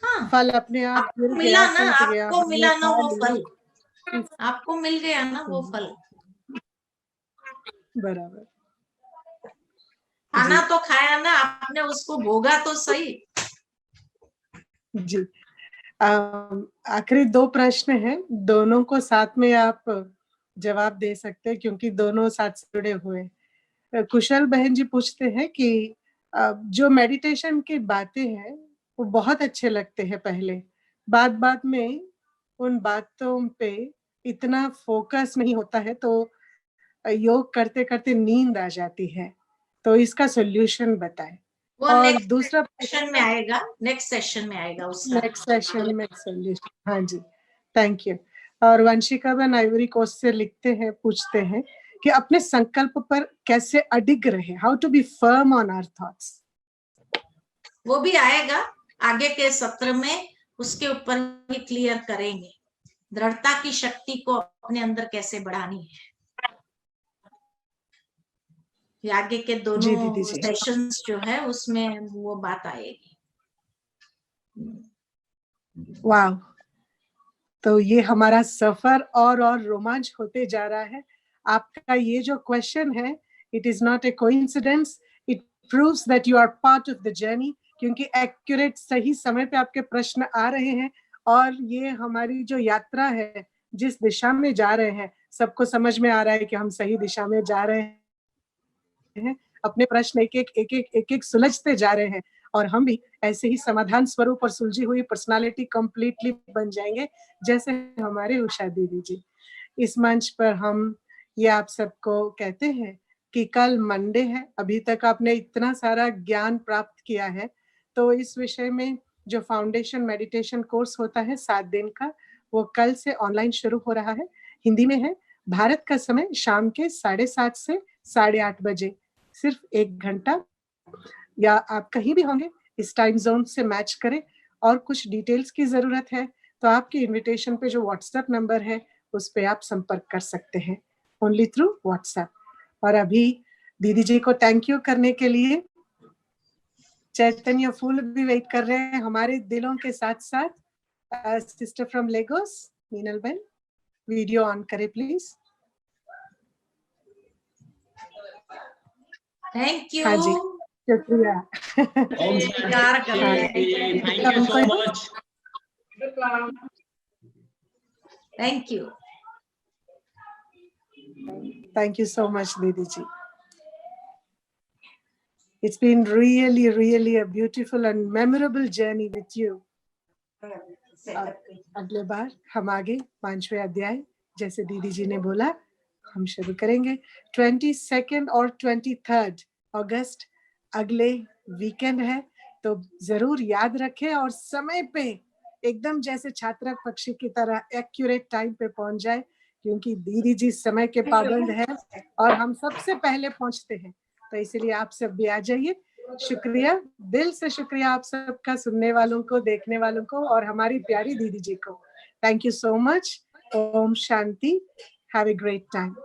हाँ, फल अपने आप आपको मिला ना, आपको मिला ना वो फल, आपको मिल गया ना वो फल। बराबर, खाना तो खाया ना आपने, उसको भोगा तो सही। जी। आखिरी 2 प्रश्न हैं, दोनों को साथ में आप जवाब दे सकते हैं क्योंकि दोनों साथ से जुड़े हुए हैं। कुशल बहन जी पूछते हैं कि जो मेडिटेशन की बातें हैं वो बहुत अच्छे लगते हैं पहले, बाद में उन बातों पे इतना फोकस नहीं होता है, तो योग करते करते नींद आ जाती है, तो इसका सॉल्यूशन बताएं। वो और दूसरा सेशन में आएगा, नेक्स्ट सेशन में आएगा उसका, नेक्स्ट सेशन में सॉल्यूशन। हाँ जी, थैंक यू। और वंशिका बहन आइवरी कोस्ट से लिखते हैं, पूछते हैं कि अपने संकल्प पर कैसे अडिग रहे, how to be firm on our thoughts. वो भी आएगा आगे के सत्र में, उसके ऊपर भी क्लियर करेंगे दृढ़ता की शक्ति को अपने अंदर कैसे बढ़ानी है। आगे के दोनों सेशंस जो है उसमें वो बात आएगी। वाह, तो ये हमारा सफर और रोमांच होते जा रहा है। आपका ये जो क्वेश्चन है, it is not a coincidence, it proves that you are part of the journey, क्योंकि एक्यूरेट सही समय पे आपके प्रश्न आ रहे हैं और ये हमारी जो यात्रा है, जिस दिशा में जा रहे हैं, सबको समझ में आ रहा है कि हम सही दिशा में जा रहे हैं। अपने प्रश्न एक-एक सुलझते जा रहे हैं और हम भी ऐसे ही समाधान स्वरूप और सुलझी हुई पर्सनालिटी कंप्लीटली बन जाएंगे, जैसे हमारे उषा दीदी जी। इस मंच पर हम ये आप सबको कहते हैं कि कल मंडे है, अभी तक आपने इतना सारा ज्ञान प्राप्त किया है, तो इस विषय में जो फाउंडेशन मेडिटेशन कोर्स होता है 7 दिन का, वो कल से ऑनलाइन शुरू हो रहा है, हिंदी में है। भारत का समय शाम के 7:30 से 8:30 बजे, सिर्फ 1 घंटा, या आप कहीं भी होंगे इस टाइम जोन से मैच करें। और कुछ डिटेल्स की जरूरत है तो आपके इनविटेशन पे जो व्हाट्सएप नंबर है उस पे आप संपर्क कर सकते हैं, ओनली थ्रू व्हाट्सएप। और अभी दीदी जी को थैंक यू करने के लिए चैतन्य फूल भी वेट कर रहे हैं हमारे दिलों के साथ साथ। Sister from Lagos, Meenal ben, video on करें प्लीज। Thank you. हाँ जी, शुक्रिया। ओम शांति। Thank you so much. Thank you. Thank you so much, Didi ji. It's been really, really a beautiful and memorable journey with you. अगले बार हम आगे 5वें अध्याय, जैसे दीदी जी ने बोला, हम शुरू करेंगे 22 और 23 अगस्त, अगले वीकेंड है, तो जरूर याद रखें और समय पे एकदम जैसे छात्रक पक्षी की तरह एक्यूरेट टाइम पे पहुंच जाए, क्योंकि दीदी जी समय के पाबंद है और हम सबसे पहले पहुंचते हैं, तो इसीलिए आप सब भी आ जाइए। शुक्रिया, दिल से शुक्रिया आप सबका, सुनने वालों को, देखने वालों को और हमारी प्यारी दीदी जी को। Thank you so much. Om Shanti. Have a great time.